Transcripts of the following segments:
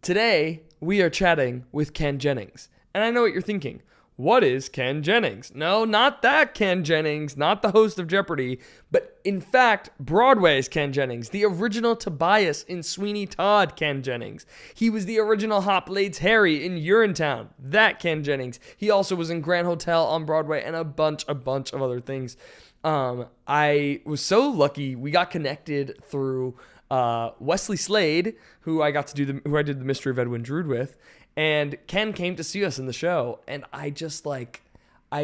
Today, we are chatting with Ken Jennings. And I know what you're thinking. What is Ken Jennings? No, not that Ken Jennings, not the host of Jeopardy, but in fact, Broadway's Ken Jennings, the original Tobias in Sweeney Todd Ken Jennings. He was the original Hop Lade's Harry in Urinetown, that Ken Jennings. He also was in Grand Hotel on Broadway and a bunch of other things. I was so lucky we got connected through Wesley Slade, who I did the Mystery of Edwin Drood with, and Ken came to see us in the show, and I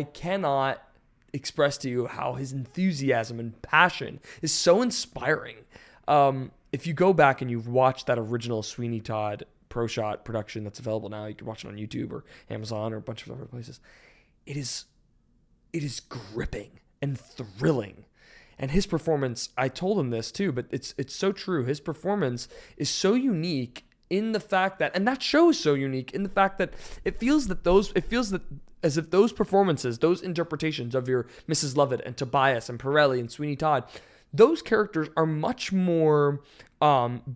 cannot express to you how his enthusiasm and passion is so inspiring. If you go back and you've watched that original Sweeney Todd Pro Shot production that's available now, you can watch it on YouTube or Amazon or a bunch of other places. It is gripping and thrilling. And his performance, I told him this too, but it's so true. His performance is so unique in the fact that, and that show is so unique in the fact that it feels as if those performances, those interpretations of your Mrs. Lovett and Tobias and Pirelli and Sweeney Todd, those characters are much more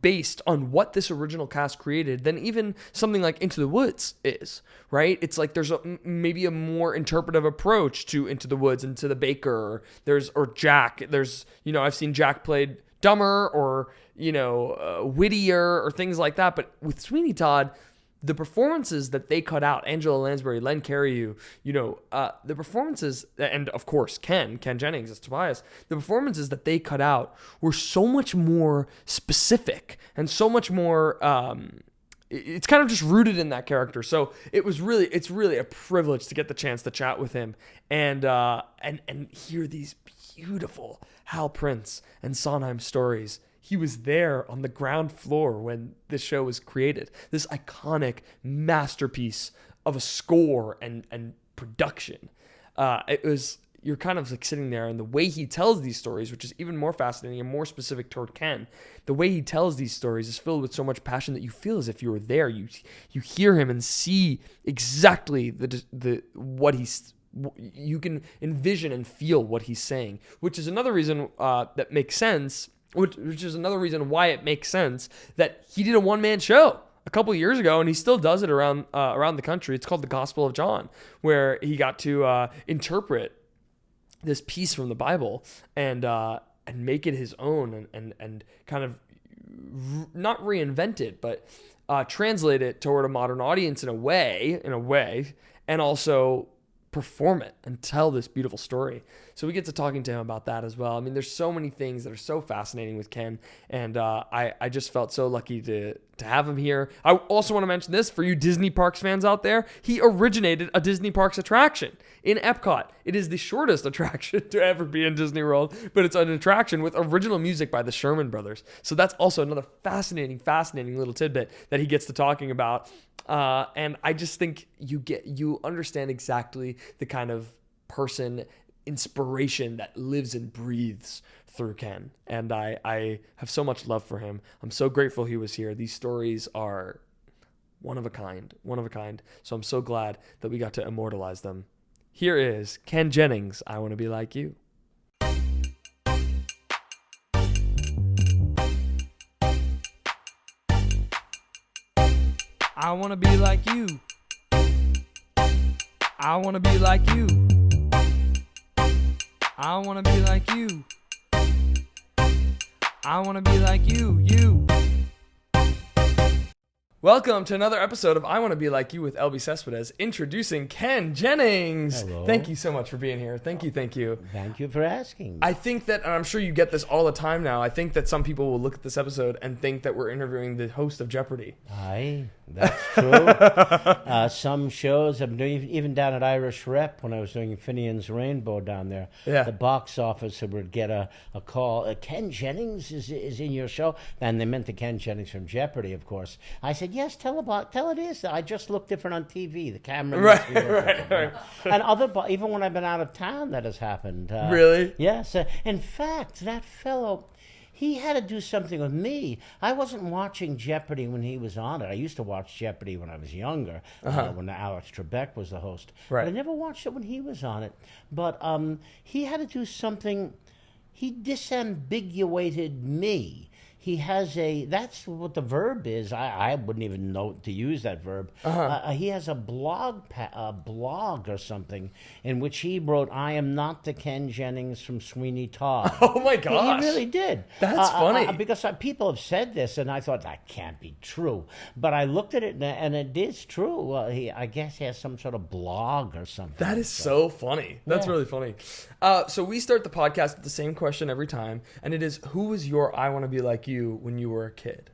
based on what this original cast created than even something like Into the Woods is, right? It's like there's maybe a more interpretive approach to Into the Woods and to the Baker, or Jack. I've seen Jack played dumber or, wittier or things like that. But with Sweeney Todd, the performances that they cut out, Angela Lansbury, Len Cariou, the performances, and of course Ken Jennings as Tobias, the performances that they cut out were so much more specific and so much more, it's kind of just rooted in that character. So it's really a privilege to get the chance to chat with him and hear these beautiful Hal Prince and Sondheim stories. He was there on the ground floor when this show was created. This iconic masterpiece of a score and production. You're kind of like sitting there, and the way he tells these stories, which is even more fascinating and more specific toward Ken, the way he tells these stories is filled with so much passion that you feel as if you were there. You hear him and see exactly you can envision and feel what he's saying, which is another reason that makes sense. Which is another reason why it makes sense that he did a one-man show a couple of years ago, and he still does it around the country. It's called The Gospel of John, where he got to interpret this piece from the Bible and make it his own and kind of not reinvent it, but translate it toward a modern audience in a way, and also perform it and tell this beautiful story. So we get to talking to him about that as well. I mean, there's so many things that are so fascinating with Ken, and I just felt so lucky to have him here. I also want to mention this for you Disney Parks fans out there. He originated a Disney Parks attraction in EPCOT. It is the shortest attraction to ever be in Disney World, but it's an attraction with original music by the Sherman Brothers. So that's also another fascinating little tidbit that he gets to talking about. And I just think you understand exactly the kind of person, inspiration that lives and breathes through Ken. And I have so much love for him. I'm so grateful he was here. These stories are one of a kind. So I'm so glad that we got to immortalize them. Here is Ken Jennings, I Want to Be Like You. I want to be like you. I want to be like you. I want to be like you. I want to be like you. Welcome to another episode of I Want to Be Like You with Elbi Cespedes, introducing Ken Jennings. Hello. Thank you so much for being here. Thank you. Thank you for asking. I think that, and I'm sure you get this all the time now, I think that some people will look at this episode and think that we're interviewing the host of Jeopardy. Aye, that's true. Some shows, I'm doing, even down at Irish Rep, when I was doing Finian's Rainbow down there, the box officer would get a call, Ken Jennings is in your show? And they meant the Ken Jennings from Jeopardy, of course. I said, yes, tell it is. I just look different on TV. The camera Right. And even when I've been out of town, that has happened. Really? Yes. In fact, that fellow, he had to do something with me. I wasn't watching Jeopardy when he was on it. I used to watch Jeopardy when I was younger, when Alex Trebek was the host. Right. But I never watched it when he was on it. But he had to do something. He disambiguated me. he has that's what the verb is. I wouldn't even know to use that verb. He has a blog or something in which he wrote, "I am not the Ken Jennings from Sweeney Todd." Oh my gosh. He really did. That's funny. Because people have said this, and I thought, that can't be true. But I looked at it, and it is true. I guess he has some sort of blog or something. That is so funny. That's really funny. So we start the podcast with the same question every time, and it is, who was your I want to be like you when you were a kid?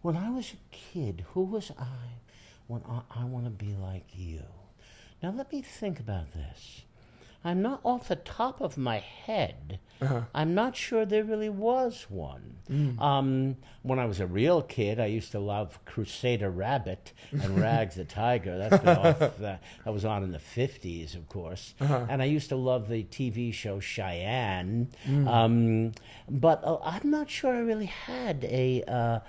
When I was a kid, who was I when I want to be like you? Now let me think about this. I'm not off the top of my head. I'm not sure there really was one. When I was a real kid, I used to love Crusader Rabbit and Rags the Tiger. That was on in the 50s, of course. And I used to love the TV show Cheyenne. But I'm not sure I really had a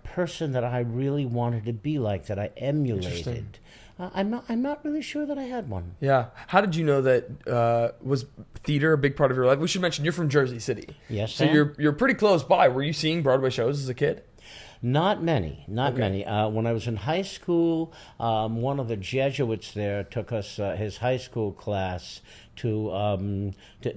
person that I really wanted to be like, that I emulated. I'm not really sure that I had one. Yeah. How did you know that was theater a big part of your life? We should mention you're from Jersey City. Yes, so you're pretty close by. Were you seeing Broadway shows as a kid? Not many. When I was in high school, one of the Jesuits there took us, his high school class, to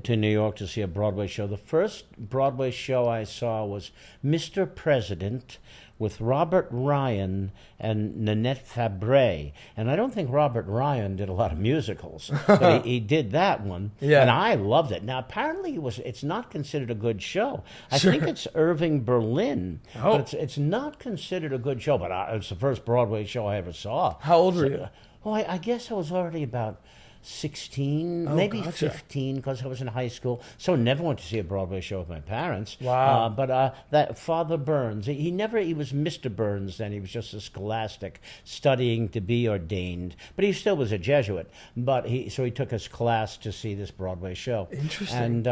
New York to see a Broadway show. The first Broadway show I saw was Mr. President, with Robert Ryan and Nanette Fabray. And I don't think Robert Ryan did a lot of musicals, but he did that one, and I loved it. Now, apparently it's not considered a good show. I think it's Irving Berlin, but it's not considered a good show, but it's the first Broadway show I ever saw. How old were you? Oh, I guess I was already about 16, maybe 15, because I was in high school. So never went to see a Broadway show with my parents. Wow. But that Father Burns, he was Mr. Burns then. He was just a scholastic studying to be ordained. But he still was a Jesuit. So he took his class to see this Broadway show. Interesting.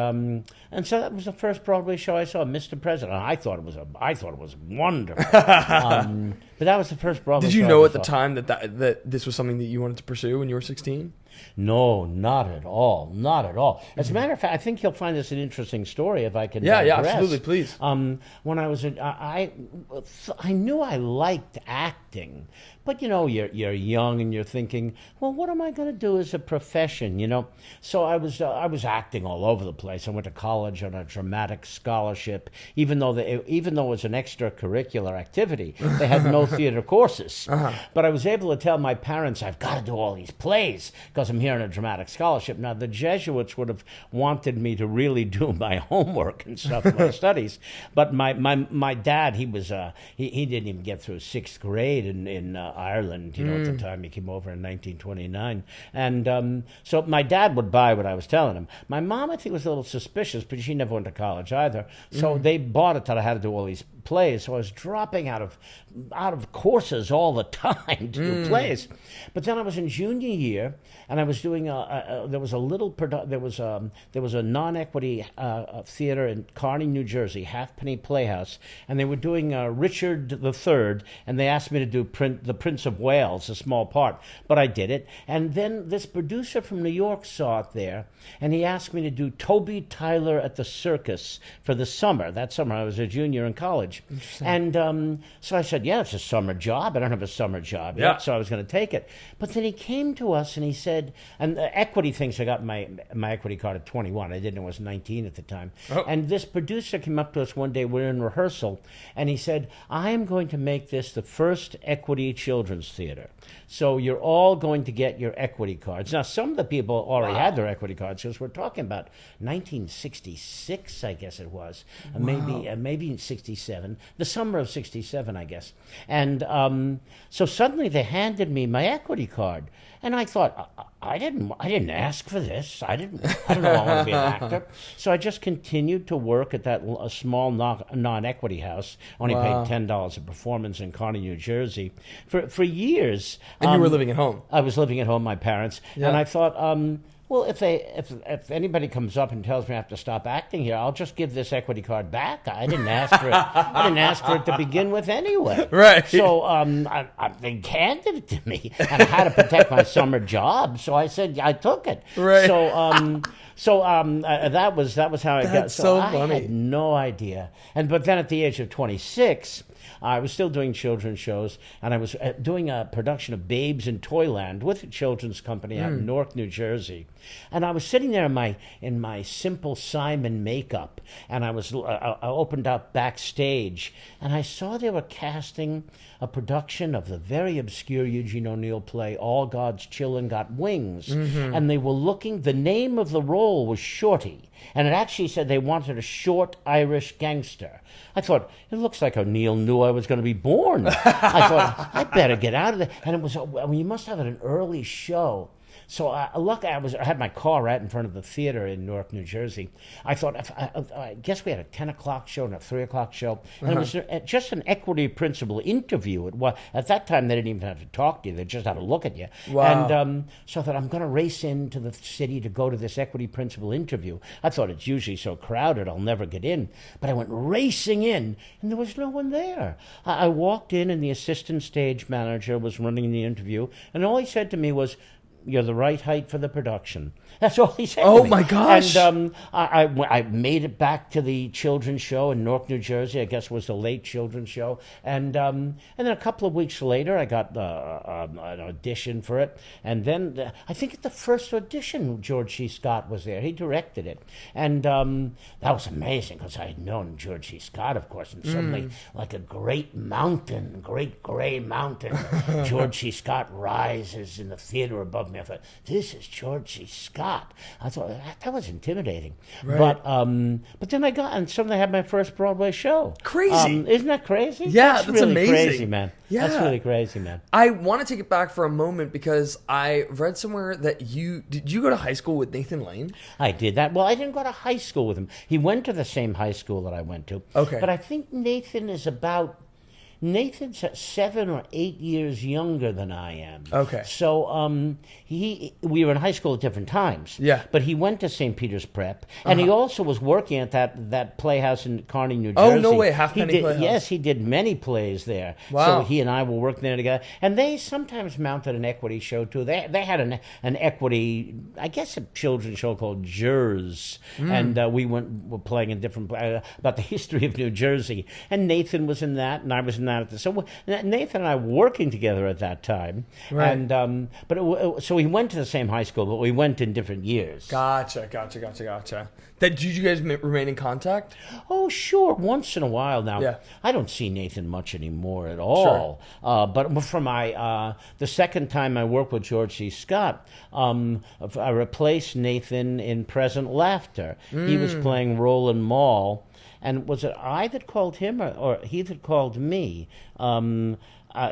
And so that was the first Broadway show I saw, Mr. President. I thought it was wonderful. But that was the first Broadway show. Did you know at the time that this was something that you wanted to pursue when you were 16? No, not at all. Not at all. As a matter of fact, I think you'll find this an interesting story if I can digress. Yeah, digress. absolutely, please. When I was I knew I liked acting, but you're young and you're thinking, well, what am I going to do as a profession? So I was acting all over the place. I went to college on a dramatic scholarship, even though it was an extracurricular activity. They had no theater courses, but I was able to tell my parents, I've got to do all these plays because I'm here on a dramatic scholarship. Now, the Jesuits would have wanted me to really do my homework and stuff, my studies, but my dad, he didn't even get through 6th grade in Ireland, at the time he came over in 1929, and so my dad would buy what I was telling him. My mom, I think, was a little suspicious, but she never went to college either, so they bought it that I had to do all these plays, so I was dropping out of courses all the time to do plays. But then I was in junior year, and I was doing there was a non-equity theater in Kearney, New Jersey, Halfpenny Playhouse, and they were doing Richard III, and they asked me to do the Prince of Wales, a small part, but I did it. And then this producer from New York saw it there, and he asked me to do Toby Tyler at the Circus for the summer. That summer I was a junior in college. And so I said, yeah, it's a summer job. I don't have a summer job yet, so I was going to take it. But then he came to us and he said, and the equity things, I got my equity card at 21. I didn't know I was 19 at the time. And this producer came up to us one day, we're in rehearsal, and he said, I am going to make this the first equity children's theater. So you're all going to get your equity cards. Now, some of the people already had their equity cards, because we're talking about 1966, I guess it was, maybe 67, the summer of 67, I guess. And so suddenly they handed me my equity card, and I thought, I didn't ask for this. I don't know I want to be an actor. So I just continued to work at that small non-equity house. Only paid $10 a performance in Kearney, New Jersey, for years. And you were living at home. I was living at home, my parents, and I thought, well, if anybody comes up and tells me I have to stop acting here, I'll just give this equity card back. I didn't ask for it. I didn't ask for it to begin with anyway. Right. So they handed it to me, and I had to protect my summer job. So I said I took it. Right. So that was how I got. That's so funny. I had no idea. But then at the age of 26. I was still doing children's shows, and I was doing a production of Babes in Toyland with a children's company out in Newark, New Jersey. And I was sitting there in my Simple Simon makeup, and I opened up backstage, and I saw they were casting a production of the very obscure Eugene O'Neill play All God's Children Got Wings. And they were looking, the name of the role was Shorty. And it actually said they wanted a short Irish gangster. I thought, it looks like O'Neill knew I was going to be born. I thought, I better get out of there. And it was, you must have an early show. So I had my car right in front of the theater in Newark, New Jersey. I thought, I guess we had a 10 o'clock show and a 3 o'clock show. And it was just an equity principle interview. At that time, they didn't even have to talk to you. They just had to look at you. Wow. And so I thought, I'm going to race into the city to go to this equity principle interview. I thought, it's usually so crowded, I'll never get in. But I went racing in, and there was no one there. I walked in, and the assistant stage manager was running the interview. And all he said to me was, "You're the right height for the production." That's all he said to me. Oh, my gosh. And I made it back to the children's show in Newark, New Jersey. I guess it was the late children's show. And then a couple of weeks later, I got an audition for it. And then I think at the first audition, George C. Scott was there. He directed it. And that was amazing because I had known George C. Scott, of course. And suddenly, like a great gray mountain, George C. Scott rises in the theater above me. I thought, this is George C. Scott. I thought that was intimidating. Right. But then I got, and suddenly I had my first Broadway show. Crazy. Isn't that crazy? Yeah, that's really amazing. Crazy, man. Yeah. That's really crazy, man. I want to take it back for a moment because I read somewhere that did you go to high school with Nathan Lane? I did that. Well, I didn't go to high school with him. He went to the same high school that I went to. Okay. But I think Nathan's 7 or 8 years younger than I am. Okay. So we were in high school at different times. Yeah. But he went to St. Peter's Prep, and he also was working at that playhouse in Kearney, New Oh, Jersey. no way, Halfpenny Playhouse. Yes, he did many plays there. Wow. So he and I were working there together, and they sometimes mounted an equity show too. They had an equity, I guess, a children's show called Jers, and were playing in different about the history of New Jersey. And Nathan was in that, and I was in that. So Nathan and I were working together at that time, right. And so we went to the same high school, but we went in different years. Gotcha. Did you guys remain in contact? Oh, sure, once in a while now. Yeah. I don't see Nathan much anymore at all. Sure. But for the second time I worked with George C. Scott, I replaced Nathan in Present Laughter. He was playing Roland Mall. And was it I that called him or he that called me?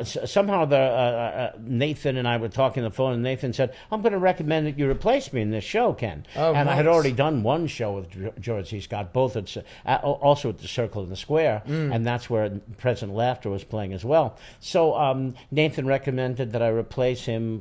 Somehow Nathan and I were talking on the phone, and Nathan said, "I'm going to recommend that you replace me in this show, Ken." Oh, and nice. I had already done one show with George C. Scott, both also at the Circle in the Square, and that's where Present Laughter was playing as well. So Nathan recommended that I replace him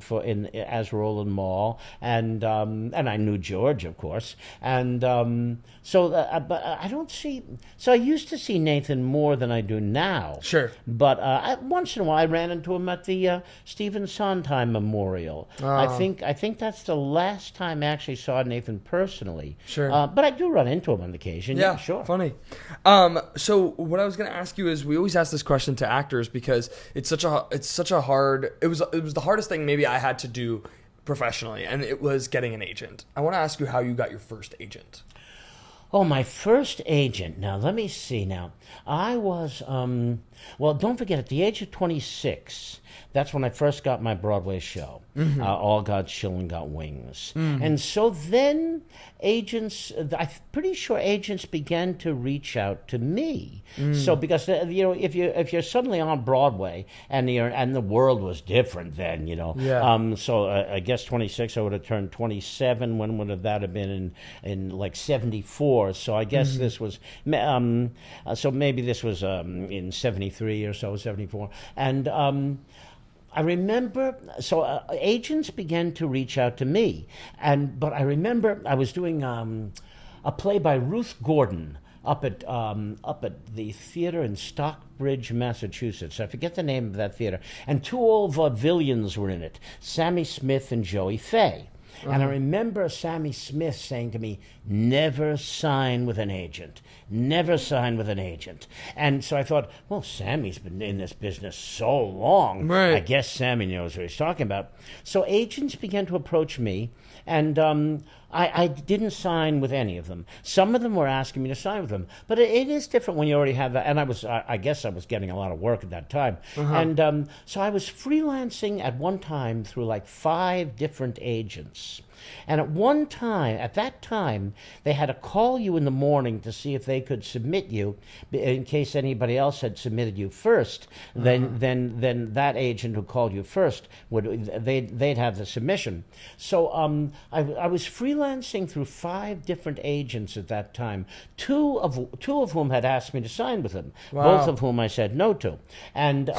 as Roland Mall, and I knew George, of course, and but I don't see. So I used to see Nathan more than I do now. Sure, but once in a while I ran into him at the Stephen Sondheim Memorial. I think that's the last time I actually saw Nathan personally. Sure. But I do run into him on occasion. Yeah, sure. Funny. So what I was going to ask you is, we always ask this question to actors because it's such a hard. It was the hardest thing maybe I had to do professionally, and it was getting an agent. I want to ask you how you got your first agent. Oh, my first agent. Now, let me see now. I was, don't forget, at the age of 26, that's when I first got my Broadway show, All God's Children Got Wings. And so then I'm pretty sure agents began to reach out to me. So because, if you're suddenly on Broadway and the world was different then, Yeah. So I guess 26, I would have turned 27. When would that have been in like 74? So I guess this was, so maybe this was in 73 or so, 74. And I remember, so agents began to reach out to me, but I remember I was doing a play by Ruth Gordon up at the theater in Stockbridge, Massachusetts. I forget the name of that theater. And two old vaudevillians were in it, Sammy Smith and Joey Fay. And I remember Sammy Smith saying to me, never sign with an agent. Never sign with an agent. And so I thought, well, Sammy's been in this business so long. Right. I guess Sammy knows what he's talking about. So agents began to approach me, and I didn't sign with any of them. Some of them were asking me to sign with them, but it is different when you already have that. And I guess I was getting a lot of work at that time. And so I was freelancing at one time through like 5 different agents. And at that time, they had to call you in the morning to see if they could submit you, in case anybody else had submitted you first. Then that agent who called you first they'd have the submission. So I was freelancing through 5 different agents at that time. Two of whom had asked me to sign with them. Wow. Both of whom I said no to, and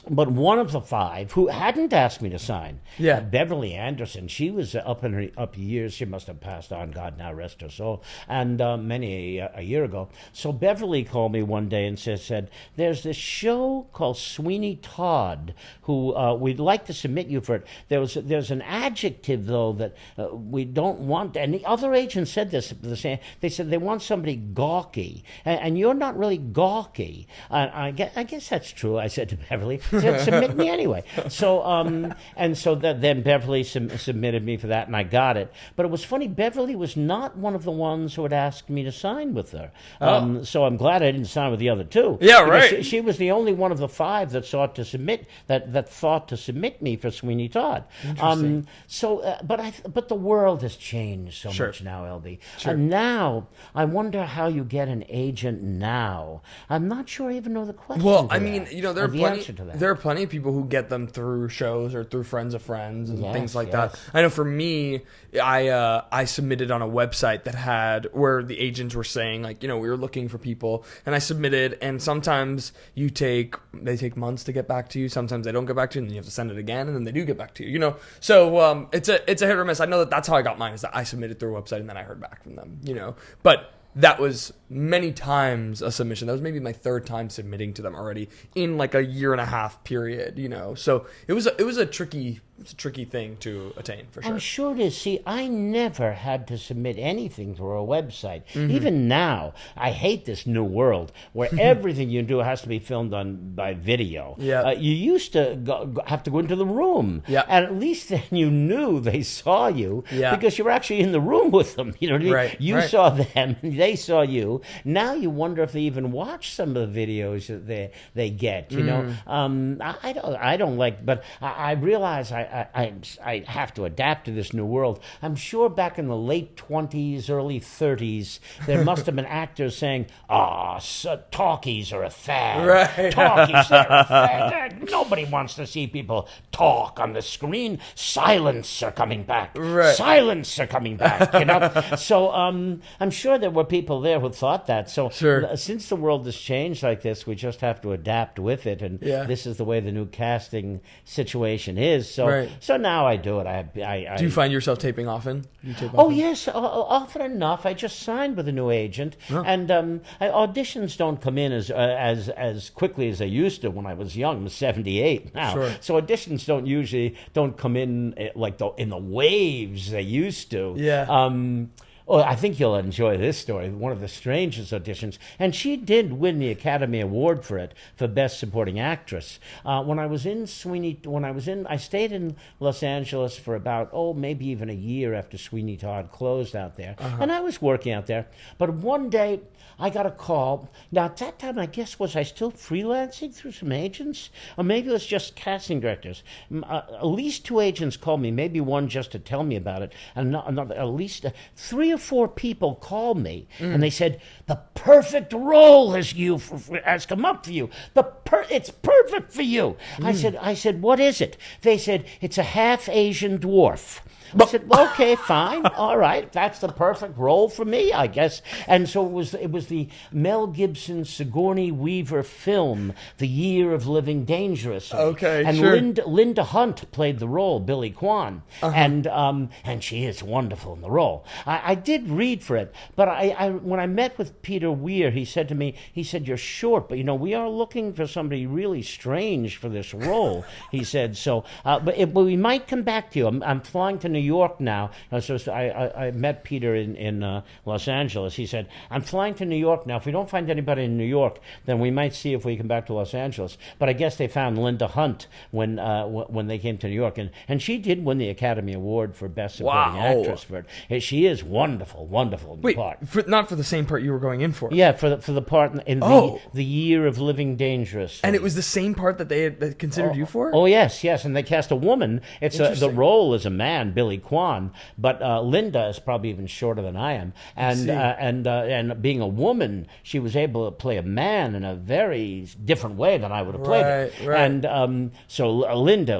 But one of the 5 who hadn't asked me to sign, Beverly Anderson, she was up years. She must have passed on, God now rest her soul, and many a year ago. So Beverly called me one day and said, there's this show called Sweeney Todd, who we'd like to submit you for it. There's an adjective, though, that we don't want, and the other agents said this the same. They said they want somebody gawky, and you're not really gawky. I guess that's true, I said to Beverly. Submit me anyway. So then Beverly submitted me for that, and I got it. But it was funny. Beverly was not one of the ones who had asked me to sign with her. So I'm glad I didn't sign with the other 2. Yeah, right. She was the only one of the 5 that sought to submit that thought to submit me for Sweeney Todd. Interesting. But the world has changed so much now, Elbi. Sure. Now I wonder how you get an agent now. I'm not sure I even know the question. Well, I mean, there are are plenty of people who get them through shows or through friends of friends and things like that. I know for me, I submitted on a website that had where the agents were saying like, we were looking for people, and I submitted, and sometimes they take months to get back to you. Sometimes they don't get back to you, and then you have to send it again, and then they do get back to you. So it's a hit or miss. I know that's how I got mine, is that I submitted through a website and then I heard back from them. But that was many times a submission. That was maybe my 3rd time submitting to them already in like a 1.5 year period, So it was a tricky thing to attain, for sure. I'm sure it is. See, I never had to submit anything through a website. Even now, I hate this new world where everything you do has to be filmed by video. You used to have to go into the room, and at least then you knew they saw you because you were actually in the room with them. You know what I mean? Right. You saw them, and they saw you. Now you wonder if they even watch some of the videos that they get. I don't like, but I realize I have to adapt to this new world. I'm sure back in the late 20s, early 30s, there must have been actors saying, talkies are a fad. Right. Talkies are a fad. Nobody wants to see people talk on the screen. Silence are coming back. Right. Silence are coming back, So I'm sure there were people there who thought that. So since the world has changed like this, we just have to adapt with it. And this is the way the new casting situation is. So now I do it. Do you find yourself taping often? Yes, often enough. I just signed with a new agent, and auditions don't come in as quickly as they used to when I was young. I'm 78 now, so auditions don't come in like in the waves they used to. Oh, I think you'll enjoy this story. One of the strangest auditions, and she did win the Academy Award for it for Best Supporting Actress. I stayed in Los Angeles for about maybe even a year after Sweeney Todd closed out there, and I was working out there. But one day I got a call. Now at that time, I guess was I still freelancing through some agents, or maybe it was just casting directors. At least 2 agents called me, maybe one just to tell me about it, and another. At least 3 or 4 people called me, and they said, the perfect role has come up for you. The it's perfect for you. I said, what is it? They said, it's a half Asian dwarf. I said, well, okay, fine, all right. That's the perfect role for me, I guess. And so it was the Mel Gibson Sigourney Weaver film, The Year of Living Dangerously. Okay, and sure. Linda Hunt played the role, Billy Kwan, and she is wonderful in the role. I did read for it, but when I met with Peter Weir, he said to me, you're short, but we are looking for somebody really strange for this role. He said so, but we might come back to you. I'm flying to New York now. So I met Peter in Los Angeles. He said, I'm flying to New York now. If we don't find anybody in New York, then we might see if we come back to Los Angeles. But I guess they found Linda Hunt when they came to New York. And she did win the Academy Award for Best Supporting Actress for it. She is wonderful in the part. Not for the same part you were going in for. Yeah, for the part in the Year of Living Dangerously. And it was the same part that they had considered you for? Oh, yes. And they cast a woman. It's the role is a man, Billy Kwan, but Linda is probably even shorter than I am, and being a woman, she was able to play a man in a very different way than I would have played it. Right. And so Linda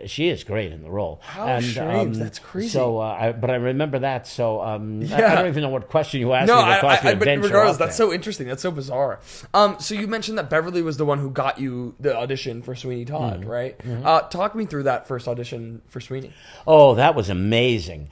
she is great in the role. How strange! That's crazy. So, but I remember that. So I don't even know what question you asked me. But regardless, that's so interesting. That's so bizarre. So you mentioned that Beverly was the one who got you the audition for Sweeney Todd, right? Mm-hmm. Talk me through that first audition for Sweeney. Oh, that was amazing.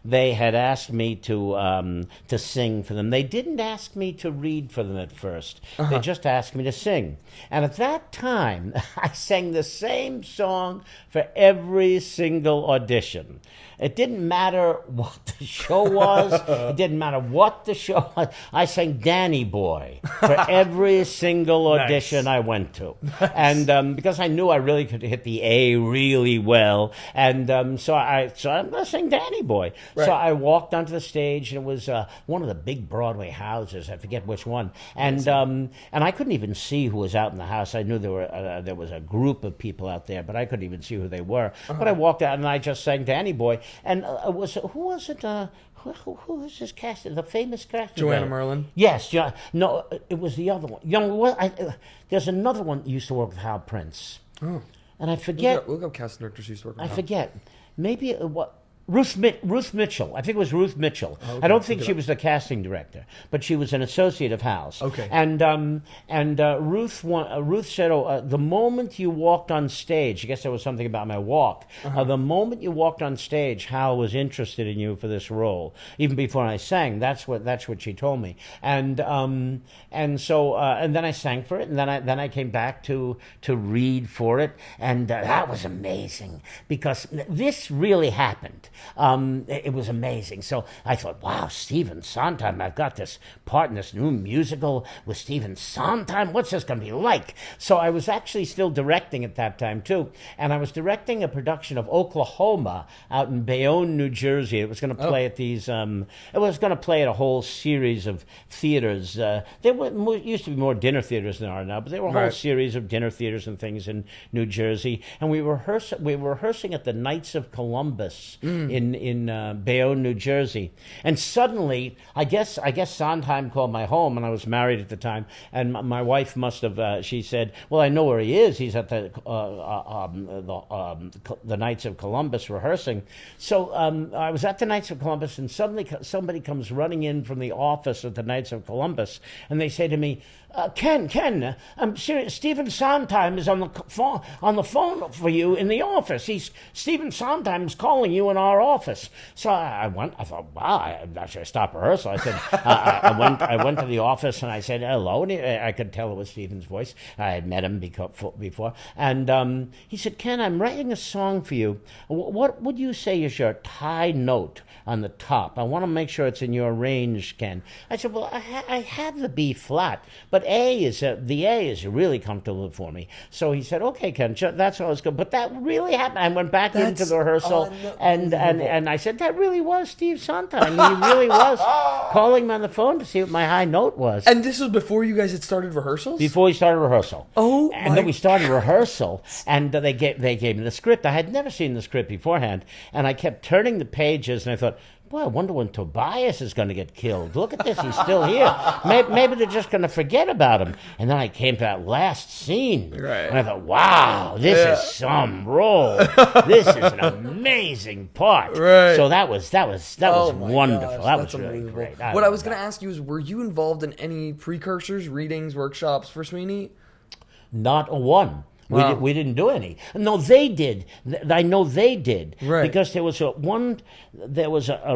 They had asked me to sing for them. They didn't ask me to read for them at first. They just asked me to sing. And at that time, I sang the same song for every single audition. It didn't matter what the show was. It didn't matter what the show was. I sang Danny Boy for every single audition I went to. Nice. And because I knew I really could hit the A really well. And so I'm going to sing Danny Boy. Right. So I walked onto the stage, and it was one of the big Broadway houses. I forget which one. And I couldn't even see who was out in the house. I knew there was a group of people out there, but I couldn't even see who they were. But I walked out, and I just sang Danny Boy. And who was it? Who was this cast? The famous cast? Joanna Merlin? Yes. No, it was the other one. There's another one that used to work with Hal Prince. Oh. And I forget. Look up cast directors used to work with Hal. I forget. Maybe Ruth Mitchell. I think it was Ruth Mitchell. Oh, okay. I don't think she was the casting director, but she was an associate of Hal's. Okay. And Ruth said, the moment you walked on stage, I guess there was something about my walk. The moment you walked on stage, Hal was interested in you for this role. Even before I sang, that's what she told me. And so then I sang for it, and then I came back to read for it, and that was amazing because this really happened. It was amazing. So I thought, wow, Stephen Sondheim, I've got this part in this new musical with Stephen Sondheim. What's this going to be like? So I was actually still directing at that time, too. And I was directing a production of Oklahoma out in Bayonne, New Jersey. It was going to play at these, it was going to play at a whole series of theaters. There used to be more dinner theaters than there are now, but there were a whole series of dinner theaters and things in New Jersey. And we were rehearsing at the Knights of Columbus in Bayonne, New Jersey. And suddenly, I guess Sondheim called my home, and I was married at the time, and my wife must have, she said, well, I know where he is. He's at the Knights of Columbus rehearsing. So I was at the Knights of Columbus, and suddenly somebody comes running in from the office at the Knights of Columbus, and they say to me, Ken, I'm serious. Stephen Sondheim is on the phone for you in the office. Stephen Sondheim's calling you in our office. So I thought, wow, I'm not sure I stop rehearsal. I said, I went to the office and I said hello, and I could tell it was Stephen's voice. I had met him before, and he said, Ken, I'm writing a song for you. What would you say is your high note on the top? I want to make sure it's in your range, Ken. I said, well, I have the B flat, but the A is really comfortable for me. So he said, okay, Ken, that's all it's good. But that really happened. I went back into the rehearsal, and I said, that really was Steve Sondheim. He really was calling me on the phone to see what my high note was. And this was before you guys had started rehearsals? Before we started rehearsal. Oh, and then we started rehearsal, and they gave me the script. I had never seen the script beforehand, and I kept turning the pages, and I thought, boy, I wonder when Tobias is going to get killed. Look at this, he's still here. Maybe they're just going to forget about him. And then I came to that last scene, and I thought, wow, this is some role. This is an amazing part. Right. So that was wonderful. Gosh, that was really great. What I was going to ask you is, were you involved in any precursors, readings, workshops for Sweeney? Not a one. Wow. We didn't do any. No, they did. I know they did. Right. Because there was a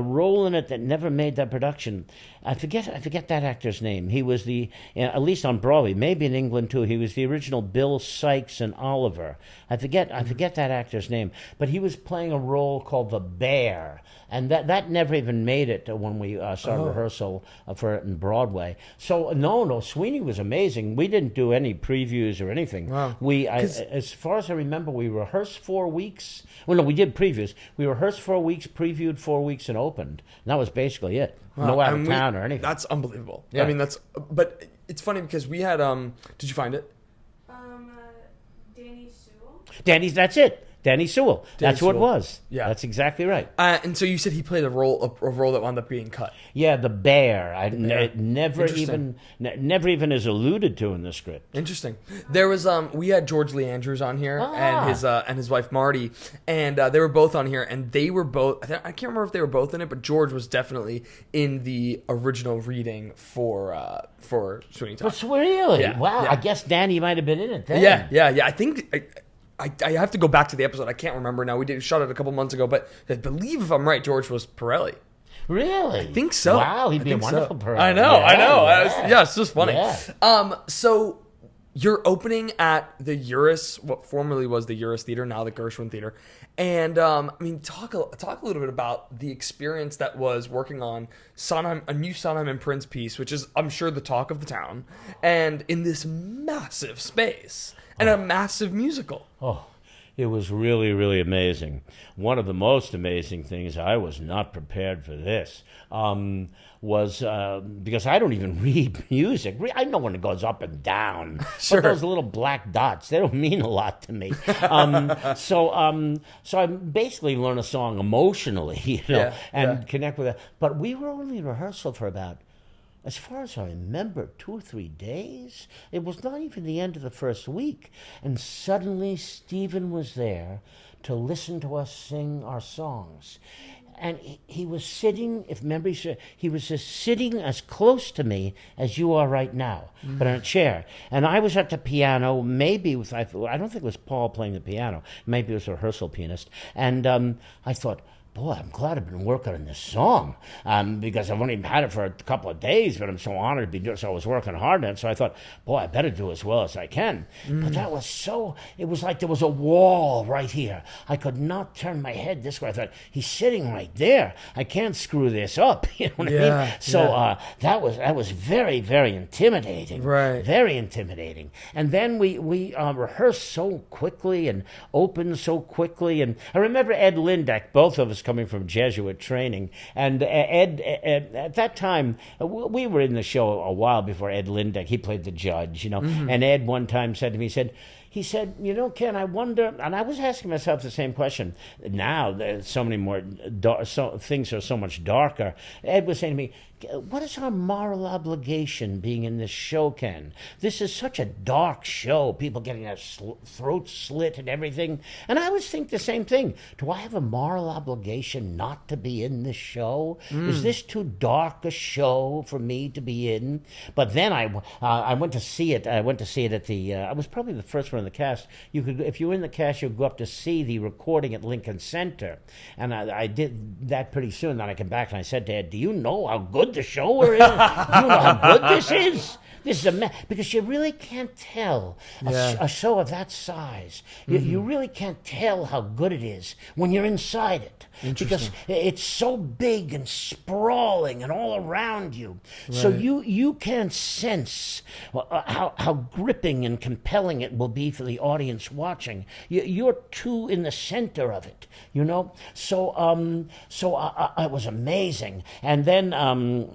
role in it that never made that production. I forget that actor's name. He was at least on Broadway, maybe in England too. He was the original Bill Sykes and Oliver. I forget that actor's name. But he was playing a role called the Bear. And that never even made it when we started rehearsal for it in Broadway. So no, Sweeney was amazing. We didn't do any previews or anything. Wow. As far as I remember, we rehearsed 4 weeks. Well, no, we did previews. We rehearsed 4 weeks, previewed 4 weeks, and opened. And that was basically it. Wow. No out of town or anything. That's unbelievable. Yeah. I mean, but it's funny because we had, did you find it? Danny Sewell. That's it. Danny Sewell. That's who it was. Yeah. That's exactly right. And so you said he played a role that wound up being cut. Yeah, the Bear. Never even is alluded to in the script. Interesting. There was we had George Lee Andrews on here and his wife Marty, and they were both on here, and they were both. I can't remember if they were both in it, but George was definitely in the original reading for Sweeney Todd. But really? Yeah, Wow. yeah. I guess Danny might have been in it then. Yeah. I think. I have to go back to the episode. I can't remember now. We shot it a couple months ago, but I believe, if I'm right, George was Pirelli. Really? I think so. Wow, he'd be a wonderful Pirelli. I know. Yeah. It's just funny. Yeah. So you're opening at the Uris, what formerly was the Uris Theater, now the Gershwin Theater. And, I mean, talk a little bit about the experience that was working on Sondheim, a new Sondheim and Prince piece, which is, I'm sure, the talk of the town, and in this massive space. And a massive musical. Oh, it was really, really amazing. One of the most amazing things, I was not prepared for this, was because I don't even read music. I know when it goes up and down. Sure. But those little black dots, they don't mean a lot to me. So I basically learn a song emotionally, and connect with it. But we were only in rehearsal for about, as far as I remember, 2 or 3 days. It was not even the end of the first week. And suddenly Stephen was there to listen to us sing our songs. And he was sitting, if memory serves, he was just sitting as close to me as you are right now, but in a chair. And I was at the piano, maybe with, I don't think it was Paul playing the piano, maybe it was a rehearsal pianist. And I thought, boy, I'm glad I've been working on this song because I've only had it for a couple of days, but I'm so honored to be doing it. So I was working hard on it. So I thought, boy, I better do as well as I can. But that was it was like there was a wall right here. I could not turn my head this way. I thought, he's sitting right there. I can't screw this up. You know what I mean? So that was very, very intimidating. Right. Very intimidating. And then we rehearsed so quickly and opened so quickly. And I remember Ed Lindeck, both of us coming from Jesuit training. And Ed, at that time, we were in the show a while before Ed Lindeck. He played the judge, And Ed one time said to me, he said, Ken, I wonder, and I was asking myself the same question. Now, there's so many more, things are so much darker. Ed was saying to me, what is our moral obligation being in this show, Ken? This is such a dark show, people getting their throats slit and everything. And I always think the same thing. Do I have a moral obligation not to be in this show? Is this too dark a show for me to be in? But then I went to see it. I went to see it at I was probably the first one in the cast. If you were in the cast, you'd go up to see the recording at Lincoln Center. And I did that pretty soon. Then I came back and I said to Ed, do you know how good the show we're in? Do you know how good this is? This is because you really can't tell a show of that size. You really can't tell how good it is when you're inside it, because it's so big and sprawling and all around you. Right. So you can't sense how gripping and compelling it will be for the audience watching. You're too in the center of it, So it was amazing, and then.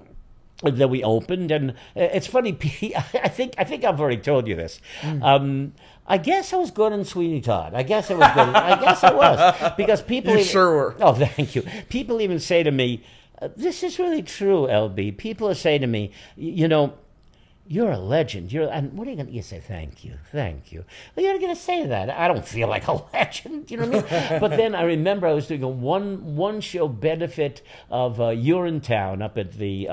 Then we opened, and it's funny. I think I've already told you this. I guess I was good in Sweeney Todd. I guess I was good. I guess I was, because people. You sure were. Oh, thank you. People even say to me, this is really true, LB. People are saying to me, you're a legend. And what are you going to... You say, thank you. Well, you're going to say that. I don't feel like a legend, you know what I mean? But then I remember I was doing a one-show benefit of Urinetown up at the...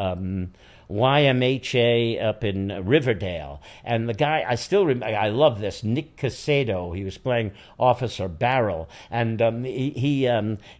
YMHA up in Riverdale, and the guy I love this, Nick Casato. He was playing Officer Barrel, and he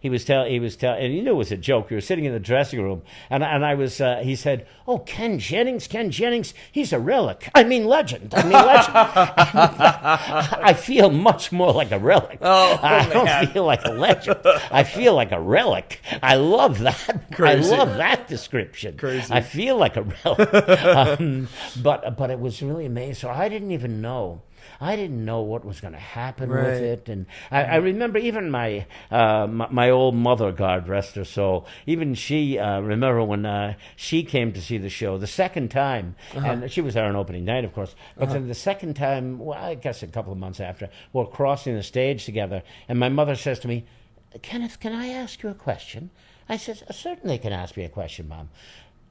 was telling, and he knew it was a joke. We were sitting in the dressing room, and I was he said, "Oh, Ken Jennings, he's a relic. Legend. I feel much more like a relic. I don't feel like a legend. I feel like a relic. I love that. Crazy. I love that description. Crazy. I feel like a relic." But it was really amazing. So I didn't even know. I didn't know what was going to happen with it, and I remember even my old mother, God rest her soul. Even she remember when she came to see the show the second time, and she was there on opening night, of course. But then the second time, well, I guess a couple of months after, we're crossing the stage together, and my mother says to me, "Kenneth, can I ask you a question?" I said, "Certainly, can ask me a question, Mom.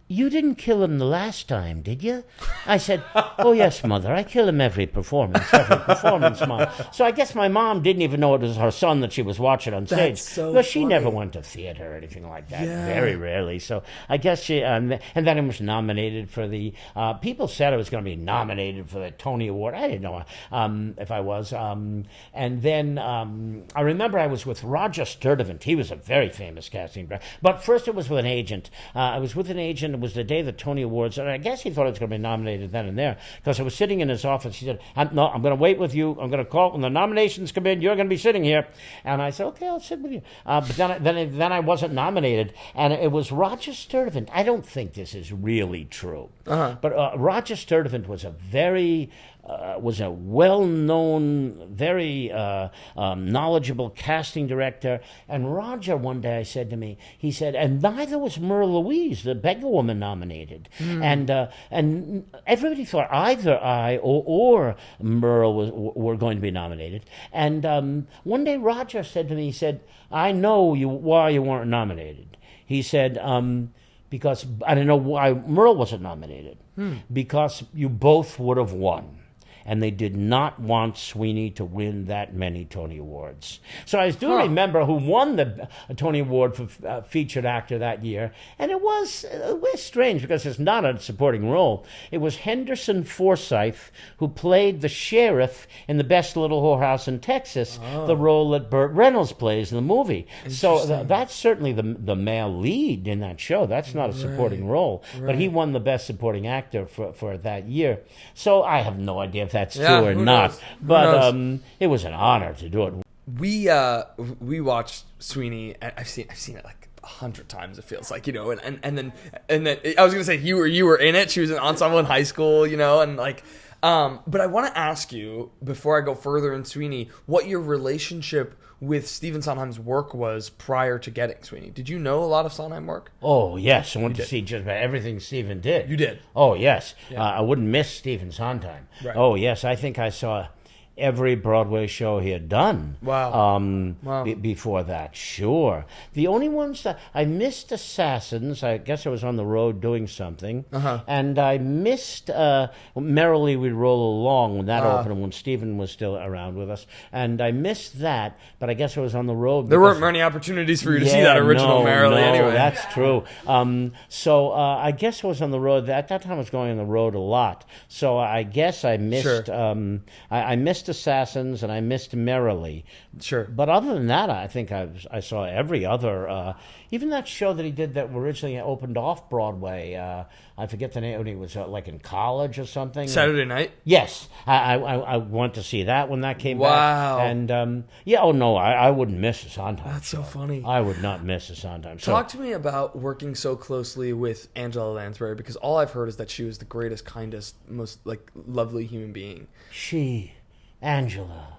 You didn't kill him the last time, did you?" I said, "Oh, yes, Mother. I kill him every performance, Mom." So I guess my mom didn't even know it was her son that she was watching on stage. That's so Well, she funny. never went to theater or anything like that. Yeah. Very rarely. So I guess she... and then I was nominated for the... people said I was going to be nominated for the Tony Award. I didn't know if I was. And then I remember I was with Roger Sturdivant. He was a very famous casting director. But first it was with an agent. I was with an agent. It was the day of the Tony Awards, and I guess he thought I was going to be nominated then and there, because I was sitting in his office. He said, I'm going to wait with you. I'm going to call when the nominations come in. You're going to be sitting here. And I said, okay, I'll sit with you. But then I wasn't nominated, and it was Roger Sturdivant. I don't think this is really true, but Roger Sturdivant was was a well-known, very knowledgeable casting director. And Roger, one day, said to me, he said, and neither was Merle Louise, the beggar woman, nominated. And everybody thought either I or Merle were going to be nominated. And one day Roger said to me, he said, "I know why you weren't nominated." He said, because I don't know why Merle wasn't nominated. Because you both would have won. And they did not want Sweeney to win that many Tony Awards. So I do remember who won the Tony Award for featured actor that year. And it was strange because it's not a supporting role. It was Henderson Forsyth, who played the sheriff in The Best Little Whorehouse in Texas, the role that Burt Reynolds plays in the movie. So that's certainly the male lead in that show. That's not a supporting role. But he won the Best Supporting Actor for that year. So I have no idea if that's true or not. Knows? But it was an honor to do it. We watched Sweeney, and I've seen it like 100 times. It feels like, and then I was gonna say you were in it. She was an ensemble in high school, and like. But I want to ask you, before I go further in Sweeney, what your relationship with Stephen Sondheim's work was prior to getting Sweeney. Did you know a lot of Sondheim work? Oh, yes. I went to see just about everything Stephen did. You did? Oh, yes. Yeah. I wouldn't miss Stephen Sondheim. Right. Oh, yes. I think I saw every Broadway show he had done. Wow. Before that, sure. The only ones that I missed, Assassins. I guess I was on the road doing something, and I missed Merrily We Roll Along when that opened, when Stephen was still around with us, and I missed that. But I guess I was on the road. There weren't many opportunities for you to see that original Merrily anyway. That's true. So I guess I was on the road. At that time, I was going on the road a lot. So I guess I missed. Sure. I missed Assassins and I missed Merrily. Sure. But other than that, I think I saw every other, even that show that he did that originally opened Off Broadway. I forget the name when he was like in college or something. Saturday Night? Yes. I went to see that when that came back. Wow. And I wouldn't miss a Sondheim. That's so funny. I would not miss a Sondheim. Talk to me about working so closely with Angela Lansbury, because all I've heard is that she was the greatest, kindest, most lovely human being. Angela,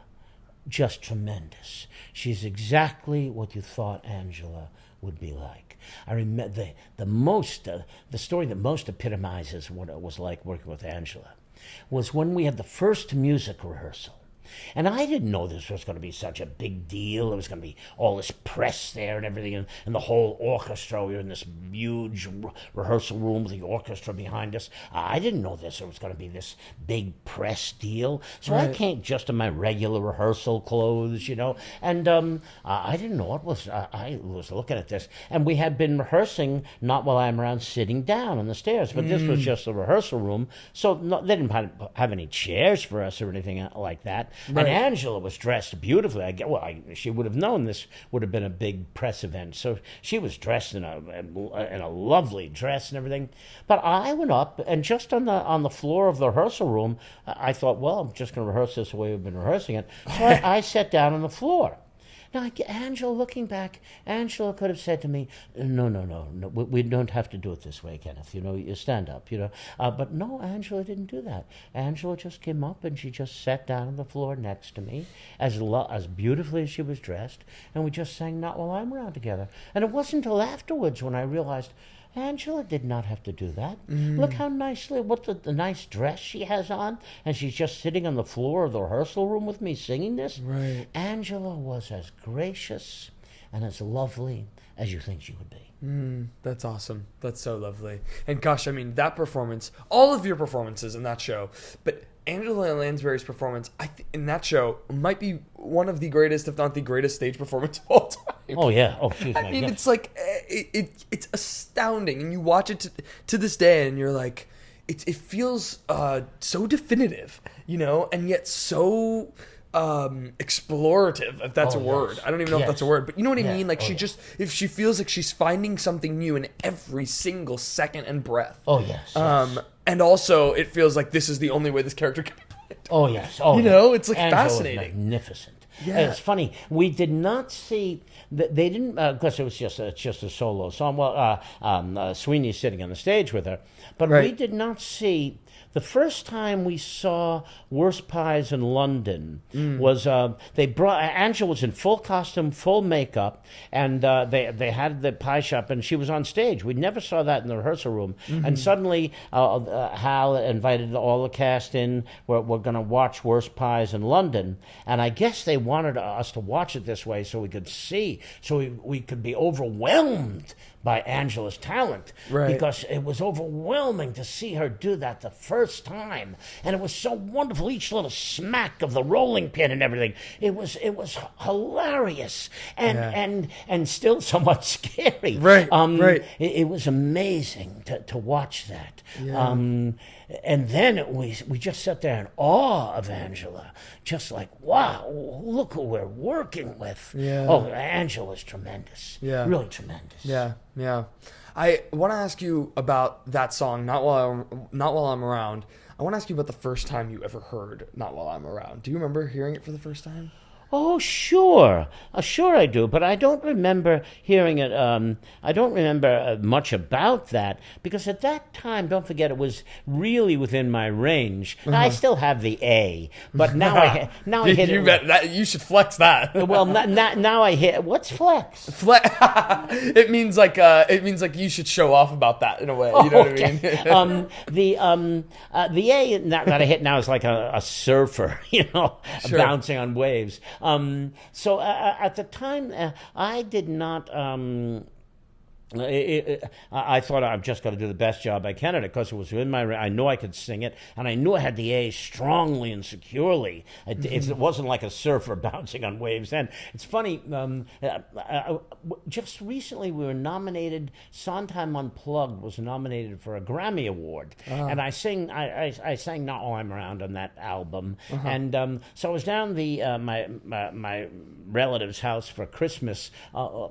just tremendous. She's exactly what you thought Angela would be like. I remember the story that most epitomizes what it was like working with Angela was when we had the first music rehearsal. And I didn't know this was going to be such a big deal. It was going to be all this press there and everything, and the whole orchestra. We were in this huge rehearsal room with the orchestra behind us. I didn't know this. It was going to be this big press deal. So I came just in my regular rehearsal clothes, and I didn't know what was. I was looking at this, and we had been rehearsing Not While I'm Around sitting down on the stairs, but this was just a rehearsal room, so they didn't have any chairs for us or anything like that. Right. And Angela was dressed beautifully. She would have known this would have been a big press event, so she was dressed in a lovely dress and everything. But I went up, and just on the floor of the rehearsal room, I thought, well, I'm just going to rehearse this the way we've been rehearsing it. So I sat down on the floor. Now, Angela, looking back, Angela could have said to me, no, we don't have to do it this way, Kenneth. You stand up, But no, Angela didn't do that. Angela just came up and she just sat down on the floor next to me, as beautifully as she was dressed, and we just sang Not While I'm Around together. And it wasn't until afterwards when I realized Angela did not have to do that. Look how nicely, what the nice dress she has on, and she's just sitting on the floor of the rehearsal room with me singing this. Right. Angela was as gracious and as lovely as you think she would be. That's awesome. That's so lovely. And gosh, I mean, that performance, all of your performances in that show, but Angela Lansbury's performance in that show might be one of the greatest, if not the greatest, stage performance of all time. Oh yeah. Oh, she's I mean, it's like it's astounding, and you watch it to this day, and you're like, it feels so definitive, and yet so explorative, if that's a word. Yes. I don't even know if that's a word, but you know what I mean? Like if she feels like she's finding something new in every single second and breath. Oh yes. And also it feels like this is the only way this character can be played. Oh yes. It's like Angela fascinating. Was magnificent. Yeah. It's funny. We did not see. They didn't, because it was just a solo song. Well, Sweeney's sitting on the stage with her, but we did not see. The first time we saw Worst Pies in London was they brought Angela was in full costume, full makeup, and they had the pie shop, and she was on stage. We never saw that in the rehearsal room. And suddenly Hal invited all the cast in. We're going to watch Worst Pies in London, and I guess they wanted us to watch it this way so we could see, so we could be overwhelmed by Angela's talent, because it was overwhelming to see her do that the first time, and it was so wonderful. Each little smack of the rolling pin and everything, it was hilarious and still somewhat scary. It was amazing to watch that. And then we just sat there in awe of Angela, just like, wow, look who we're working with. Oh, Angela's tremendous. Really tremendous. Yeah. I want to ask you about that song, Not While I'm Around. I want to ask you about the first time you ever heard Not While I'm Around. Do you remember hearing it for the first time? Oh, sure. Sure I do, but I don't remember hearing it. I don't remember much about that, because at that time, don't forget, it was really within my range. I still have the A, but now I hit it. You should flex that. Well, now I hit. What's flex? It means like you should show off about that in a way. You know what I mean? The A that I hit now is like a surfer, bouncing on waves. So at the time, I did not. I thought I'm just going to do the best job I can at it, because it was in my. I knew I could sing it, and I knew I had the A strongly and securely. It wasn't like a surfer bouncing on waves. And it's funny. Just recently, we were nominated. Sondheim Unplugged was nominated for a Grammy Award, and I sang Not While I'm Around on that album. And so I was down my relative's house for Christmas,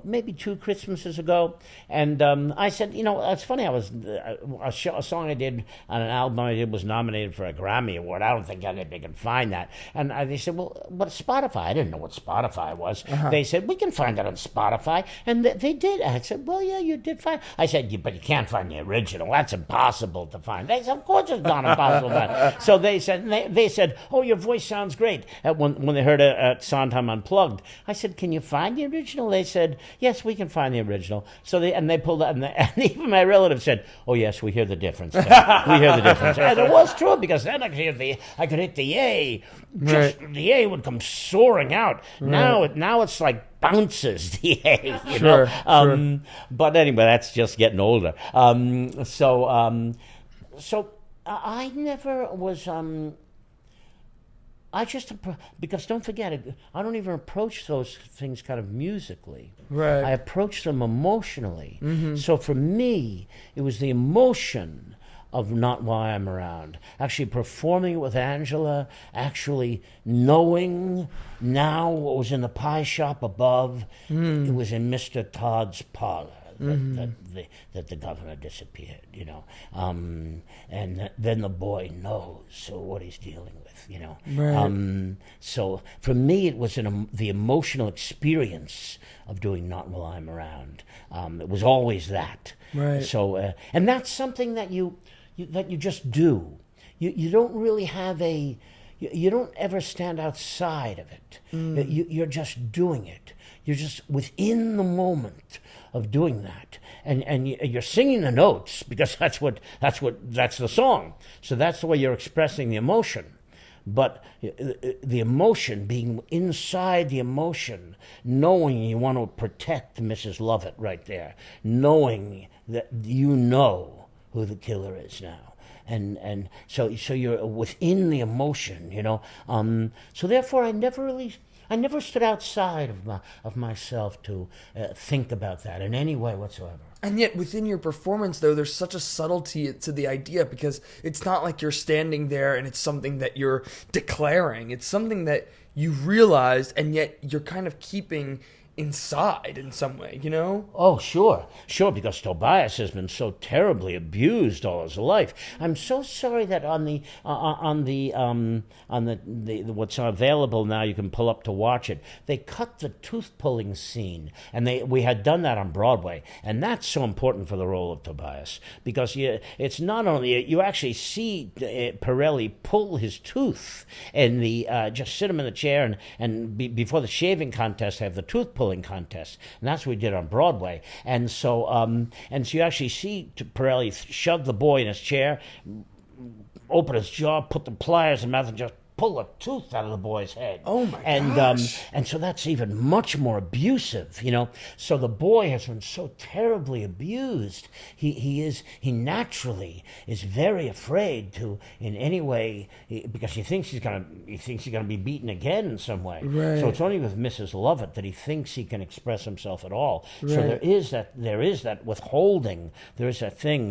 maybe 2 Christmases ago. And I said, it's funny. I was a song I did on an album I did was nominated for a Grammy Award. I don't think anybody can find that. And they said, well, what's Spotify? I didn't know what Spotify was. They said, we can find it on Spotify. And they did. I said, well, yeah, you did find. I said, but you can't find the original. That's impossible to find. They said, of course it's not impossible to find. So they said, oh, your voice sounds great. When they heard it at Sondheim Unplugged, I said, can you find the original? They said, yes, we can find the original. So they they pulled out, and even my relative said, "Oh yes, we hear the difference. We hear the difference." And it was true, because then I could hit the A. The A would come soaring out. Right. Now it's like bounces the A. You know? Sure. But anyway, that's just getting older. So I never was. Because don't forget, I don't even approach those things kind of musically. Right. I approach them emotionally. Mm-hmm. So for me, it was the emotion of Not Why I'm Around. Actually performing it with Angela, actually knowing now what was in the pie shop above, it was in Mr. Todd's parlor. That the governor disappeared, you know, and then the boy knows what he's dealing with, you know. Right. So for me, it was the emotional experience of doing Not While I'm Around. It was always that. Right. So and that's something that you just do. You don't really have you don't ever stand outside of it. You're just doing it. You're just within the moment of doing that, and you're singing the notes, because that's the song. So that's the way you're expressing the emotion. But the emotion, being inside the emotion, knowing you want to protect Mrs. Lovett right there, knowing that you know who the killer is now. And so you're within the emotion, you know. So therefore, I never stood outside of myself to think about that in any way whatsoever. And yet within your performance, though, there's such a subtlety to the idea, because it's not like you're standing there and it's something that you're declaring. It's something that you realized, and yet you're kind of keeping inside in some way, you know? Oh, sure, because Tobias has been so terribly abused all his life. I'm so sorry that on the what's available now, you can pull up to watch it. They cut the tooth pulling scene, and we had done that on Broadway, and that's so important for the role of Tobias, because it's not only you actually see Pirelli pull his tooth, and just sit him in the chair, and before the shaving contest, have the tooth pulling contest, and that's what we did on Broadway. And so you actually see Pirelli shove the boy in his chair, open his jaw, put the pliers in his mouth, and just pull a tooth out of the boy's head. Oh my gosh. And so that's even much more abusive, you know. So the boy has been so terribly abused. He naturally is very afraid to in any way, because he thinks he's gonna be beaten again in some way. Right. So it's only with Mrs. Lovett that he thinks he can express himself at all. Right. So there is that withholding. There is that thing,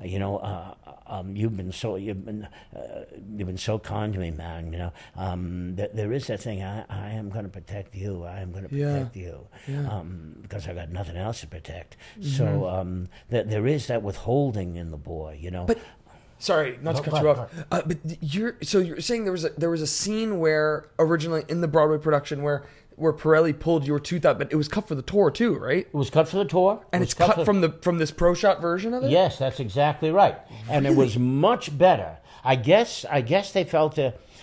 you know. You've been so kind to me, man. You know, there is that thing. I am going to protect you. I am going to protect you, because I got nothing else to protect. Mm-hmm. So there is that withholding in the boy. You know. But sorry, not to cut you off. But you're saying there was a scene where originally in the Broadway production where Pirelli pulled your tooth out, but it was cut for the tour too, right? It was cut for the tour. And it's cut from this pro shot version of it? Yes, that's exactly right. And it was much better. I guess they felt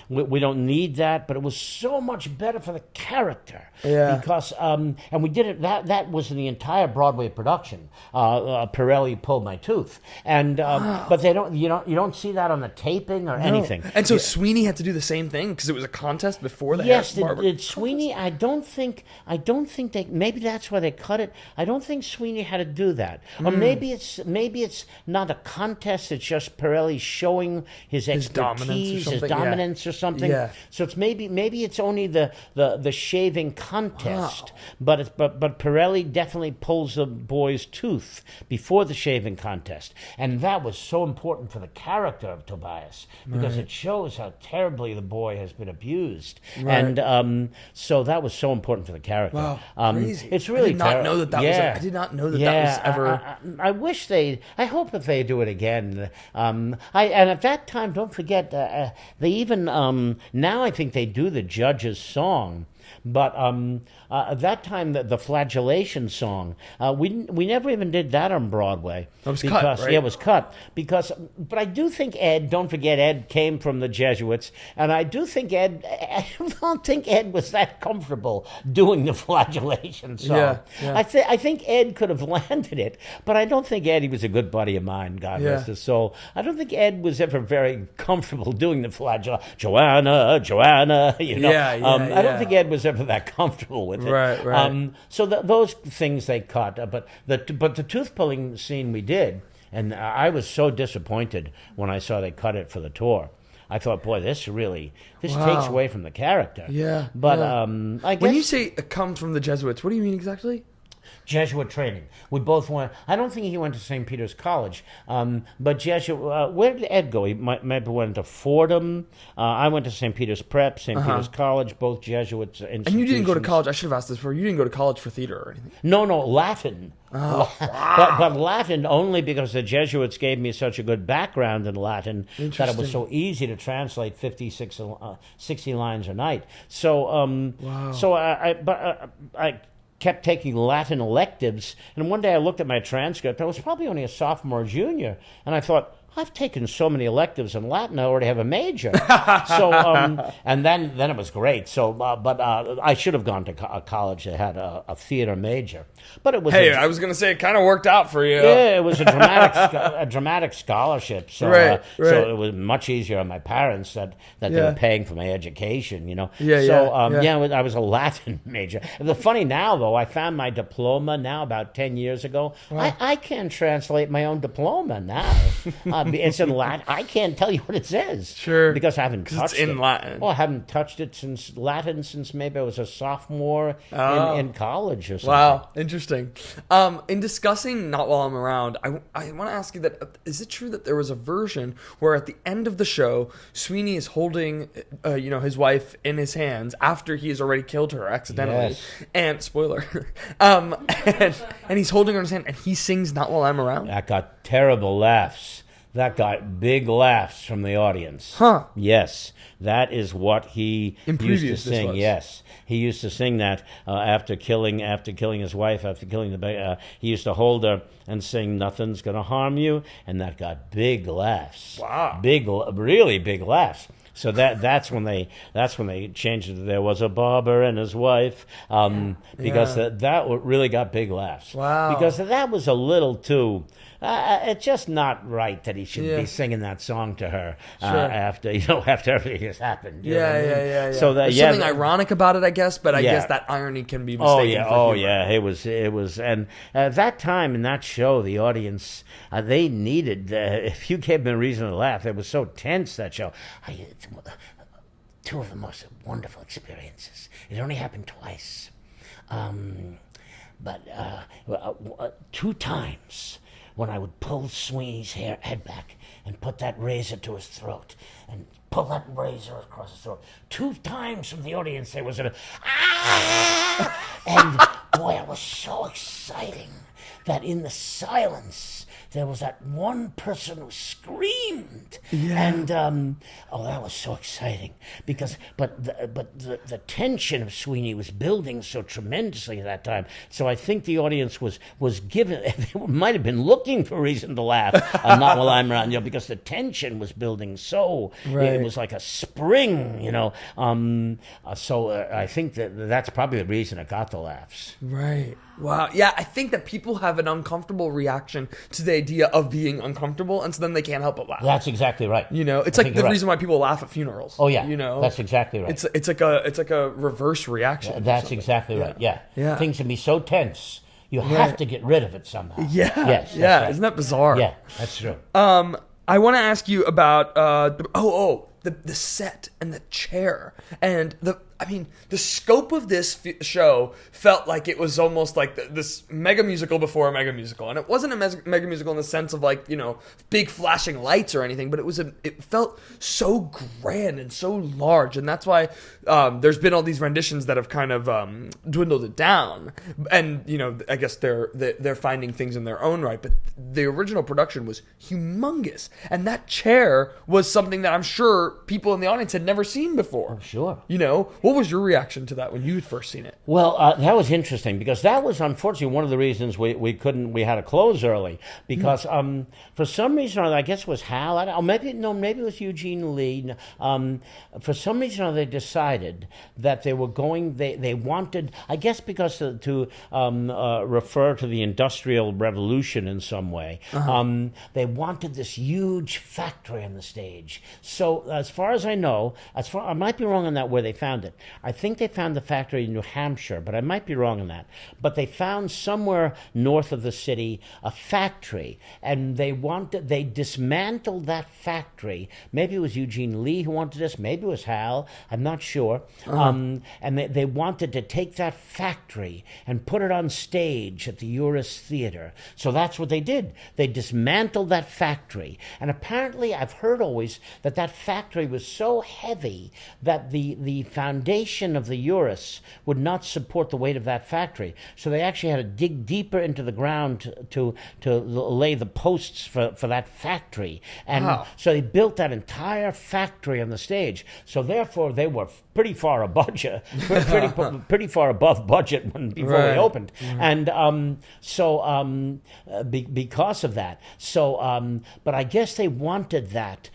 we don't need that, but it was so much better for the character. Yeah. Because and we did it. That was in the entire Broadway production. Pirelli pulled my tooth, and but you don't see that on the taping or anything. And so Sweeney had to do the same thing, because it was a contest before the Barber. Did Sweeney? I don't think they. Maybe that's why they cut it. I don't think Sweeney had to do that. Or maybe it's not a contest. It's just Pirelli showing his expertise, his dominance or something. Yeah. So it's maybe it's only the shaving contest. Wow. But Pirelli definitely pulls the boy's tooth before the shaving contest, and that was so important for the character of Tobias, because it shows how terribly the boy has been abused. Right. And so that was so important for the character. Wow, crazy! It's really I did not know that I did not know that was ever. I wish I hope that they do it again. And at that time, don't forget they even now I think they do the judge's song. But at that time, the flagellation song, we never even did that on Broadway. It was cut, right? Yeah, it was cut. But I do think Ed, don't forget, Ed came from the Jesuits, and I don't think Ed was that comfortable doing the flagellation song. Yeah. I think Ed could have landed it, but I don't think Ed, he was a good buddy of mine, God rest his soul. I don't think Ed was ever very comfortable doing the flagellation. Joanna, you know. I don't think Ed was ever that comfortable with it. Right. So those things they cut, but the tooth pulling scene we did, and I was so disappointed when I saw they cut it for the tour. I thought, boy, this takes away from the character. Yeah. But I guess when you say it comes from the Jesuits, what do you mean exactly? Jesuit training. We both went. I don't think he went to St. Peter's College, but Jesuit. Where did Ed go? He maybe went to Fordham. I went to St. Peter's Prep, St. Peter's College, both Jesuits institutions. And you didn't go to college. I should have asked this before. You didn't go to college for theater or anything. No, Latin. Oh, wow. But Latin only because the Jesuits gave me such a good background in Latin that it was so easy to translate 60 lines a night. So, so I kept taking Latin electives, and one day I looked at my transcript. I was probably only a sophomore or junior, and I thought, I've taken so many electives in Latin, I already have a major. So, and then it was great. So, but I should have gone to college that had a theater major. But it was. Hey, I was going to say it kind of worked out for you. Yeah, it was a dramatic scholarship. So, right. So it was much easier on my parents that they were paying for my education. You know. I was a Latin major. The funny now though, I found my diploma now about 10 years ago. Wow. I can't translate my own diploma now. It's in Latin. I can't tell you what it says. Sure. Because I haven't touched it. It's in Latin. Well, I haven't touched it since maybe I was a sophomore in college or something. Wow, interesting. In discussing Not While I'm Around, I want to ask you that, is it true that there was a version where at the end of the show, Sweeney is holding his wife in his hands after he has already killed her accidentally? Yes. And, spoiler, and he's holding her in his hand and he sings Not While I'm Around? That got terrible laughs. That got big laughs from the audience. Huh. Yes. That is what he used to sing. Yes. He used to sing that after killing his wife, after killing the baby. He used to hold her and sing "Nothing's Gonna Harm You," and that got big laughs. Wow. Really big laughs. So that's when they changed it. There was a barber and his wife, because that really got big laughs. Wow. Because that was a little too. It's just not right that he should be singing that song to her after everything has happened. Yeah. So there's something ironic about it, I guess, but I guess that irony can be mistaken. Oh yeah. It was, and at that time in that show, the audience they needed. If you gave them a reason to laugh, it was so tense that show. Two of the most wonderful experiences. It only happened twice, but 2 times. When I would pull Sweeney's head back and put that razor to his throat and pull that razor across his throat. 2 times from the audience there was and boy, it was so exciting that in the silence there was that one person who screamed, and that was so exciting because the tension of Sweeney was building so tremendously at that time. So I think the audience was given, they might have been looking for a reason to laugh, Not While I'm Around, because the tension was building so it was like a spring, So I think that's probably the reason it got the laughs. Right. Wow. Yeah, I think that people have an uncomfortable reaction to the idea of being uncomfortable, and so then they can't help but laugh. That's exactly right. It's like the reason why people laugh at funerals. Oh yeah. That's exactly right. It's like a reverse reaction. That's exactly right. Yeah. Things can be so tense. You have to get rid of it somehow. Yeah. Yes. Yeah. Right. Isn't that bizarre? Yeah, that's true. I want to ask you about the set and the chair and the scope of this show felt like it was almost like this mega musical before a mega musical, and it wasn't a mega musical in the sense of big flashing lights or anything, but it felt so grand and so large, and that's why there's been all these renditions that have kind of dwindled it down, and I guess they're finding things in their own right, but the original production was humongous, and that chair was something that I'm sure people in the audience had never seen before. Sure. What was your reaction to that when you had first seen it? Well, that was interesting because that was unfortunately one of the reasons we had to close early because for some reason or other, I guess it was Hal. Maybe it was Eugene Lee. For some reason or other, they decided that they were going. They wanted, I guess, because to refer to the Industrial Revolution in some way. They wanted this huge factory on the stage. So as far as I know, I might be wrong on that where they found it. I think they found the factory in New Hampshire, but I might be wrong on that. But they found somewhere north of the city a factory, and they dismantled that factory. Maybe it was Eugene Lee who wanted this. Maybe it was Hal. I'm not sure. And they wanted to take that factory and put it on stage at the Uris Theater. So that's what they did. They dismantled that factory. And apparently, I've heard always that factory was so heavy that the foundation of the Uris would not support the weight of that factory. So they actually had to dig deeper into the ground to lay the posts for that factory. And so they built that entire factory on the stage. So therefore, they were pretty far above budget, pretty far above budget before they opened. And because of that. So, but I guess they wanted that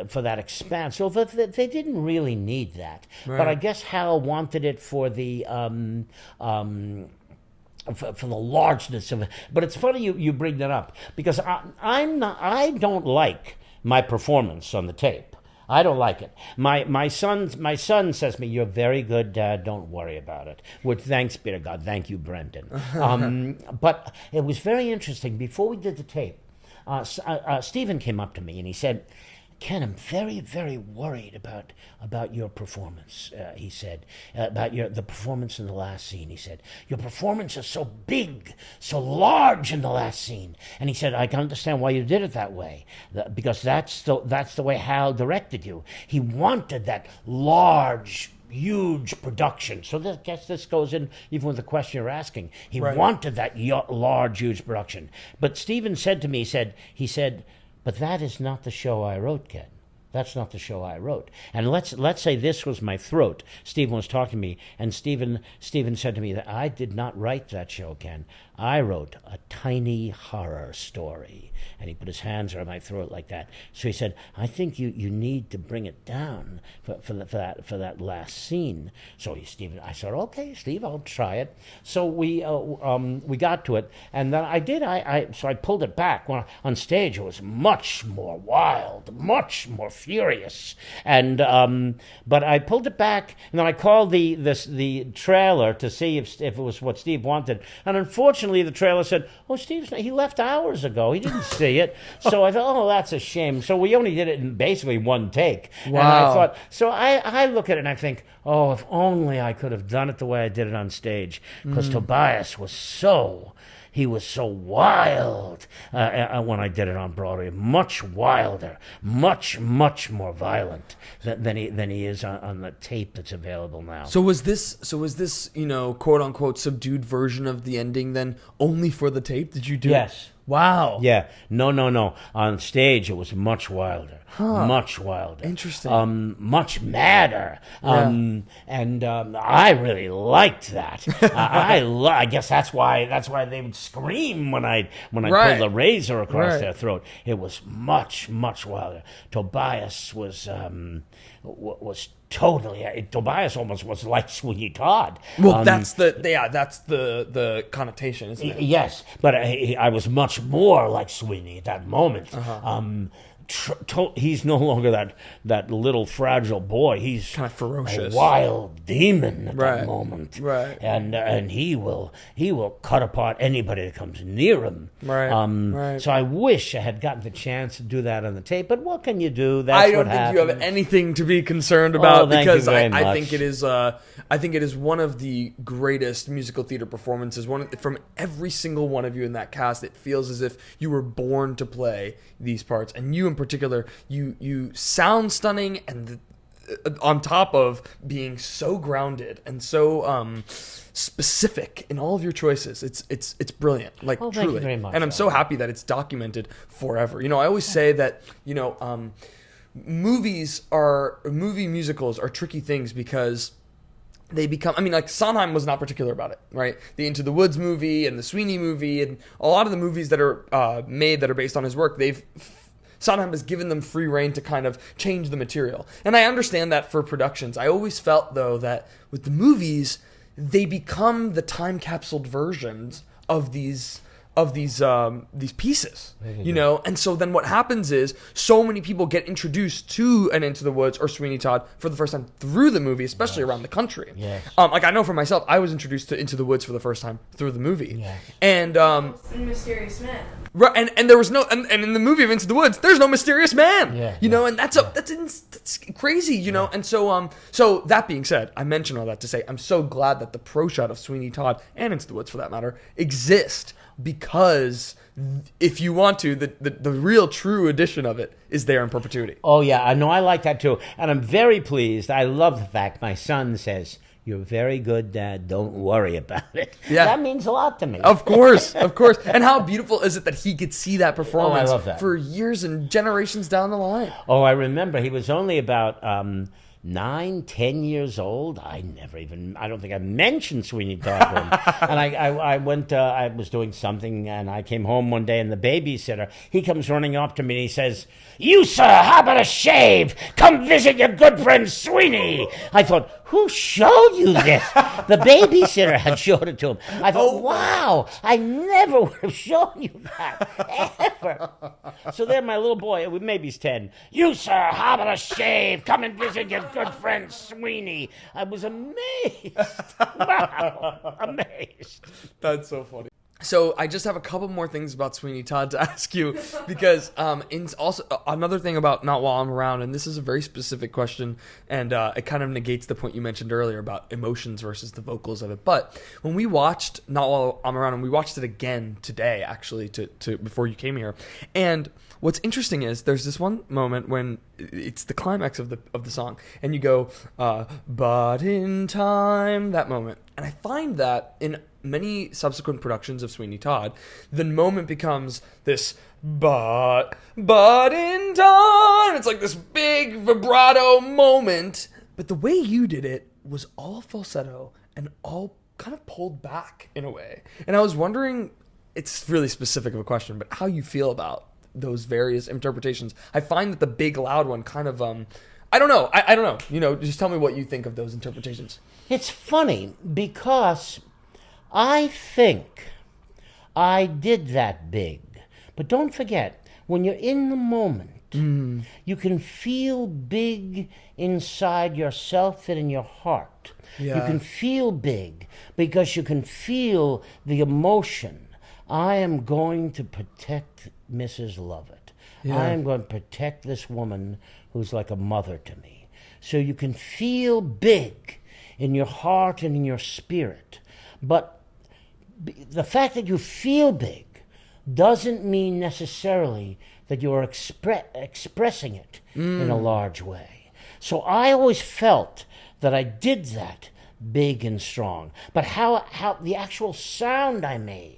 for that expanse. So they didn't really need that. But I guess Hal wanted it for the for the largeness of it. But it's funny you bring that up because I don't like my performance on the tape. I don't like it. My son says to me, "You're very good, Dad. Don't worry about it." Which, thanks be to God. Thank you, Brendan. But it was very interesting. Before we did the tape, Stephen came up to me and he said, "Ken, I'm very, very worried about your performance." He said about the performance in the last scene. He said, "Your performance is so big, so large in the last scene." And he said, "I can understand why you did it that way, because that's the way Hal directed you. He wanted that large, huge production." So I guess this goes in even with the question you're asking. He wanted that large, huge production. But Stephen said to me, he said, "But that is not the show I wrote, Ken. That's not the show I wrote." And let's say this was my throat. Stephen was talking to me, and Stephen said to me that I did not write that show, Ken. I wrote a tiny horror story. And he put his hands around my throat like that. So he said, "I think you need to bring it down for that last scene." So Stephen, I said, "Okay, Steve, I'll try it." So we got to it, and then I did. So I pulled it back. When on stage, it was much more wild, much more furious, and but I pulled it back, and then I called the trailer to see if it was what Steve wanted, and unfortunately, the trailer said, "Oh, he left hours ago. He didn't see it." So I thought, "Oh, that's a shame." So we only did it in basically one take. Wow. And I thought, so I look at it and I think, oh, if only I could have done it the way I did it on stage, because Tobias was so wild when I did it on Broadway. Much wilder, much more violent than he is on the tape that's available now. So was this quote unquote subdued version of the ending then only for the tape? Did you do? Yes. Wow. Yeah. No. On stage, it was much wilder. Much wilder. Interesting. Much madder. And I really liked that. I guess that's why they would scream when I pulled the razor across their throat. It was much wilder. Tobias was totally. Tobias almost was like Sweeney Todd. Well, that's the connotation, isn't it? Yes, but I was much more like Sweeney at that moment. He's no longer that little fragile boy. He's kind of ferocious, a wild demon at that moment. Right. And he will cut apart anybody that comes near him. Right. So I wish I had gotten the chance to do that on the tape. But what can you do? That's I don't think you have anything to be concerned about because I think it is one of the greatest musical theater performances. From every single one of you in that cast, it feels as if you were born to play these parts, and you in particular, you sound stunning, and on top of being so grounded and so specific in all of your choices, it's brilliant. Truly. Thank you very much. And I'm so happy that it's documented forever. I always say that movie musicals are tricky things because they become, I mean, like Sondheim was not particular about it, right? The Into the Woods movie and the Sweeney movie and a lot of the movies that are made that are based on his work, Sondheim has given them free reign to kind of change the material. And I understand that for productions. I always felt, though, that with the movies, they become the time capsuled versions of these pieces, you know? And so then what happens is so many people get introduced to an Into the Woods or Sweeney Todd for the first time through the movie, especially around the country. Yes. Like I know for myself, I was introduced to Into the Woods for the first time through the movie. Yes. And Mysterious Man. right, and there was no, and in the movie of Into the Woods, there's no mysterious man, you know, and that's crazy, you know. And so that being said, I mention all that to say I'm so glad that the pro shot of Sweeney Todd and Into the Woods, for that matter, exist, because if you want to, the real true edition of it is there in perpetuity. Oh yeah, I know, I like that too, and I'm very pleased. I love the fact my son says, "You're very good, Dad. Don't worry about it." Yeah. That means a lot to me. Of course. And how beautiful is it that he could see that performance I love that. for years and generations down the line? Oh, I remember he was only about 9, 10 years old. I don't think I mentioned Sweeney Todd to him. And I went, I was doing something, and I came home one day, and the babysitter, he comes running up to me, and he says, "You, sir, how about a shave? Come visit your good friend Sweeney." I thought, who showed you this? The babysitter had showed it to him. I thought, wow, I never would have shown you that, ever. So then my little boy, maybe he's 10, "You, sir, how about a shave? Come and visit your good friend Sweeney." I was amazed. Wow, amazed. That's so funny. So I just have a couple more things about Sweeney Todd to ask you, because it's also another thing about Not While I'm Around, and this is a very specific question, and it kind of negates the point you mentioned earlier about emotions versus the vocals of it. But when we watched Not While I'm Around, and we watched it again today, actually, to before you came here, and what's interesting is there's this one moment when it's the climax of the song, and you go, "But in time," that moment. And I find that in many subsequent productions of Sweeney Todd, the moment becomes this but in time. It's like this big vibrato moment. But the way you did it was all falsetto and all kind of pulled back in a way. And I was wondering, it's really specific of a question, but how you feel about those various interpretations. I find that the big loud one kind of I don't know. I don't know. You know, just tell me what you think of those interpretations. It's funny because I think I did that big. But don't forget, when you're in the moment, you can feel big inside yourself and in your heart. Yeah. You can feel big because you can feel the emotion. I am going to protect Mrs. Lovett. Yeah. I am going to protect this woman who's like a mother to me. So you can feel big in your heart and in your spirit. But the fact that you feel big doesn't mean necessarily that you're expressing it in a large way. So I always felt that I did that big and strong. But how the actual sound I made,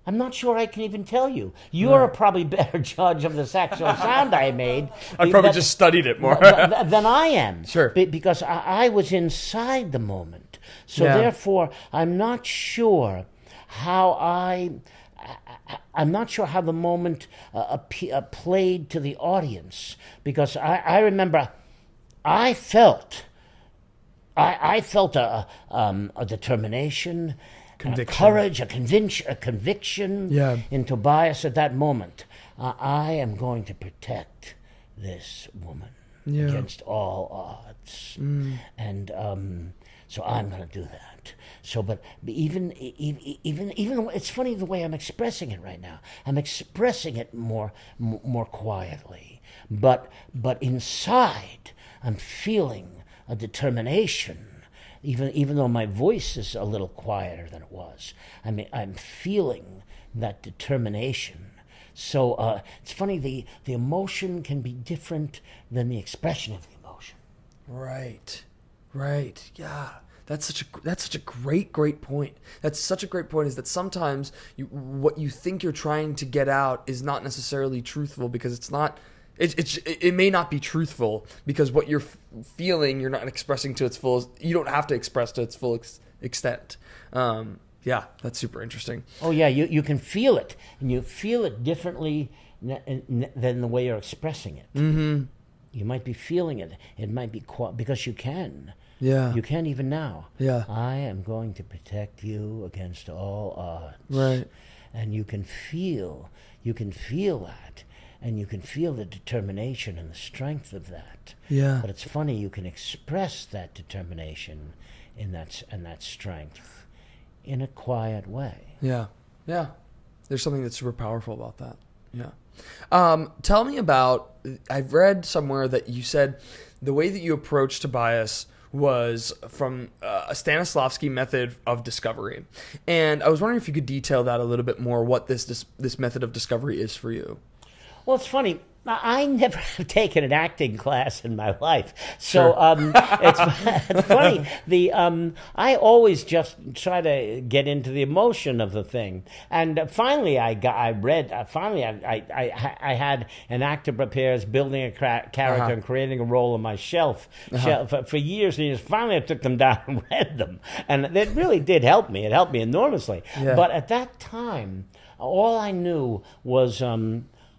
I'm not sure I can even tell you. You're a probably better judge of the actual sound I made. I probably just studied it more than I am. Sure. Because I was inside the moment. So therefore, I'm not sure how I'm not sure how the moment played to the audience, because I remember I felt a determination, Conviction. courage, a conviction in Tobias at that moment. I am going to protect this woman against all odds, and so I'm going to do that. So, but even it's funny the way I'm expressing it right now. I'm expressing it more quietly, but inside I'm feeling a determination. Even though my voice is a little quieter than it was, I mean, I'm feeling that determination. So it's funny, the emotion can be different than the expression of the emotion. Right. Yeah. That's such a great point. That's such a great point, is that sometimes what you think you're trying to get out is not necessarily truthful, because it's not It may not be truthful because what you're feeling, you're not expressing to its full. You don't have to express to its full extent. Yeah, that's super interesting. Oh yeah, you can feel it, and you feel it differently than the way you're expressing it. Mm-hmm. You might be feeling it. It might be because you can. Yeah. You can even now. Yeah. I am going to protect you against all odds. Right. And you can feel that. And you can feel the determination and the strength of that. Yeah. But it's funny, you can express that determination and that strength in a quiet way. Yeah. Yeah. There's something that's super powerful about that. Yeah. Tell me about, I've read somewhere that you said the way that you approached Tobias was from a Stanislavski method of discovery. And I was wondering if you could detail that a little bit more, what this method of discovery is for you. Well, it's funny. I never have taken an acting class in my life, so it's funny. I always just try to get into the emotion of the thing, and finally, I had an actor prepares building a character and creating a role on my shelf for years and years. Finally, I took them down and read them, and it really did help me. It helped me enormously. Yeah. But at that time, all I knew was.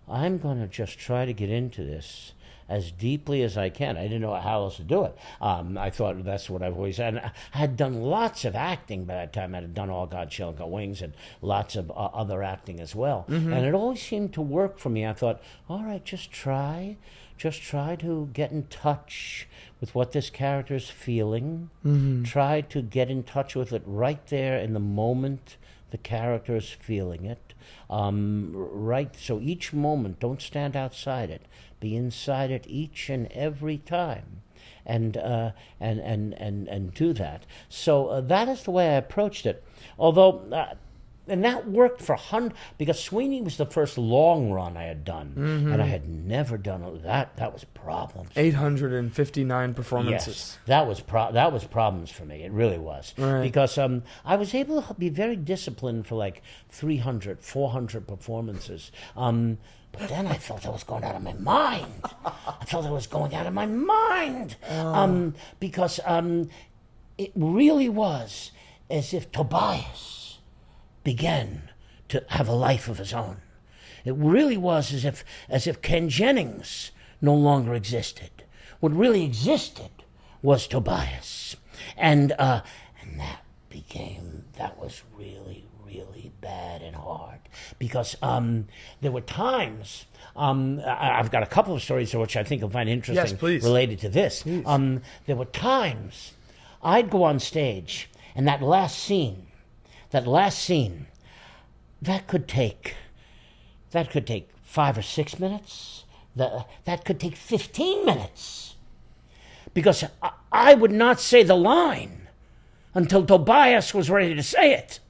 I'm going to just try to get into this as deeply as I can. I didn't know how else to do it. I thought that's what I've always had. I had done lots of acting by that time. I had done All God Shall Got Wings and lots of other acting as well. Mm-hmm. And it always seemed to work for me. I thought, all right, just try to get in touch with what this character is feeling. Mm-hmm. Try to get in touch with it right there in the moment the character is feeling it. Right, so each moment, don't stand outside it. Be inside it each and every time, and do that. So that is the way I approached it. Although, and that worked for because Sweeney was the first long run I had done, and I had never done that. That was problems. 859 performances. Yes, that was problems for me. It really was. Right. Because I was able to be very disciplined for like 300, 400 performances. But then I felt I was going out of my mind. Because it really was as if Tobias began to have a life of his own. It really was as if Ken Jennings no longer existed. What really existed was Tobias, and that was really, really bad and hard because there were times. I've got a couple of stories which I think you'll find interesting. Yes, please. Related to this. There were times I'd go on stage, and that last scene, that could take 5 or 6 minutes. That could take 15 minutes. Because I would not say the line until Tobias was ready to say it.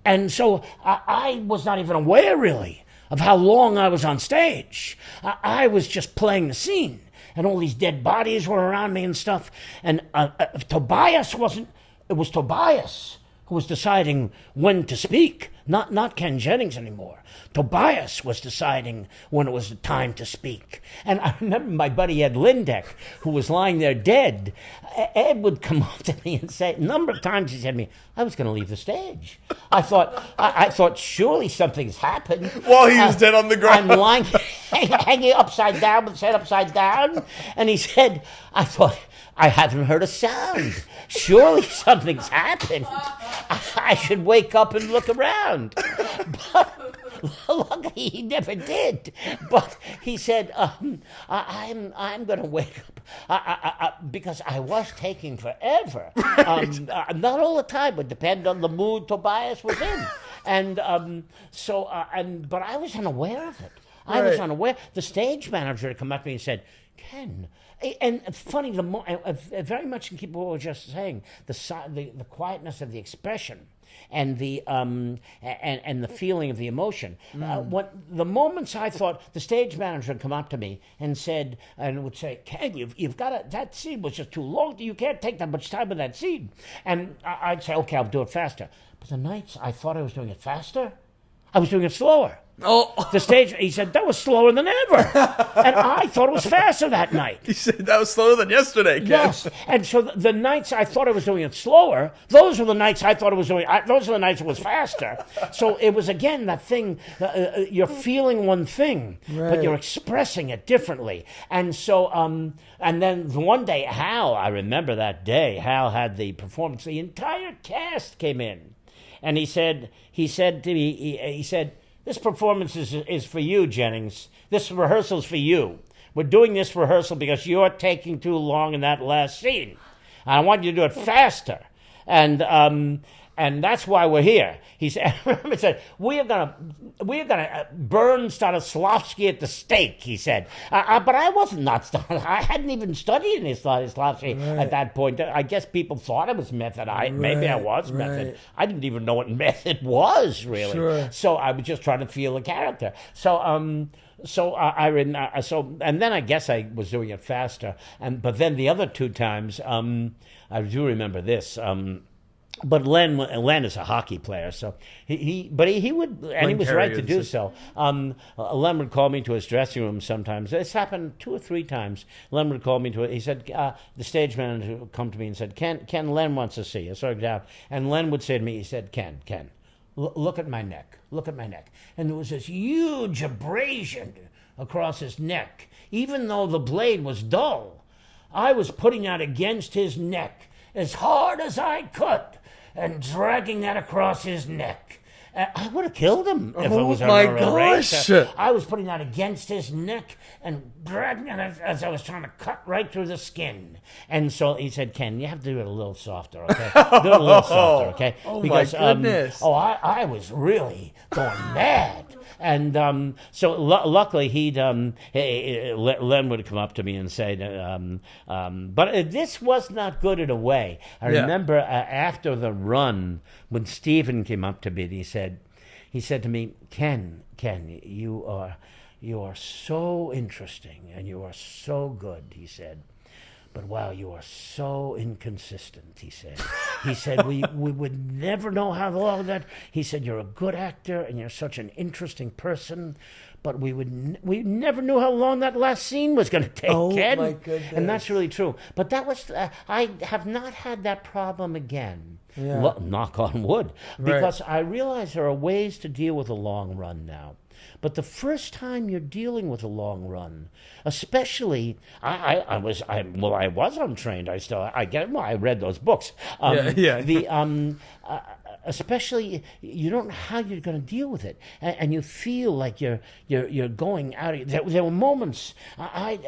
And so I was not even aware, really, of how long I was on stage. I was just playing the scene. And all these dead bodies were around me and stuff. And if Tobias wasn't... It was Tobias who was deciding when to speak, not Ken Jennings anymore. Tobias was deciding when it was the time to speak. And I remember my buddy Ed Lindeck, who was lying there dead. Ed would come up to me and say, a number of times he said to me, I was going to leave the stage. I thought surely something's happened. While he was dead on the ground. I'm lying, hanging upside down with his head upside down. And he said, I thought, I haven't heard a sound. Surely something's happened. I should wake up and look around. But luckily he never did. But he said, I'm going to wake up because I was taking forever. Not all the time, but depend on the mood Tobias was in. And but I was unaware of it. I was unaware. The stage manager had come up to me and said, Ken. And funny, very much in keeping with what we were just saying, the quietness of the expression and the feeling of the emotion. What the moments I thought the stage manager would come up to me and would say, Ken, you've got that scene was just too long. You can't take that much time with that scene. And I'd say, okay, I'll do it faster. But the nights I thought I was doing it faster, I was doing it slower. Oh. The stage, he said, that was slower than ever. And I thought it was faster that night. He said that was slower than yesterday, Ken. Yes. And so the nights I thought I was doing it slower, those were the nights I thought it was those were the nights it was faster. So it was, again, that thing, you're feeling one thing, but you're expressing it differently. And so, and then one day, Hal, I remember that day, Hal had the performance. The entire cast came in. And he said to me, he said, this performance is for you, Jennings. This rehearsal's for you. We're doing this rehearsal because you're taking too long in that last scene. I want you to do it faster. And that's why we're here. He said, he said, we're gonna burn Stanislavski at the stake. He said, but I wasn't not. I hadn't even studied any Stanislavski at that point. I guess people thought it was method. Maybe I was method. I didn't even know what method was really. Sure. So I was just trying to feel the character. So and then I guess I was doing it faster. But then the other two times, I do remember this. But Len is a hockey player, so he would, and he was right to do so. Len would call me to his dressing room sometimes. This happened 2 or 3 times. Len would call me to it. He said, the stage manager would come to me and said, Ken, Len wants to see you. So I go down, and Len would say to me, he said, Ken, look at my neck. Look at my neck. And there was this huge abrasion across his neck. Even though the blade was dull, I was putting that against his neck as hard as I could and dragging that across his neck. I would have killed him if it was a eraser. I was putting that against his neck and dragging it as I was trying to cut right through the skin. And so he said, Ken, you have to do it a little softer, okay? Do it a little softer, okay? Because, my goodness. I was really going mad. And so luckily Len would come up to me and say, but this was not good in a way. I remember after the run, when Stephen came up to me, he said to me, Ken, you are so interesting and you are so good, he said. But wow, you are so inconsistent, he said. He said, we would never know how long that... He said, you're a good actor and you're such an interesting person, but we never knew how long that last scene was going to take, Ken. My goodness. And that's really true. But that was... I have not had that problem again. Yeah. Knock on wood. Because I realize there are ways to deal with a long run now. But the first time you're dealing with a long run, especially, I was untrained. I read those books. Especially, you don't know how you're going to deal with it, and you feel like you're going out. There were moments. I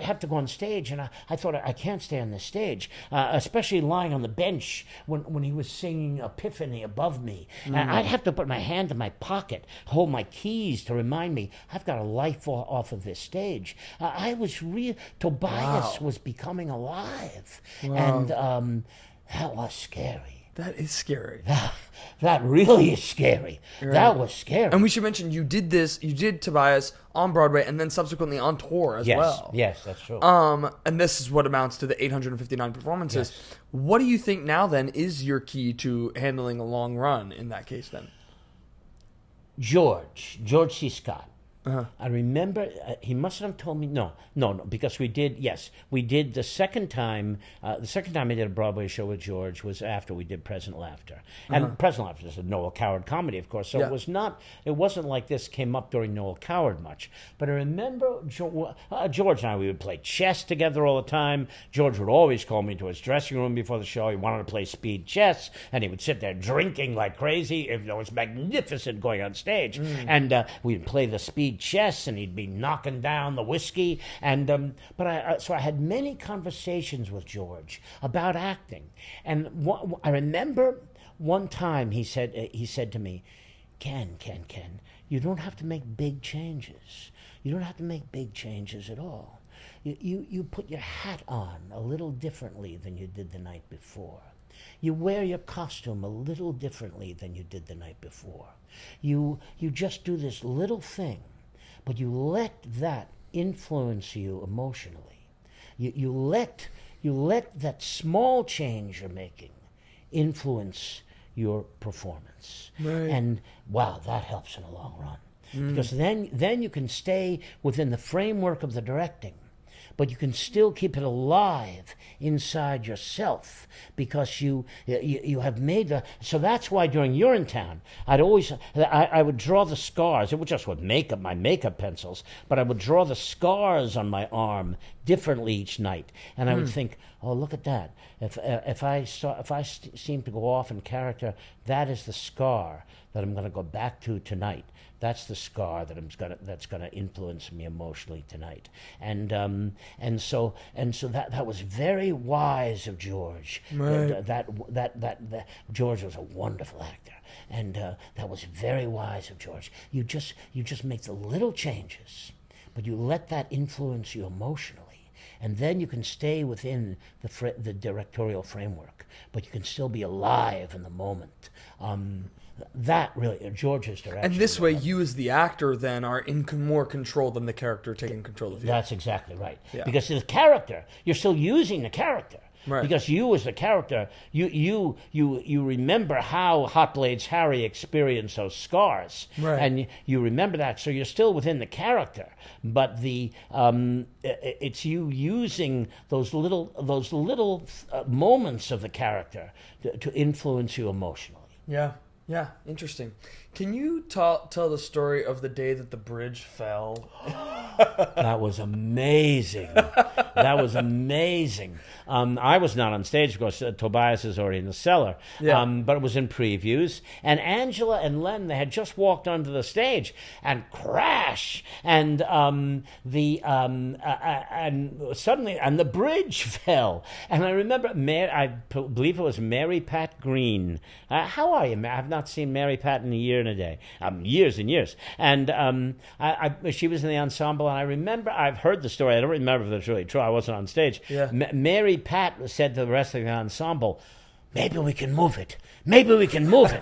have to go on stage, and I thought I can't stay on this stage, especially lying on the bench when he was singing Epiphany above me. And I'd have to put my hand in my pocket, hold my keys to remind me I've got a life off of this stage. I was real. Tobias was becoming alive, and that was scary. That is scary. That really is scary. Right. That was scary. And we should mention you did Tobias on Broadway and then subsequently on tour as well. Yes, that's true. And this is what amounts to the 859 performances. Yes. What do you think now then is your key to handling a long run in that case then? George C. Scott. Uh-huh. I remember he must have told me no, because we did the second time I did a Broadway show with George was after we did Present Laughter, and Present Laughter is a Noel Coward comedy, of course, so it wasn't like this came up during Noel Coward much, but I remember George and I, we would play chess together all the time. George would always call me to his dressing room before the show. He wanted to play speed chess, and he would sit there drinking like crazy. It was magnificent going on stage, and we'd play the speed chess, and he'd be knocking down the whiskey, and so I had many conversations with George about acting, and I remember one time he said to me, Ken, you don't have to make big changes. You don't have to make big changes at all. You put your hat on a little differently than you did the night before. You wear your costume a little differently than you did the night before. You just do this little thing, but you let that influence you emotionally. You let that small change you're making influence your performance. Right. And wow, that helps in the long run. because then you can stay within the framework of the directing, but you can still keep it alive inside yourself because you have made the. So that's why during Urinetown, I would draw the scars. It was just with my makeup pencils, but I would draw the scars on my arm differently each night, and I would think, oh, look at that. If I seem to go off in character, that is the scar that I'm going to go back to tonight. That's the scar that's gonna influence me emotionally tonight, and so that was very wise of George. Right. That George was a wonderful actor, and that was very wise of George. You just make the little changes, but you let that influence you emotionally, and then you can stay within the directorial framework, but you can still be alive in the moment. That really, George's direction. And this way, you as the actor then are in more control than the character taking control of you. That's exactly right. Yeah. Because the character, you're still using the character. Right. Because you as the character, you remember how Hot Blades Harry experienced those scars, right. And you remember that, so you're still within the character. But it's you using those little moments of the character to influence you emotionally. Yeah, interesting. Can you tell the story of the day that the bridge fell? That was amazing. That was amazing. I was not on stage because Tobias is already in the cellar. Yeah. But it was in previews. And Angela and Len, they had just walked onto the stage and crash. And and suddenly, the bridge fell. And I remember, I believe it was Mary Pat Green. How are you? I've not seen Mary Pat in a year and a day. Years and years. And she was in the ensemble, and I remember, I've heard the story. I don't remember if it's really true. I wasn't on stage. Yeah. Mary Pat said to the rest of the ensemble, maybe we can move it. Maybe we can move it.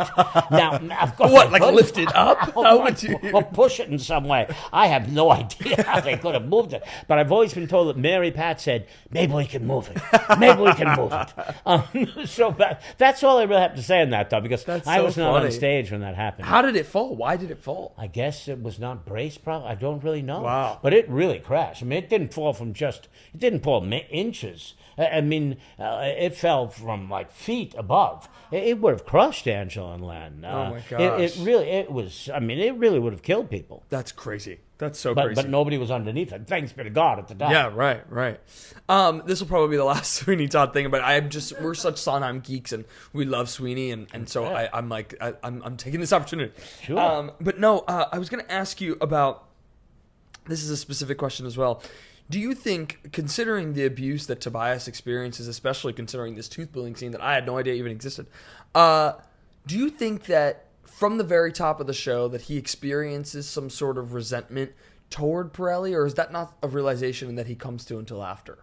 Now, of course, what, like lift it up? How would you? Or push it in some way. I have no idea how they could have moved it. But I've always been told that Mary Pat said, maybe we can move it. Maybe we can move it. So that's all I really have to say on that, though, because I was not on stage when that happened. How did it fall? Why did it fall? I guess it was not braced properly. I don't really know. Wow. But it really crashed. I mean, it didn't fall inches. I mean, it fell from like feet above. It would have crushed Angela and Len. Oh my gosh! It really would have killed people. That's crazy. That's so crazy. But nobody was underneath it. Thanks be to God at the time. Yeah, right. This will probably be the last Sweeney Todd thing, but we're such Sondheim geeks and we love Sweeney, and so Yeah. I'm taking this opportunity. Sure. But no, I was going to ask you about. This is a specific question as well. Do you think, considering the abuse that Tobias experiences, especially considering this tooth pulling scene that I had no idea even existed, do you think that from the very top of the show that he experiences some sort of resentment toward Pirelli, or is that not a realization that he comes to until after?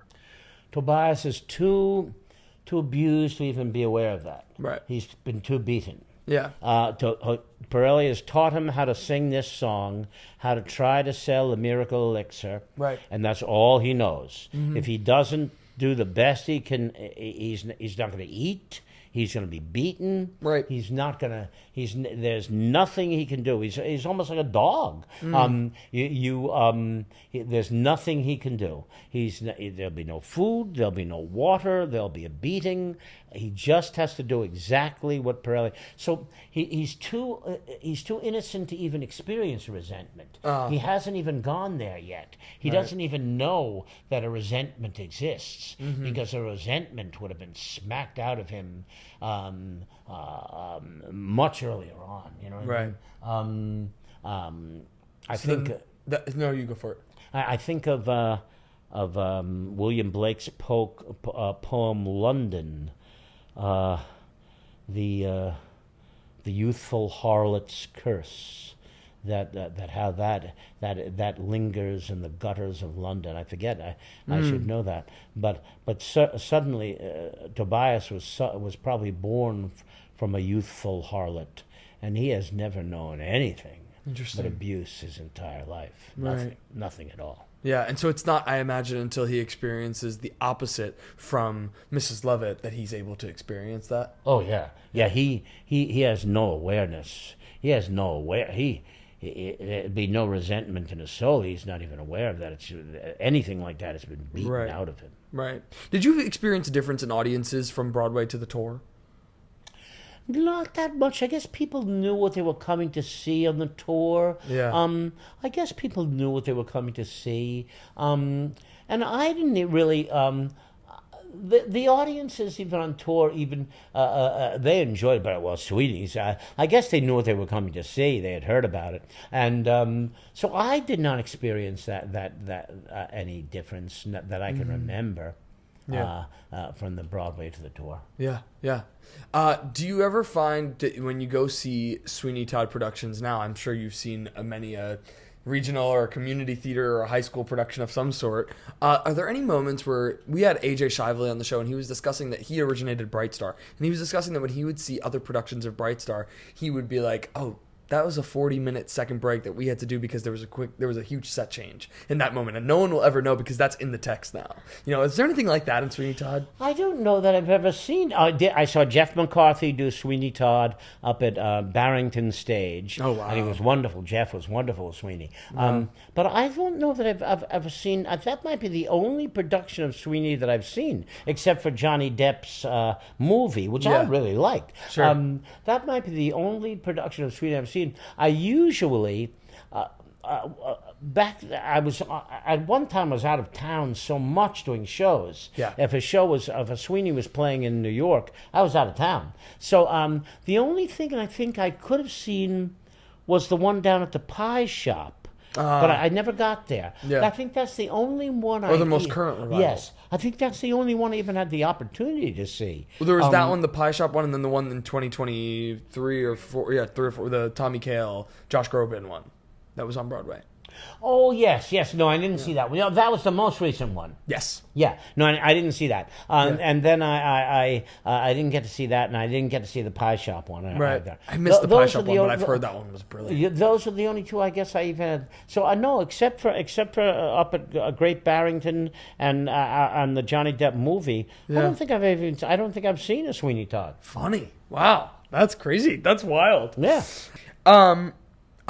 Tobias is too abused to even be aware of that. Right. He's been too beaten. Yeah. Pirelli has taught him how to sing this song, how to try to sell the miracle elixir. Right. And that's all he knows. Mm-hmm. If he doesn't do the best he can, he's not going to eat. He's going to be beaten. Right. He's not going to. There's nothing he can do. He's almost like a dog. There's nothing he can do. There'll be no food. There'll be no water. There'll be a beating. He just has to do exactly what Pirelli. So he's too innocent to even experience resentment. He hasn't even gone there yet. He doesn't even know that a resentment exists, because a resentment would have been smacked out of him much earlier on. You know what I mean? I think. No, you go for it. I think of William Blake's poem "London," the youthful harlot's curse. That lingers in the gutters of London. I forget. I should know that. But suddenly, Tobias was probably born from a youthful harlot, and he has never known anything but abuse his entire life. Right. Nothing at all. Yeah, and so it's not, I imagine, until he experiences the opposite from Mrs. Lovett that he's able to experience that. Oh yeah. He has no awareness. He has no it'd be no resentment in his soul. He's not even aware of that. It's anything like that has been beaten out of him. Right. Did you experience a difference in audiences from Broadway to the tour? Not that much. I guess people knew what they were coming to see on the tour. Yeah. I guess people knew what they were coming to see. And I didn't really... The audiences, even on tour, they enjoyed it. But, well, Sweeney's, I guess they knew what they were coming to see. They had heard about it. And so I did not experience that any difference that I can remember. Yeah. From the Broadway to the tour. Yeah, yeah. Do you ever find that when you go see Sweeney Todd productions now, I'm sure you've seen many regional or community theater or a high school production of some sort, are there any moments where we had AJ Shively on the show and he was discussing that he originated Bright Star, and he was discussing that when he would see other productions of Bright Star, he would be like, oh, that was a 40-minute second break that we had to do because there was a huge set change in that moment, and no one will ever know because that's in the text now. You know, is there anything like that in Sweeney Todd? I don't know that I've ever seen. I saw Jeff McCarthy do Sweeney Todd up at Barrington Stage. Oh, wow. And he was wonderful. Jeff was wonderful, Sweeney. Wow. But I don't know that I've ever seen. That might be the only production of Sweeney that I've seen, except for Johnny Depp's movie, which I really liked. Sure. That might be the only production of Sweeney I've seen. I usually at one time I was out of town so much doing shows. Yeah. If a Sweeney was playing in New York, I was out of town. So the only thing I think I could have seen was the one down at the pie shop. But I never got there. Yeah. I think that's the only one. Or the most current revival. Yes, I think that's the only one I even had the opportunity to see. Well, there was that one, the pie shop one, and then the one in 2023 or 4, 3 or 4, the Tommy Kail, Josh Groban one, that was on Broadway. Oh, yes. No, I didn't see that one. No, that was the most recent one. Yes. Yeah. No, I didn't see that. And then I didn't get to see that, and I didn't get to see the pie shop one either. I missed the pie shop one, but I've heard that one was brilliant. Those are the only two I guess I even had. So I know, except for up at Great Barrington and on the Johnny Depp movie, I don't think I've seen a Sweeney Todd. Funny. Wow. That's crazy. That's wild. Yeah. I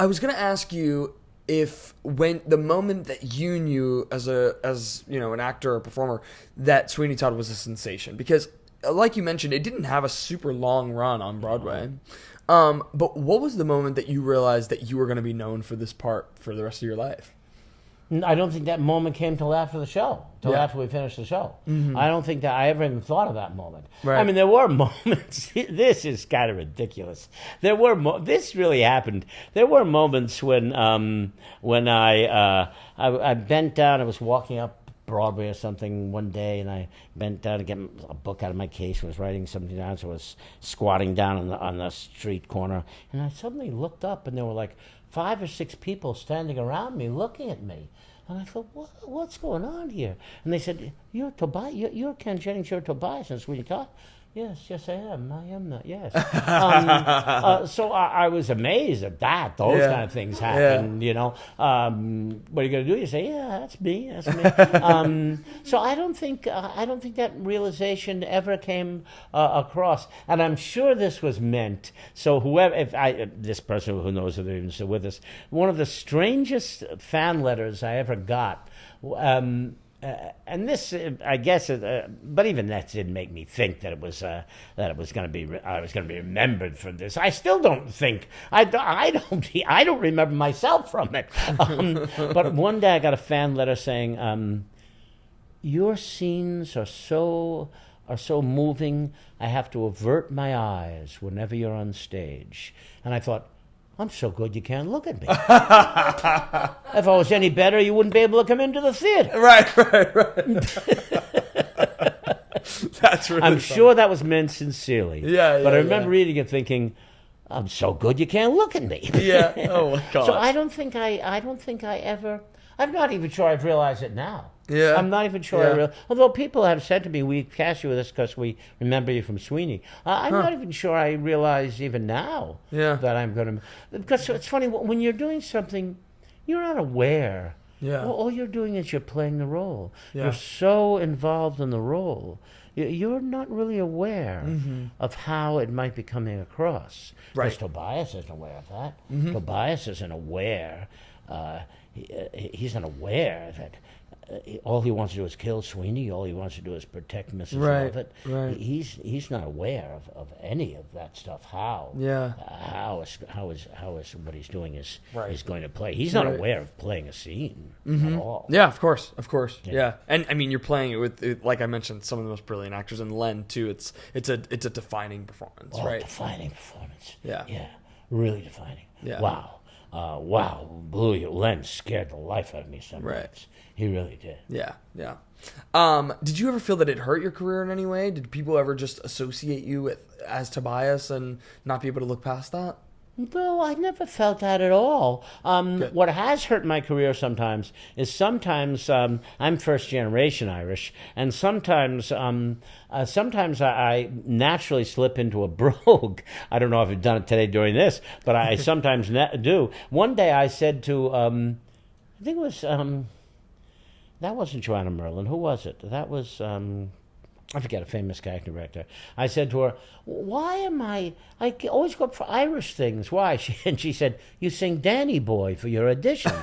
was going to ask you, if when the moment that you knew as an actor or performer that Sweeney Todd was a sensation, because like you mentioned, it didn't have a super long run on Broadway. But what was the moment that you realized that you were going to be known for this part for the rest of your life? I don't think that moment came till after the show, after we finished the show. Mm-hmm. I don't think that I ever even thought of that moment. Right. I mean, there were moments. This is kind of ridiculous. This really happened. There were moments when I bent down. I was walking up Broadway or something one day, and I bent down to get a book out of my case. I was writing something down, so I was squatting down on the street corner, and I suddenly looked up, and there were like 5 or 6 people standing around me, looking at me. And I thought, what's going on here? And they said, you're Tobias, you're Ken Jennings, you're Tobias in Sweeney Todd. Yes, I am. I am that, yes. So I was amazed at that. Those kind of things happen, you know. What are you going to do? You say, yeah, that's me. So I don't think that realization ever came across. And I'm sure this was meant. So this person who knows if they're even still with us, one of the strangest fan letters I ever got, and this, I guess, but even that didn't make me think that it was going to be. I was going to be remembered for this. I still don't think. I don't remember myself from it. But one day I got a fan letter saying, "Your scenes are so moving. I have to avert my eyes whenever you're on stage." And I thought, I'm so good you can't look at me. If I was any better, you wouldn't be able to come into the theater. Right. That's really I'm sure that was meant sincerely. Yeah. But I remember reading it thinking, I'm so good you can't look at me. Yeah. Oh my God. So I don't think I ever. I'm not even sure I've realized it now. Yeah. I'm not even sure. Although people have said to me, we cast you with this because we remember you from Sweeney. I'm not even sure I realize even now that I'm going to. Because it's funny, when you're doing something, you're not aware. Yeah. All you're doing is you're playing the role. Yeah. You're so involved in the role. you're not really aware of how it might be coming across. Right. Because Tobias isn't aware of that. Tobias isn't aware. He's not aware that all he wants to do is kill Sweeney. All he wants to do is protect Mrs. Lovett. Right. He's not aware of any of that stuff. How? Yeah. How is what he's doing is Right. going to play? He's not aware of playing a scene at all. Yeah, of course. Yeah. And I mean, you're playing it with, like I mentioned, some of the most brilliant actors, and Len too. It's a defining performance, right? Defining performance. Yeah. Really defining. Yeah. Wow, blew you. Len scared the life out of me some nights. He really did. Yeah. Did you ever feel that it hurt your career in any way? Did people ever just associate you as Tobias and not be able to look past that? No, I never felt that at all. What has hurt my career sometimes is I'm first generation Irish, and sometimes I naturally slip into a brogue. I don't know if I've done it today during this, but I sometimes do. One day I said to, I think it was, that wasn't Joanna Merlin. Who was it? That was, I forget, a famous casting director. I said to her, why am I always go up for Irish things. Why? And she said, you sing Danny Boy for your auditions.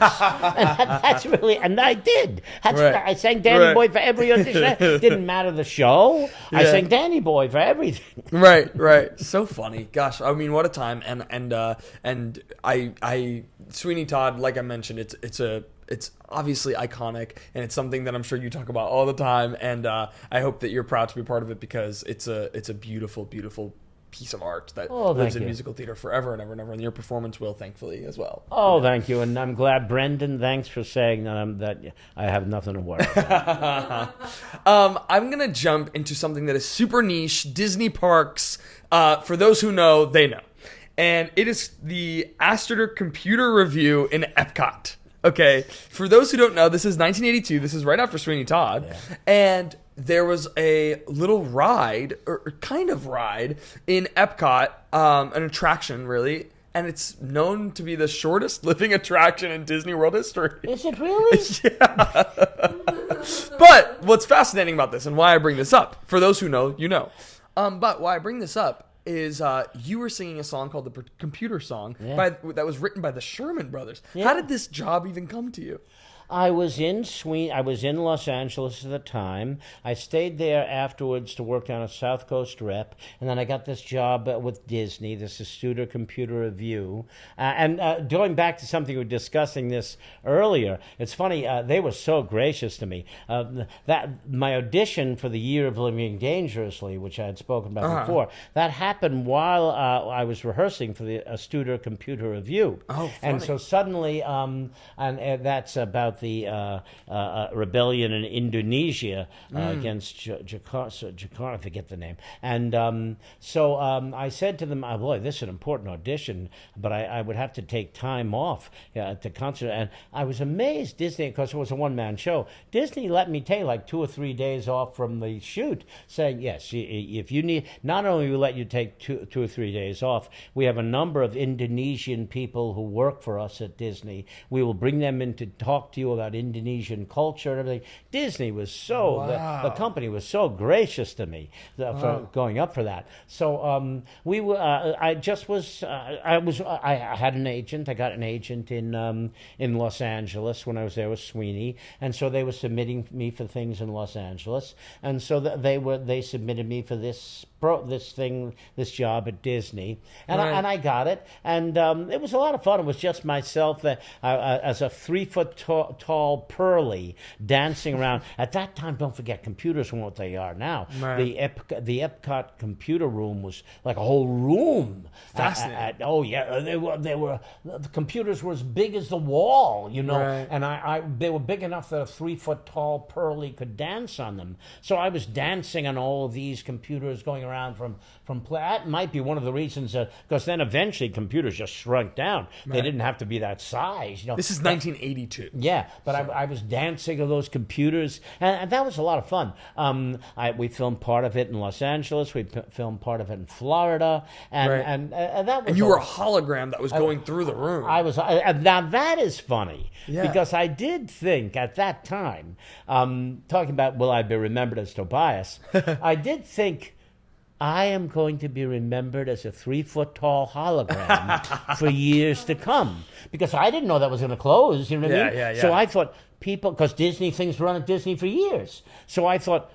And I did. I sang Danny Boy for every audition. It didn't matter the show. Yeah. I sang Danny Boy for everything. Right. So funny. Gosh, I mean, what a time. And I Sweeney Todd, like I mentioned, it's obviously iconic, and it's something that I'm sure you talk about all the time, and I hope that you're proud to be part of it, because it's a beautiful, beautiful piece of art that lives in musical theater forever and ever and ever, and your performance will, thankfully, as well. Thank you, and I'm glad, Brendan, thanks for saying that I have nothing to worry about. I'm going to jump into something that is super niche, Disney parks. For those who know, they know. And it is the Astuter Computer Revue in EPCOT. Okay, for those who don't know, this is 1982. This is right after Sweeney Todd. Yeah. And there was a little ride, or kind of ride, in EPCOT, an attraction, really. And it's known to be the shortest living attraction in Disney World history. Is it really? Yeah. But what's fascinating about this, and why I bring this up, for those who know, you know. But why I bring this up is you were singing a song called the Computer Song that was written by the Sherman Brothers. Yeah. How did this job even come to you? I was in Los Angeles at the time. I stayed there afterwards to work on a South Coast rep, and then I got this job with Disney, this Astuter Computer Revue. And going back to something we were discussing this earlier, it's funny, they were so gracious to me. That my audition for the Year of Living Dangerously, which I had spoken about before, that happened while I was rehearsing for the Astuter Computer Revue. Oh, funny. And so suddenly, and that's about the rebellion in Indonesia against Jakarta, I forget the name. And so I said to them, boy, this is an important audition, but I would have to take time off to concert. And I was amazed, Disney, because it was a one-man show, Disney let me take like 2 or 3 days off from the shoot, saying, yes, if you need, not only will we let you take two or 3 days off, we have a number of Indonesian people who work for us at Disney. We will bring them in to talk to you about Indonesian culture and everything. Disney was the company was so gracious to me for going up for that. So we were. I had an agent. I got an agent in Los Angeles when I was there with Sweeney, and so they were submitting me for things in Los Angeles, and so they submitted me for this job at Disney, and I got it, and it was a lot of fun. It was just myself as a 3-foot tall Pearly dancing around. At that time, don't forget, computers weren't what they are now. Right. The EPCOT computer room was like a whole room. Fascinating. The computers were as big as the wall, and they were big enough that a 3-foot tall Pearly could dance on them. So I was dancing on all of these computers, going around from play. That might be one of the reasons, because then eventually computers just shrunk down. They didn't have to be that size. This is 1982. Yeah, but I was dancing on those computers, and that was a lot of fun. We filmed part of it in Los Angeles. We filmed part of it in Florida, and that was. And you were a hologram that was going through the room. I was. Now that is funny because I did think at that time, talking about will I be remembered as Tobias, I did think I am going to be remembered as a 3-foot-tall hologram for years to come, because I didn't know that was going to close. You know what I mean? Yeah. So I thought people, because Disney things run at Disney for years. So I thought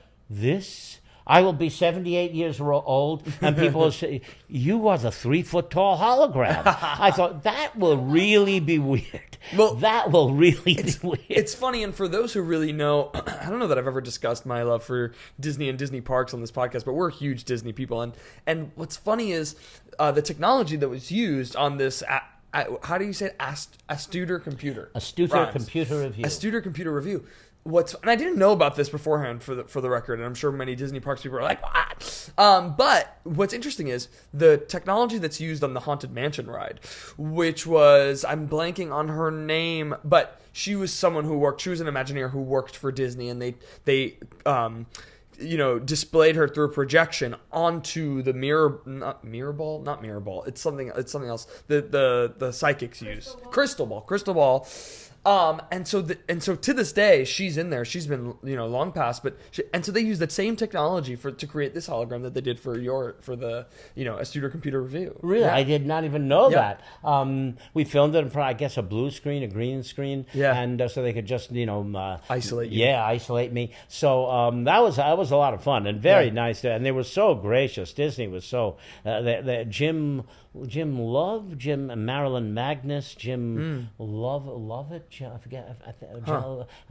I will be 78 years old, and people will say, you are the 3-foot-tall hologram. I thought, that will really be weird. Well, that will really be weird. It's funny, and for those who really know, I don't know that I've ever discussed my love for Disney and Disney parks on this podcast, but we're huge Disney people. And what's funny is the technology that was used on this, how do you say it? Astuter Computer. Astuter Computer Revue. Astuter Computer Revue. And I didn't know about this beforehand, for the record, and I'm sure many Disney parks people are like, what? But what's interesting is the technology that's used on the Haunted Mansion ride, which was, I'm blanking on her name, but she was someone she was an Imagineer who worked for Disney, and they displayed her through a projection onto the not mirror ball. It's something else. The psychics use crystal ball. And so to this day, she's in there. She's been, long past, and so they use that same technology to create this hologram that they did for the Astuter Computer Revue. Really, I did not even know that. We filmed it in front, I guess, a blue screen, a green screen, and so they could just isolate you. Yeah, isolate me. So that was a lot of fun and very nice, and they were so gracious. Disney was so Jim Love, Marilyn Magnus, Lovett. I forget.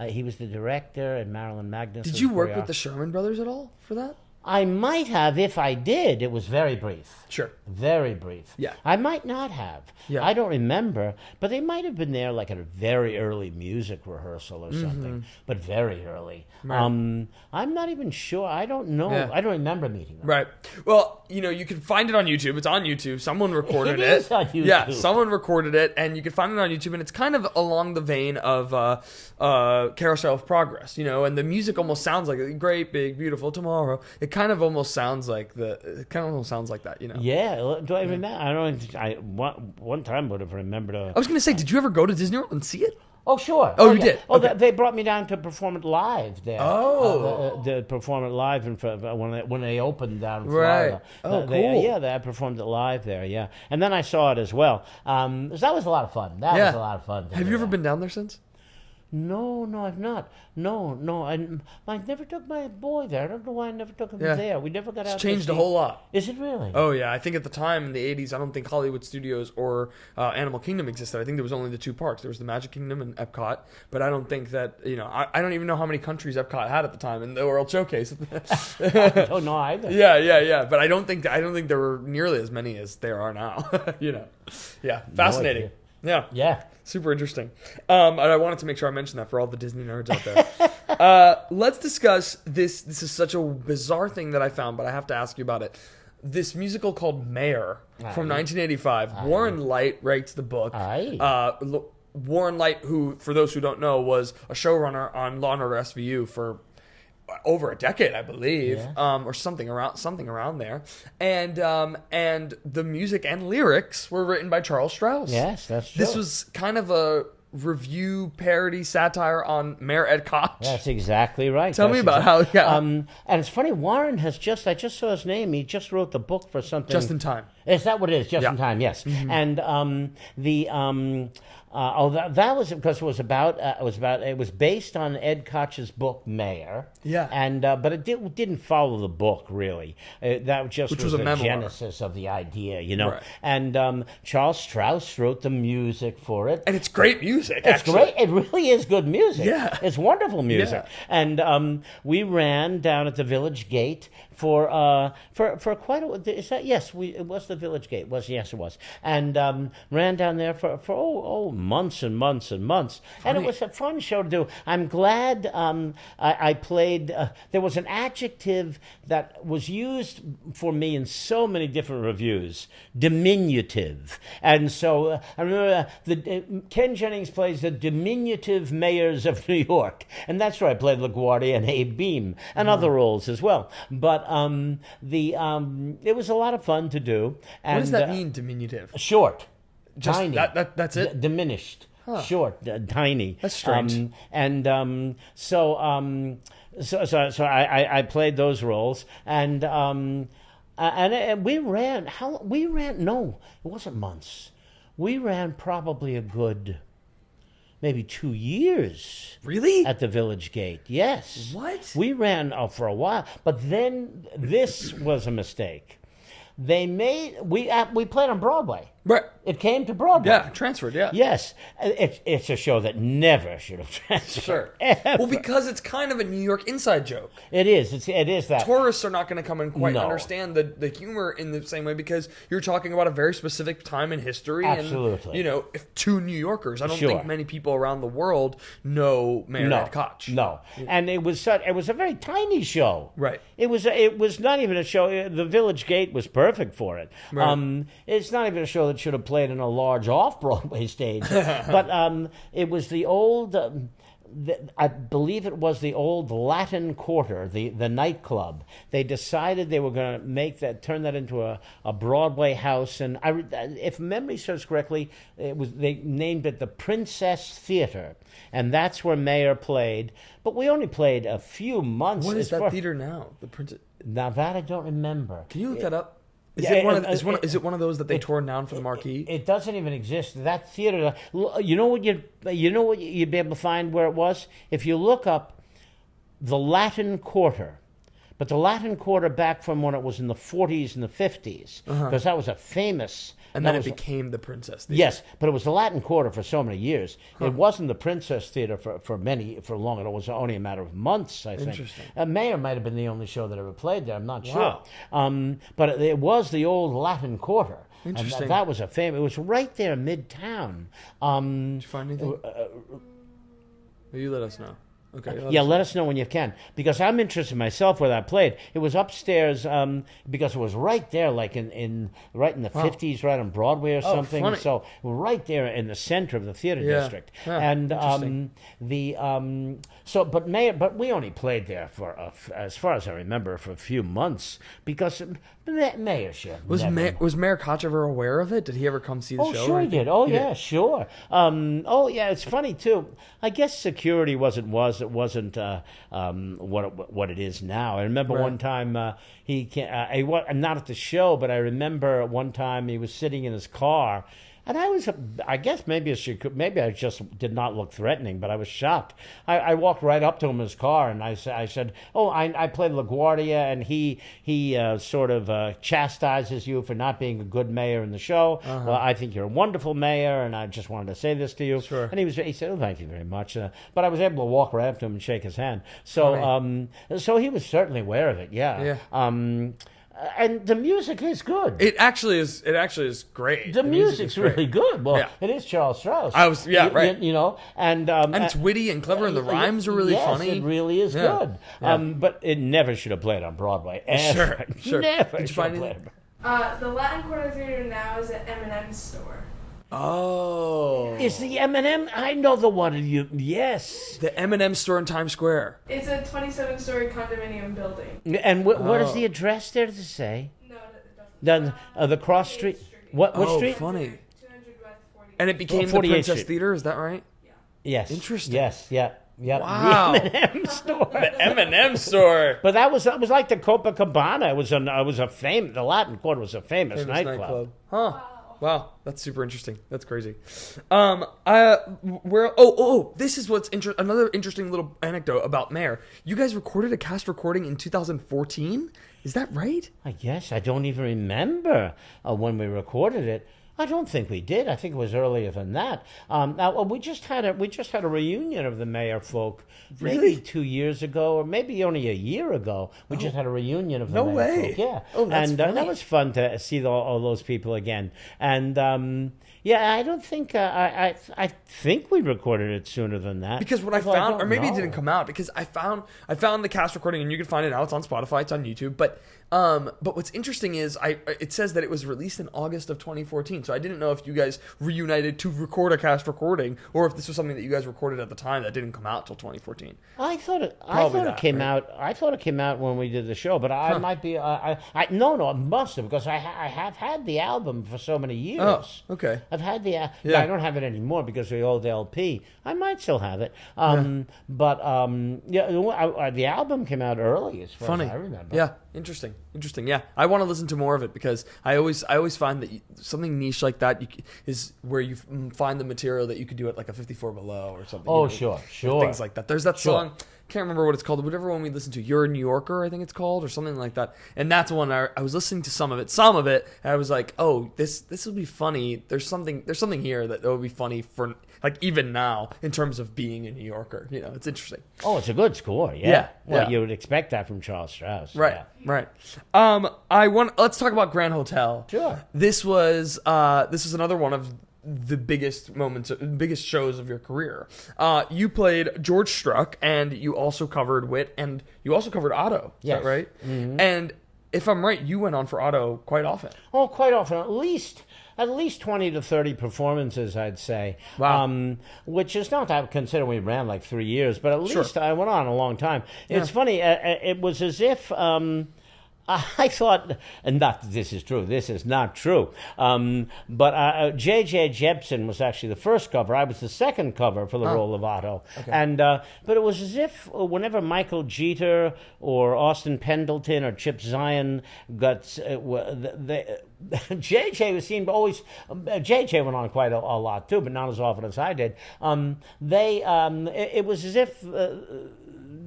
He was the director, and Marilyn Magnus. Did you work with the Sherman Brothers at all for that? I might have. If I did, it was very brief. Sure. Very brief. Yeah. I might not have. Yeah. I don't remember, but they might have been there like at a very early music rehearsal or something, but very early. Right. I'm not even sure. I don't know. Yeah. I don't remember meeting them. Right. Well, you can find it on YouTube. It's on YouTube. Someone recorded it. It is on YouTube. Yeah, someone recorded it, and you can find it on YouTube, and it's kind of along the vein of Carousel of Progress, and the music almost sounds like a great, big, beautiful tomorrow. It kind of almost sounds like that, Yeah. Do I remember? I don't. One time would have remembered. I was going to say, did you ever go to Disney World and see it? Oh, sure. Oh, you did? Oh, okay. They brought me down to perform it live there. Oh. To perform it live when they opened down in Florida. Right. Oh, cool. They performed it live there, yeah. And then I saw it as well. So that was a lot of fun. That was a lot of fun. Have you ever been down there since? No, I've not. No, I never took my boy there. I don't know why I never took him there. We never got out. It's changed a whole lot. Is it really? Oh yeah, I think at the time in the 80s, I don't think Hollywood Studios or Animal Kingdom existed. I think there was only the two parks. There was the Magic Kingdom and Epcot, but I don't think that I don't even know how many countries Epcot had at the time in the World Showcase. I don't know either. Yeah. But I don't think there were nearly as many as there are now. Yeah, fascinating. No yeah. Super interesting. And I wanted to make sure I mentioned that for all the Disney nerds out there. Let's discuss this. This is such a bizarre thing that I found, but I have to ask you about it. This musical called Mayor from 1985. Warren Leight writes the book. Warren Leight, who, for those who don't know, was a showrunner on Law & Order SVU for over a decade, I believe, or something around there, and the music and lyrics were written by Charles Strauss. Yes, that's true. This was kind of a review parody satire on Mayor Ed Koch. That's exactly right. Tell me about how. Yeah, and it's funny. Warren has I just saw his name. He just wrote the book for something. Just in Time. Is that what it is? Just in Time. Yes. Mm-hmm. And that was because it was based on Ed Koch's book Mayor. Yeah. And but it didn't follow the book really. That just was the memoir. Genesis of the idea, Right. And Charles Strauss wrote the music for it. And it's great music. It's actually great. It really is good music. Yeah. It's wonderful music. Yeah. And we ran down at the Village Gate for quite a. Is that yes? It was the Village Gate. Yes, it was, and ran down there for months and months and months, and it was a fun show to do. I'm glad I played. There was an adjective that was used for me in so many different reviews: diminutive, and so I remember Ken Jennings plays the diminutive mayors of New York, and that's where I played LaGuardia and Abe Beam and other roles as well. But it was a lot of fun to do. And, what does that mean, diminutive? Short, just tiny. That's it. Diminished, short, tiny. That's strange. So I played those roles, and we ran. No, it wasn't months. We ran probably a good, maybe 2 years. Really? At the Village Gate, yes. What? We ran for a while, but then this was a mistake. We played on Broadway. Right. It came to Broadway. Yeah, transferred, yeah. Yes. It's a show that never should have transferred. Sure. Ever. Well, because it's kind of a New York inside joke. It is. It is that. Tourists are not going to come and quite No. understand the humor in the same way because you're talking about a very specific time in history. Absolutely. And, if to New Yorkers. I don't Sure. think many people around the world know Mayor Ed Koch. No. And it was a very tiny show. Right. It was not even a show. The Village Gate was perfect for it. Right. It's not even a show that should have played in a large off-Broadway stage. But it was the old, I believe it was the old Latin Quarter, the nightclub. They decided they were going to turn that into a Broadway house. And if memory serves correctly, they named it the Princess Theater. And that's where Mayer played. But we only played a few months. What is that theater now? The Princess. Now that I don't remember. Can you look that up? Is it one of those that they tore down for the marquee? It doesn't even exist. That theater. You know what you'd be able to find where it was if you look up the Latin Quarter, but the Latin Quarter back from when it was in the 40s and the 50s, because that was a famous. And then it became the Princess Theater. Yes, but it was the Latin Quarter for so many years. It wasn't the Princess Theater for long. It was only a matter of months, I think. Interesting. Mayer might have been the only show that ever played there. I'm not Wow. sure. But it was the old Latin Quarter. Interesting. And that was a famous. It was right there midtown. Did you find anything? You let us know. Okay. Let us know when you can, because I'm interested myself where that played. It was upstairs because it was right there, like in the 50s, right on Broadway or something. Funny. So right there in the center of the theater district. Yeah, and interesting. we only played there for as far as I remember for a few months because Mayer show was Mayor Koch ever aware of it? Did he ever come see the show? Oh, sure he did. Oh, yeah, sure. It's funny too. I guess security wasn't what it is now. I remember one time he not at the show, but I remember one time he was sitting in his car. And I guess maybe I just did not look threatening, but I was shocked. I walked right up to him in his car, and I said, I played LaGuardia, and he sort of chastises you for not being a good mayor in the show. Well, I think you're a wonderful mayor, and I just wanted to say this to you. Sure. And he said, thank you very much. But I was able to walk right up to him and shake his hand. So so he was certainly aware of it, yeah. And the music is good. It actually is great. The music's really good. Well, it is Charles Strauss. Right. And it's witty and clever, and the rhymes are really funny. Yes, it really is good. Yeah. But it never should have played on Broadway. Ever. Sure. Never. Did you find anything? The Latin Quarter Theater now is at M&M's store. Oh. Is the M&M? I know the one. Yes. The M&M store in Times Square. It's a 27-story condominium building. And what is the address there to say? No, it doesn't. The cross street. What street? Funny. 200 West 40. And it became the 48th Princess Street. Theater, is that right? Yeah. Yes. Interesting. Yes. Yeah. Yep. Wow. The M&M store. The M&M store. But that was like the Copacabana. The Latin Quarter was a famous nightclub. Huh. Wow, that's super interesting. That's crazy. This is what's another interesting little anecdote about Mayer. You guys recorded a cast recording in 2014? Is that right? I guess I don't even remember when we recorded it. I don't think we did. I think it was earlier than that. We just had a reunion of the Mayor folk, maybe 2 years ago, or maybe only a year ago. We just had a reunion of the Mayor folk. Yeah, that's funny. That was fun to see all those people again. And I don't think I think we recorded it sooner than that. Because what I found, or maybe it didn't come out, because I found the cast recording, and you can find it now. It's on Spotify. It's on YouTube. But what's interesting is it says that it was released in August of 2014. So I didn't know if you guys reunited to record a cast recording, or if this was something that you guys recorded at the time that didn't come out till 2014. I thought it came out when we did the show, but I might be. No, it must have, because I have had the album for so many years. Oh, okay. I've had the. I don't have it anymore because of the old LP. I might still have it. But the album came out early, as far as I remember. Yeah. Interesting. Yeah, I want to listen to more of it, because I always find that something niche like that is where you find the material that you could do at like a 54 Below or something. Oh, sure. Things like that. There's that song. Can't remember what it's called. Whatever one we listened to, You're a New Yorker, I think it's called, or something like that. And that's one I was listening to some of it, and I was like, oh, this will be funny. There's something here that would be funny for like even now in terms of being a New Yorker. It's interesting. Oh, it's a good score. Yeah. Well, you would expect that from Charles Strauss. Right. Yeah. Right. Let's talk about Grand Hotel. Sure. This was another one of the biggest shows of your career. You played George Struck, and you also covered Wit, and you also covered Otto. Is that right? Mm-hmm. And if I'm right, you went on for Otto quite often. Oh, quite often. At least 20 to 30 performances, I'd say. Wow. Which is not that, considering we ran like 3 years, but at least I went on a long time. It's funny. It was as if I thought, and not that this is true, this is not true, but J.J. Jepson was actually the first cover. I was the second cover for the role of Otto. Okay. But it was as if whenever Michael Jeter or Austin Pendleton or Chip Zien got... J.J. was seen always... J.J. went on quite a lot too, but not as often as I did. It was as if...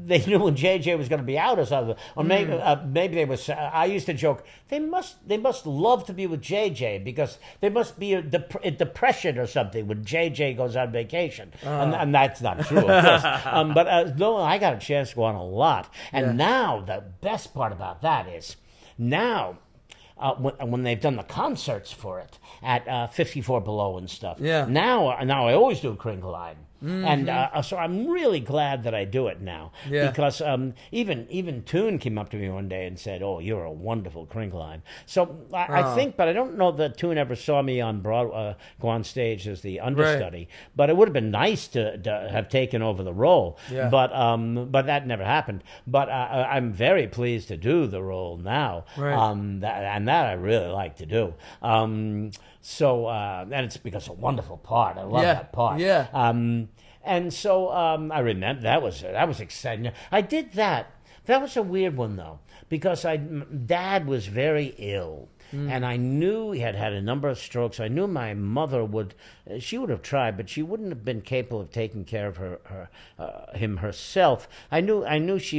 they knew when JJ was going to be out or something, or maybe they was. I used to joke they must love to be with JJ because there must be a depression or something when JJ goes on vacation, and that's not true, of course. But no, I got a chance to go on a lot, and now the best part about that is now. When they've done the concerts for it at 54 Below and stuff. Yeah. Now I always do Crinkle Line. Mm-hmm. And so I'm really glad that I do it now. Yeah. Because even Toon came up to me one day and said, "Oh, you're a wonderful Crinkle Line." So I think, but I don't know that Toon ever saw me on Broadway go on stage as the understudy. Right. But it would have been nice to have taken over the role. Yeah. But that never happened. But I'm very pleased to do the role now. Right. That I really like to do. And it's because it's a wonderful part. I love that part. Yeah. And so I remember that was exciting. I did that. That was a weird one though, because Dad was very ill. And I knew he had a number of strokes. I knew my mother would have tried, but she wouldn't have been capable of taking care of him herself. I knew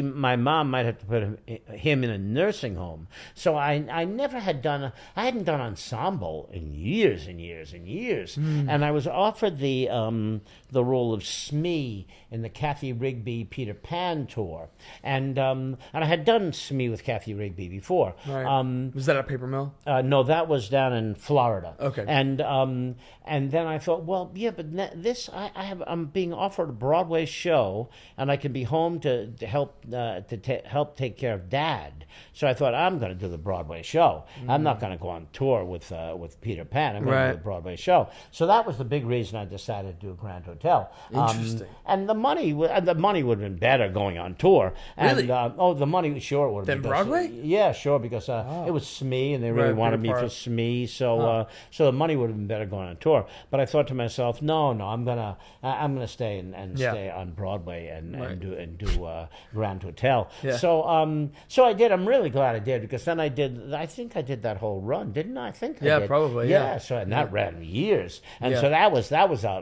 my mom might have to put him in a nursing home. So I hadn't done ensemble in years and years and years. And I was offered the role of Smee in the Kathy Rigby Peter Pan tour, and I had done Smee with Kathy Rigby before. Right. Was that at Paper Mill? No, that was down in Florida. Okay. And then I thought, well, yeah, but I'm being offered a Broadway show, and I can be home to help help take care of Dad. So I thought, I'm going to do the Broadway show. I'm not going to go on tour with Peter Pan. I'm going to do the Broadway show. So that was the big reason I decided to do Grand Hotel. Interesting. And the money would have been better going on tour. And, really? The money sure would have been. Then Broadway? Yeah, sure, because it was Smee, and they really wanted me for Smee. So so the money would have been better going on tour. But I thought to myself, no, I'm gonna stay and stay on Broadway and do Grand Hotel. Yeah. So I did. I'm really glad I did, because then I think I did that whole run, didn't I? I think I did. Probably. Yeah. So that ran years, and so that was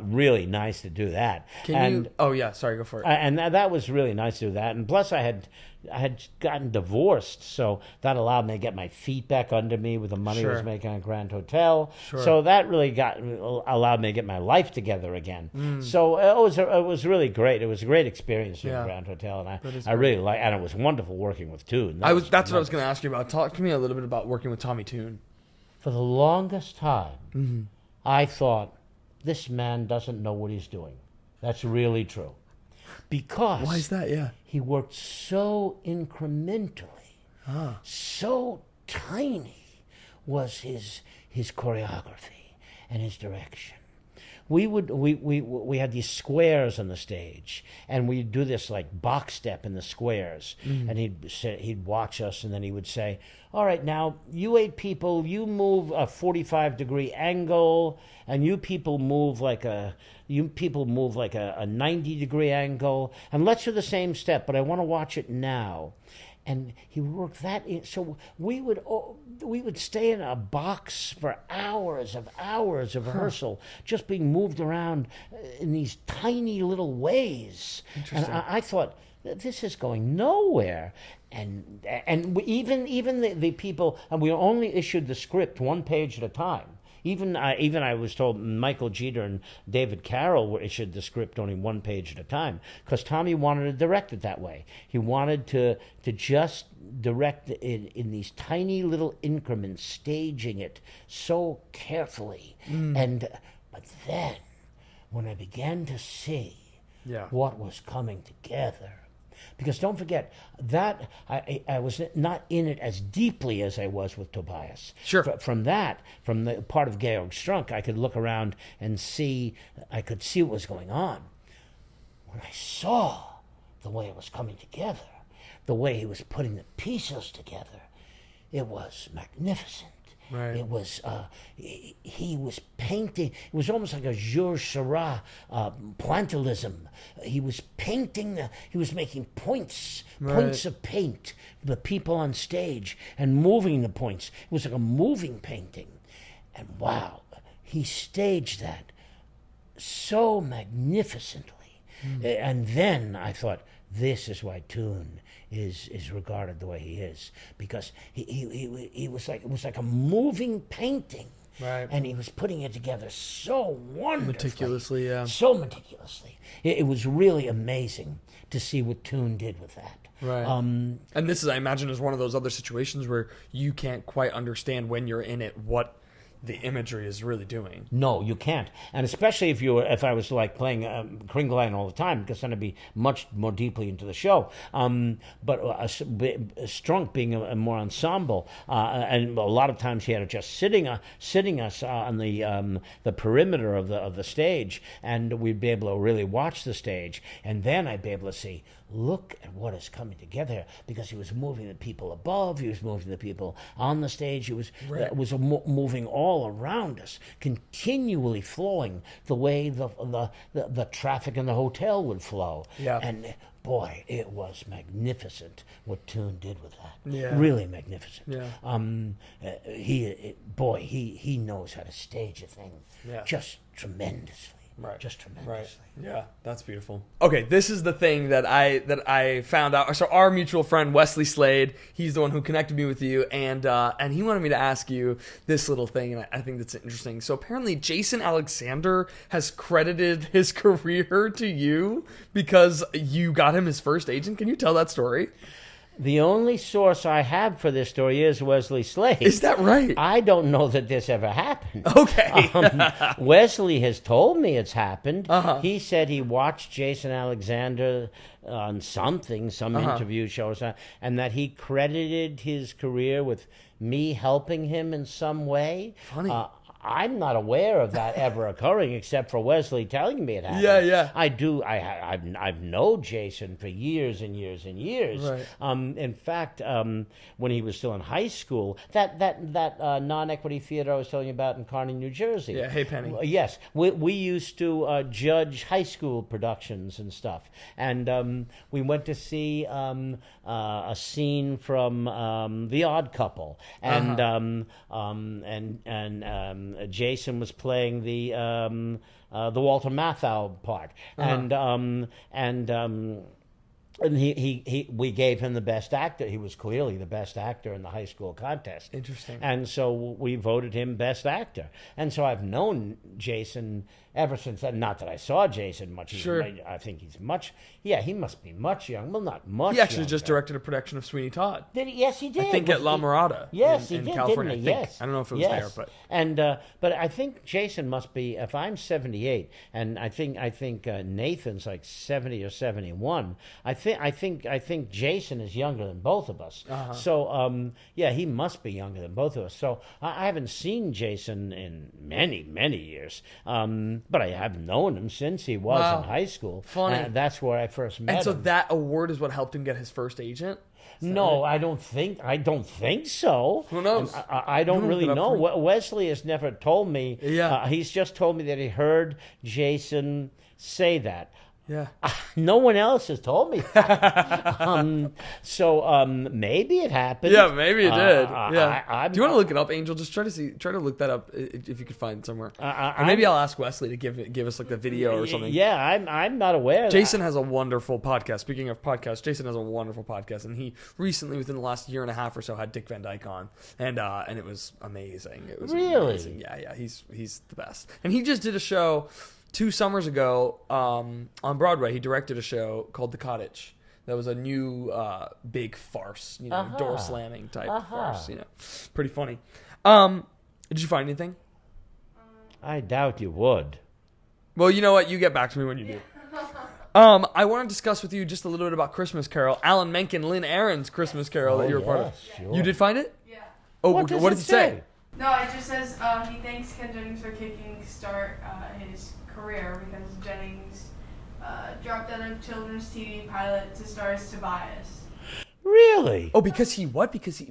really nice to do that. Sorry, go for it. And that was really nice to do that. And plus, I had gotten divorced, so that allowed me to get my feet back under me with the money I was making on Grand Hotel. So that really allowed me to get my life together again. So it was really great. It was a great experience in Grand Hotel, and I really like. And it was wonderful working with Toon. That's what I was going to ask you about. Talk to me a little bit about working with Tommy Toon. For the longest time, I thought, this man doesn't know what he's doing. That's really true. Because why is that? Yeah, he worked so incrementally, so tiny was his choreography and his direction. We had these squares on the stage, and we'd do this like box step in the squares, and he'd watch us, and then he would say, all right, now you 8 people, you move a 45-degree angle, and you people move like a 90-degree angle, and let's do the same step, but I want to watch it now. And he worked that in. So we would stay in a box for hours of rehearsal, just being moved around in these tiny little ways. And I thought, this is going nowhere. And even the people, and we only issued the script 1 page at a time. Even I was told Michael Jeter and David Carroll issued the script only 1 page at a time, because Tommy wanted to direct it that way. He wanted to just direct it in these tiny little increments, staging it so carefully. But then, when I began to see what was coming together, because don't forget that I was not in it as deeply as I was with Tobias. Sure. From the part of Georg Strunk, I could look around and I could see what was going on. When I saw the way it was coming together, the way he was putting the pieces together, it was magnificent. Right. It was he was painting. It was almost like a Georges Seurat pointillism. He was painting. He was making points of paint. The people on stage and moving the points. It was like a moving painting. And wow, he staged that so magnificently. And then I thought, this is why Toon is regarded the way he is, because he was like, it was like a moving painting, and he was putting it together so wonderfully, meticulously, so meticulously. It was really amazing to see what Toon did with that. Right. And this is, I imagine, is one of those other situations where you can't quite understand when you're in it what the imagery is really doing. No, you can't. And especially if I was like playing Kringlein all the time, because then I'd be much more deeply into the show. But Strunk being a more ensemble, and a lot of times he had it just sitting us on the perimeter of the stage, and we'd be able to really watch the stage, and then I'd be able to see, look at what is coming together, because he was moving the people above, he was moving the people on the stage, he was moving all around us, continually flowing the way the traffic in the hotel would flow. Yeah. And boy, it was magnificent what Toon did with that. Yeah. Really magnificent. Yeah. He knows how to stage a thing just tremendously. Right. Just tremendously. Right. Yeah, that's beautiful. Okay, this is the thing that I found out. So our mutual friend Wesley Slade, he's the one who connected me with you, and he wanted me to ask you this little thing, and I think that's interesting. So apparently Jason Alexander has credited his career to you because you got him his first agent. Can you tell that story? The only source I have for this story is Wesley Slade. Is that right? I don't know that this ever happened. Okay. Wesley has told me it's happened. Uh-huh. He said he watched Jason Alexander on some interview show or something, and that he credited his career with me helping him in some way. Funny. I'm not aware of that ever occurring, except for Wesley telling me it happened. Yeah. I do. I've known Jason for years and years and years. Right. In fact, when he was still in high school, that non-equity theater I was telling you about in Kearney, New Jersey. Yeah, Hey Penny. Yes, we used to judge high school productions and stuff, and we went to see a scene from The Odd Couple, and Jason was playing the Walter Matthau part, and And we gave him the best actor. He was clearly the best actor in the high school contest. Interesting. And so we voted him best actor. And so I've known Jason ever since then. Not that I saw Jason much. Sure. I think he's much. Yeah, he must be much young. Well, not much. He actually younger. just directed a production of Sweeney Todd. Did he? Yes, he did. I think at La Mirada. Yes, in he did, California. didn't he? I think. Yes. I don't know if it was there, but and but I think Jason must be. If I'm 78, and I think Nathan's like 70 or 71. I think Jason is younger than both of us. Uh-huh. So yeah, he must be younger than both of us. So I haven't seen Jason in many years. But I have known him since he was in high school. Funny. That's where I first met and so him. that award is what helped him get his first agent. No, I don't think so. Who knows? I don't really know. Wesley has never told me. Yeah. He's just told me that he heard Jason say that. Yeah. No one else has told me that. So maybe it happened. Yeah, maybe it did. Yeah. Do you want to look it up, Angel? Just try to look that up if you could find it somewhere. Or maybe I'll ask Wesley to give us like the video or something. Yeah, I'm not aware. Jason has a wonderful podcast. Speaking of podcasts, Jason has a wonderful podcast, and he recently, within the last year and a half or so, had Dick Van Dyke on, and it was amazing. It was really amazing. Yeah. He's the best, and he just did a show 2 summers ago on Broadway. He directed a show called The Cottage. That was a new big farce, door slamming type farce. Pretty funny. Did you find anything? I doubt you would. Well, you know what? You get back to me when you do. I want to discuss with you just a little bit about Christmas Carol. Alan Menken, Lynn Aaron's Christmas Carol that you were part of. Sure. You did find it? Yeah. Oh, What did it say? No, it just says he thanks Ken Jennings for kicking start his career because Jennings dropped out of children's TV pilot to star as Tobias. Really? Oh, because he what? Because he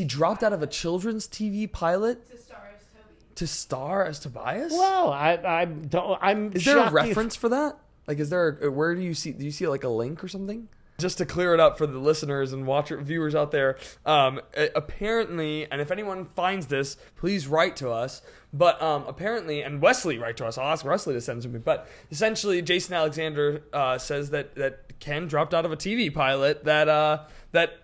Dropped out of a children's TV pilot to star as Toby. to star as Tobias. Well, I'm. Is there a shocked reference for that? Like, where do you see like a link or something? Just to clear it up for the listeners and viewers out there, apparently, and if anyone finds this, please write to us. But apparently, and Wesley write to us. I'll ask Wesley to send something. But essentially, Jason Alexander says that Ken dropped out of a TV pilot that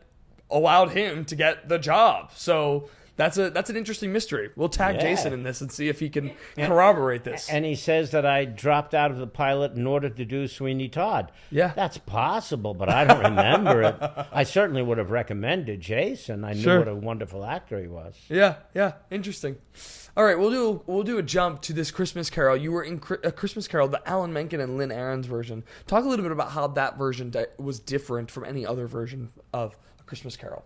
allowed him to get the job. So that's an interesting mystery. We'll tag Jason in this and see if he can corroborate this. And he says that I dropped out of the pilot in order to do Sweeney Todd. Yeah. That's possible, but I don't remember it. I certainly would have recommended Jason. I knew what a wonderful actor he was. Yeah, interesting. All right, we'll do a jump to this Christmas Carol. You were in a Christmas Carol, the Alan Menken and Lynn Aaron's version. Talk a little bit about how that version was different from any other version of a Christmas Carol.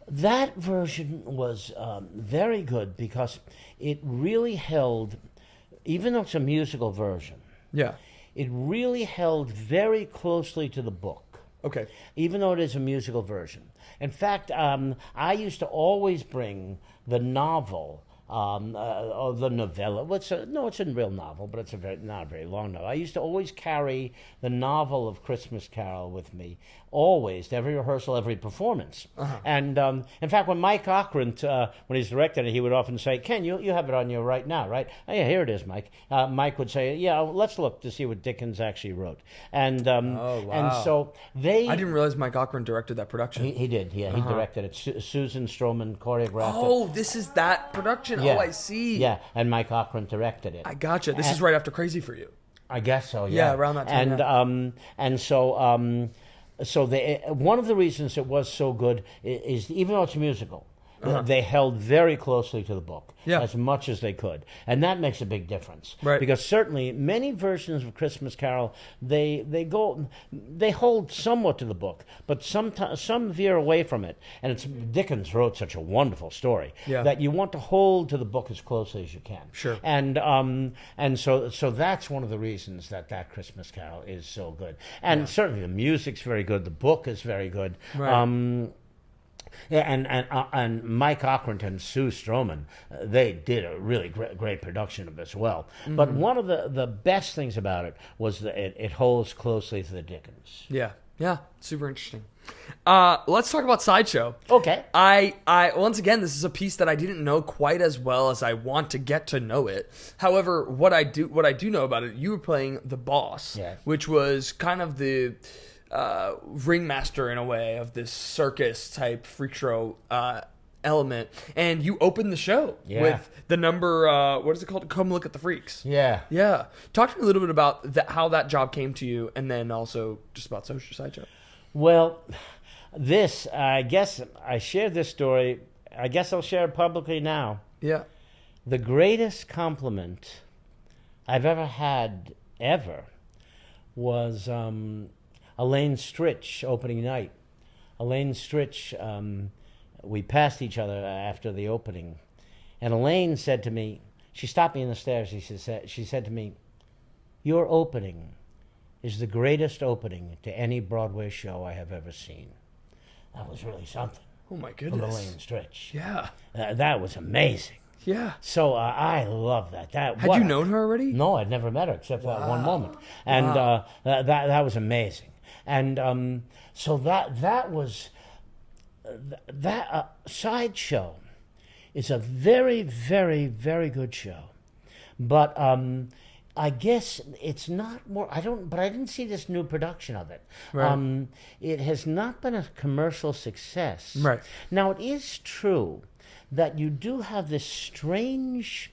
That version was very good because it really held, even though it's a musical version, it really held very closely to the book. Okay. Even though it is a musical version. In fact, I used to always bring the novel, or the novella. It's a real novel, but it's not a very long novel. I used to always carry the novel of Christmas Carol with me, always, to every rehearsal, every performance. Uh-huh. And in fact, when Mike Ockrent, when he's directed it, he would often say, "Ken, you have it on you right now, right?" "Oh, yeah, here it is, Mike." Mike would say, "Yeah, let's look to see what Dickens actually wrote." And and so I didn't realize Mike Ockrent directed that production. He did, yeah. He directed it. Susan Stroman choreographed it. Oh, this is that production. Yeah. Oh, I see. Yeah, and Mike Ockrent directed it. I gotcha. This is right after Crazy for You. I guess so. Yeah, yeah, around that time. And so one of the reasons it was so good is even though it's a musical, they held very closely to the book as much as they could, and that makes a big difference. Right. Because certainly many versions of Christmas Carol they hold somewhat to the book, but some veer away from it. And Dickens wrote such a wonderful story that you want to hold to the book as closely as you can. Sure. And so that's one of the reasons that Christmas Carol is so good. And certainly the music's very good. The book is very good. Right. And Mike Ockrent and Sue Stroman, they did a really great production of it as well. Mm-hmm. But one of the best things about it was that it holds closely to the Dickens. Yeah. Yeah, super interesting. Let's talk about Sideshow. Okay. I once again, this is a piece that I didn't know quite as well as I want to get to know it. However, what I do know about it, you were playing the boss, Yes. which was kind of the ringmaster in a way of this circus type freak show element, and you opened the show with the number what is it called? Come Look at the Freaks. Yeah. Talk to me a little bit about how that job came to you, and then also just about Sideshow. Well, I guess I shared this story. I guess I'll share it publicly now. Yeah. The greatest compliment I've ever had was Elaine Stritch opening night. Elaine Stritch, we passed each other after the opening, and Elaine said to me, she stopped me in the stairs. She said to me, "Your opening is the greatest opening to any Broadway show I have ever seen." That was really something. Oh my From goodness. Elaine Stritch. Yeah. That was amazing. Yeah. So I love that. Had you known her already? No, I'd never met her except for that one moment, and that was amazing. And so that was that Sideshow is a very, very, very good show, but I guess it's not more. But I didn't see this new production of it. Right. It has not been a commercial success. Right. Now, it is true that you do have this strange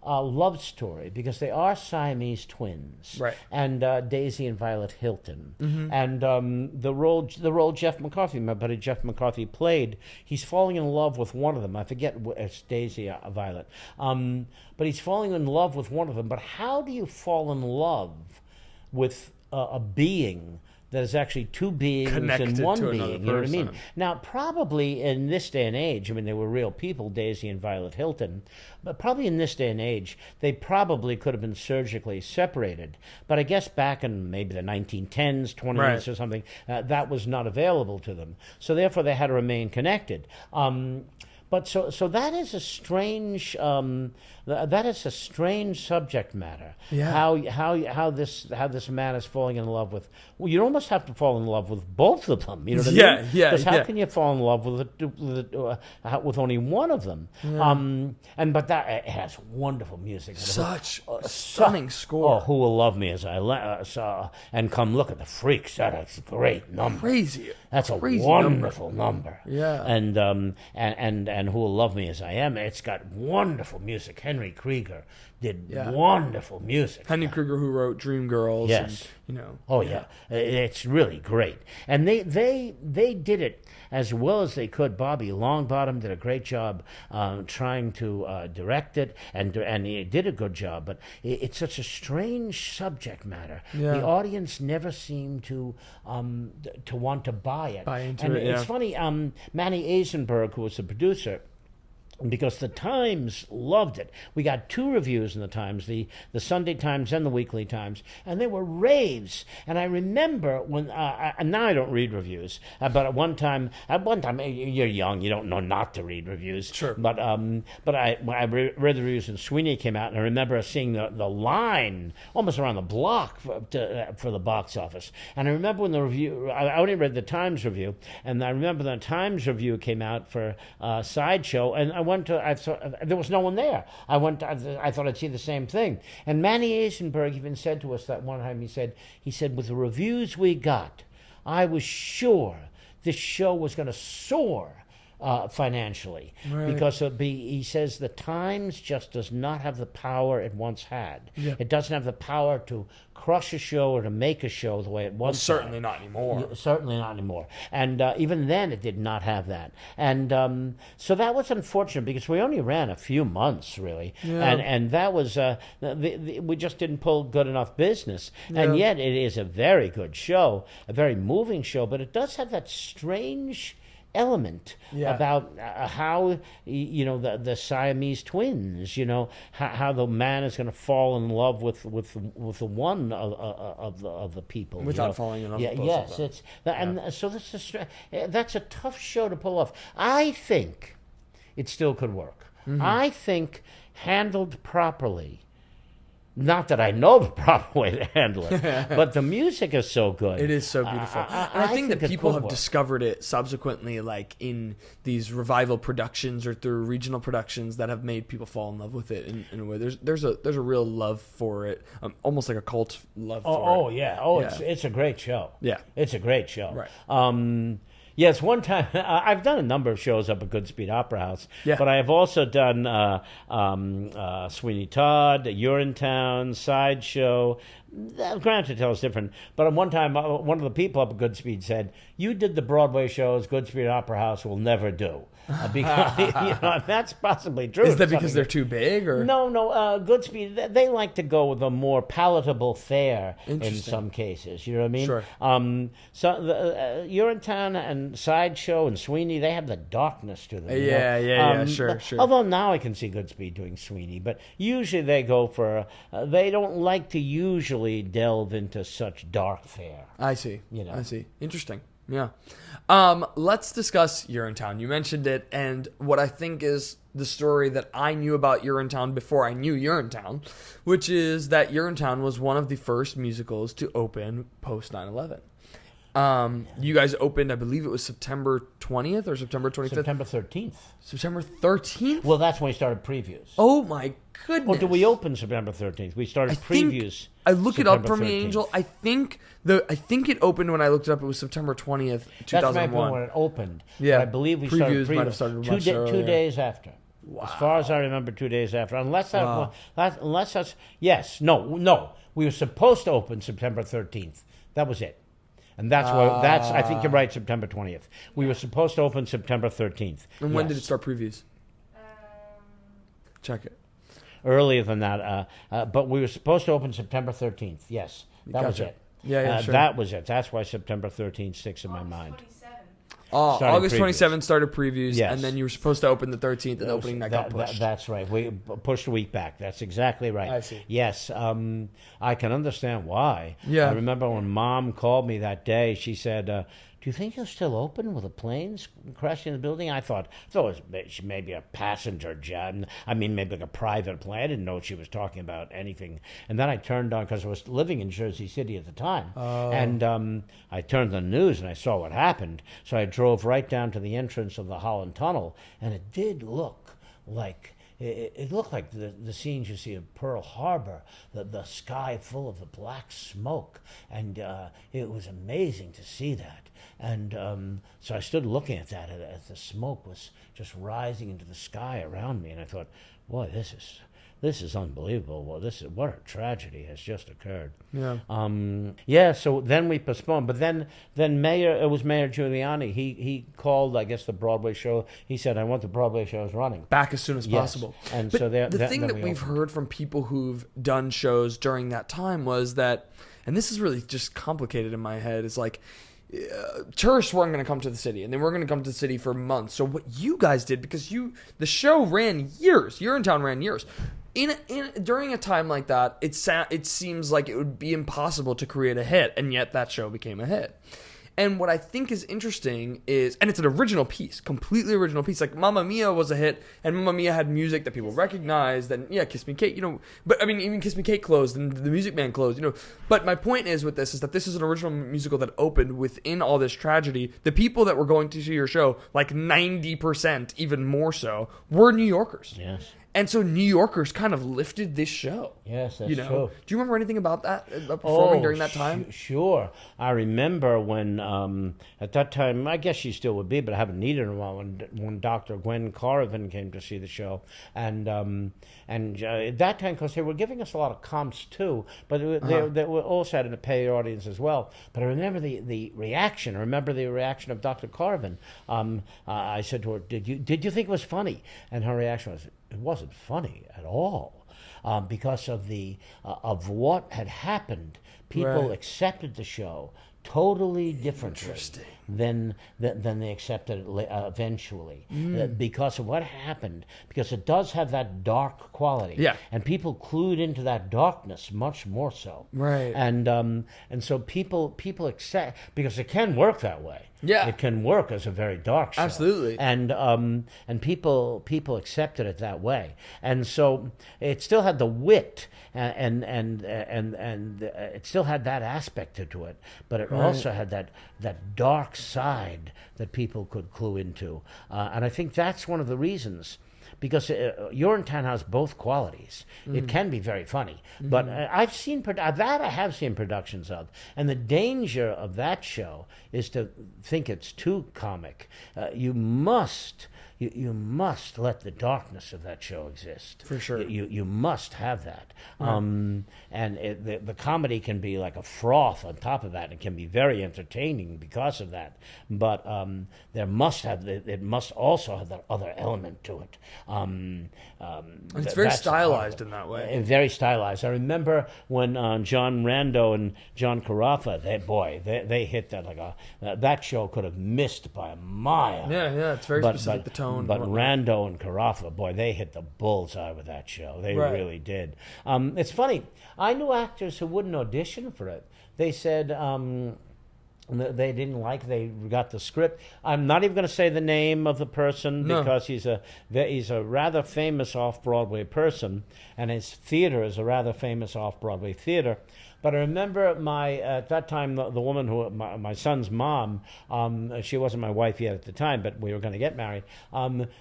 love story, because they are Siamese twins, right? And Daisy and Violet Hilton, mm-hmm. and the role Jeff McCarthy, my buddy Jeff McCarthy, played. He's falling in love with one of them. I forget it's Daisy or Violet, but he's falling in love with one of them. But how do you fall in love with a being that is actually two beings connected in one to being? You know what I mean? person. Now, probably in this day and age, I mean, they were real people, Daisy and Violet Hilton, but probably in this day and age, they probably could have been surgically separated. But I guess back in maybe the 1910s, 20s Right. or something, that was not available to them. So therefore, they had to remain connected. But so that is a strange subject matter. Yeah. How this man is falling in love with. Well, you almost have to fall in love with both of them. You know what I mean? Yeah. Because how can you fall in love with only one of them? Yeah. But it has wonderful music. Such a stunning score. Oh, Who Will Love Me As I Saw, and Come Look at the Freaks. That's a great number. Crazy. That's a Crazy wonderful number. Yeah. And Who Will Love Me As I Am. It's got wonderful music. Henry Krieger did wonderful music. Henry Krieger, who wrote Dreamgirls. Yes. And, Oh yeah, it's really great, and they did it as well as they could. Bobby Longbottom did a great job trying to direct it, and he did a good job. But it's such a strange subject matter. Yeah. The audience never seemed to want to buy it. Buy into and it, it's funny. Manny Eisenberg, who was the producer, because the Times loved it. We got 2 reviews in the Times, the Sunday Times and the Weekly Times, and they were raves. And I remember when, and now I don't read reviews, but at one time, you're young, you don't know not to read reviews. Sure. But I read the reviews, and Sweeney came out, and I remember seeing the line almost around the block for the box office. And I remember when the review, I only read the Times review, and I remember the Times review came out for Sideshow, and I thought there was no one there. I thought I'd see the same thing. And Manny Eisenberg even said to us that one time, he said, with the reviews we got, I was sure this show was going to soar financially, right. because he says the Times just does not have the power it once had. Yeah. It doesn't have the power to crush a show or to make a show the way it once certainly had. not anymore. Certainly not anymore. And even then, it did not have that. And so that was unfortunate, because we only ran a few months, really. Yeah. And that was, we just didn't pull good enough business. Yeah. And yet, it is a very good show, a very moving show, but it does have that strange element about how the Siamese twins, how the man is going to fall in love with the one of the people without falling in love with both yes, of them. it's and so that's a tough show to pull off. I think it still could work. Mm-hmm. I think handled properly, Not that I know the proper way to handle it, but the music is so good. It is so beautiful. And I think that people have work. discovered it subsequently, like in these revival productions or through regional productions that have made people fall in love with it in a way. There's a real love for it, almost like a cult love for it. Oh, yeah. Oh, yeah. It's a great show. Yeah. It's a great show. Right. Yes, one time I've done a number of shows up at Goodspeed Opera House, but I have also done Sweeney Todd, Urinetown, Sideshow. Granted, it's different, but one time one of the people up at Goodspeed said, "You did the Broadway shows Goodspeed Opera House will never do." Because that's possibly true. Is that because they're too big, or no? Goodspeed, they like to go with a more palatable fare in some cases. You know what I mean? Sure. So the Urinetown and Sideshow and Sweeney, they have the darkness to them. Yeah, sure. Although now I can see Goodspeed doing Sweeney, but usually they go for. They don't like to usually delve into such dark fare. I see. I see. Interesting. Yeah. Let's discuss Urinetown. You mentioned it, and what I think is the story that I knew about Urinetown before I knew Urinetown, which is that Urinetown was one of the first musicals to open post 9/11. You guys opened, I believe it was September 20th or September 25th? September 13th. September 13th? Well, that's when we started previews. Oh, my goodness. Or did we open September 13th? We started previews. I look it up for me, 13th. Angel. I think it opened when I looked it up. It was September 20th, 2001. That's my point when it opened. Yeah. But I believe we started previews might have started much 2 days after. Wow. As far as I remember, 2 days after. Unless that's yes, no. We were supposed to open September 13th. That was it. And that's I think you're right, September 20th. We were supposed to open September 13th. And when did it start previews? Check it. Earlier than that, but we were supposed to open September 13th. Yes, that was it. Yeah, sure. That was it. That's why September 13th sticks in my mind. August 27th started previews, yes. And then you were supposed to open the 13th, and the opening night got pushed. That's right. We pushed a week back. That's exactly right. I see. Yes, I can understand why. Yeah. I remember when Mom called me that day, she said, "Do you think you're still open with the planes crashing the building?" I thought it was maybe a passenger jet. I mean, maybe like a private plane. I didn't know she was talking about anything. And then I turned on, because I was living in Jersey City at the time. And I turned on the news and I saw what happened. So I drove right down to the entrance of the Holland Tunnel. And it did look like... It looked like the scenes you see of Pearl Harbor, the sky full of the black smoke. And it was amazing to see that. And so I stood looking at that as the smoke was just rising into the sky around me. And I thought, boy, this is unbelievable. Well, what a tragedy has just occurred. Yeah. So then we postponed, but then it was Mayor Giuliani. He called, I guess, the Broadway show. He said, "I want the Broadway shows running back as soon as possible." And but so the thing that we've heard from people who've done shows during that time was that, and this is really just complicated in my head, is like, tourists weren't going to come to the city, and they weren't going to come to the city for months. So what you guys did, because the show ran years, Urinetown ran years. During a time like that, it seems like it would be impossible to create a hit, and yet that show became a hit. And what I think is interesting is, and it's an original piece, completely original piece. Like Mamma Mia was a hit, and Mamma Mia had music that people recognized. And yeah, Kiss Me Kate, but I mean, even Kiss Me Kate closed, and The Music Man closed, But my point is with this is that this is an original musical that opened within all this tragedy. The people that were going to see your show, like 90%, even more so, were New Yorkers. Yes. And so New Yorkers kind of lifted this show. Yes, that's true. Do you remember anything about that, performing during that time? Sure. I remember when, at that time, I guess she still would be, but I haven't needed her in a while, when Dr. Gwen Corrivan came to see the show. And at that time, because they were giving us a lot of comps too, but they were also had a paid audience as well. But I remember the reaction. I remember the reaction of Dr. Corrivan. I said to her, did you think it was funny? And her reaction was, it wasn't funny at all, because of what had happened. People accepted the show totally differently than they accepted it eventually, because of what happened. Because it does have that dark quality, and people clued into that darkness much more so. Right. And so people accept, because it can work that way. Yeah, it can work as a very dark show. Absolutely. And people accepted it that way, and so it still had the wit and it still had that aspect to it, but it also had that dark side that people could clue into, and I think that's one of the reasons. Because Urinetown has both qualities. It can be very funny, but I have seen productions of, and the danger of that show is to think it's too comic. You must let the darkness of that show exist. For sure. You must have that. And the comedy can be like a froth on top of that. It can be very entertaining because of that. But it must also have that other element to it. It's very stylized in that way. Very stylized. I remember when John Rando and John Carafa, they hit that like that show could have missed by a mile. Yeah, it's very specific, the tone. But Rando and Carafa, boy, they hit the bullseye with that show. They really did. It's funny. I knew actors who wouldn't audition for it. They said they didn't like. They got the script. I'm not even going to say the name of the person because he's a rather famous off-Broadway person, and his theater is a rather famous off-Broadway theater. But I remember at that time, the woman who, my son's mom, she wasn't my wife yet at the time, but we were going to get married.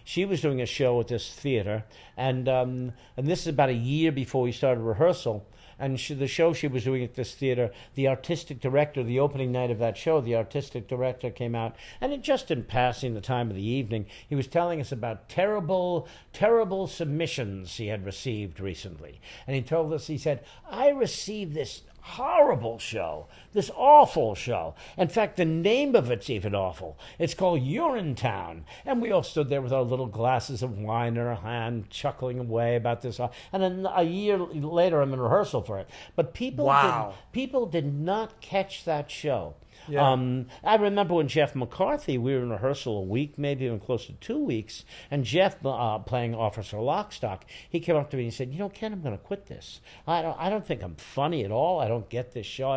She was doing a show at this theater, and this is about a year before we started rehearsal. And the show she was doing at this theater, the artistic director, the opening night of that show, the artistic director came out, and just in passing the time of the evening, he was telling us about terrible, terrible submissions he had received recently. And he told us, he said, I received this horrible show, this awful show. In fact, the name of it's even awful. It's called Urinetown. And we all stood there with our little glasses of wine in our hand, chuckling away about this. And then a year later, I'm in rehearsal for it. But people did not catch that show. Yeah. I remember when Jeff McCarthy, we were in rehearsal a week, maybe even close to 2 weeks, and Jeff, playing Officer Lockstock, he came up to me and he said, Ken, I'm going to quit this. I don't think I'm funny at all. I don't get this show.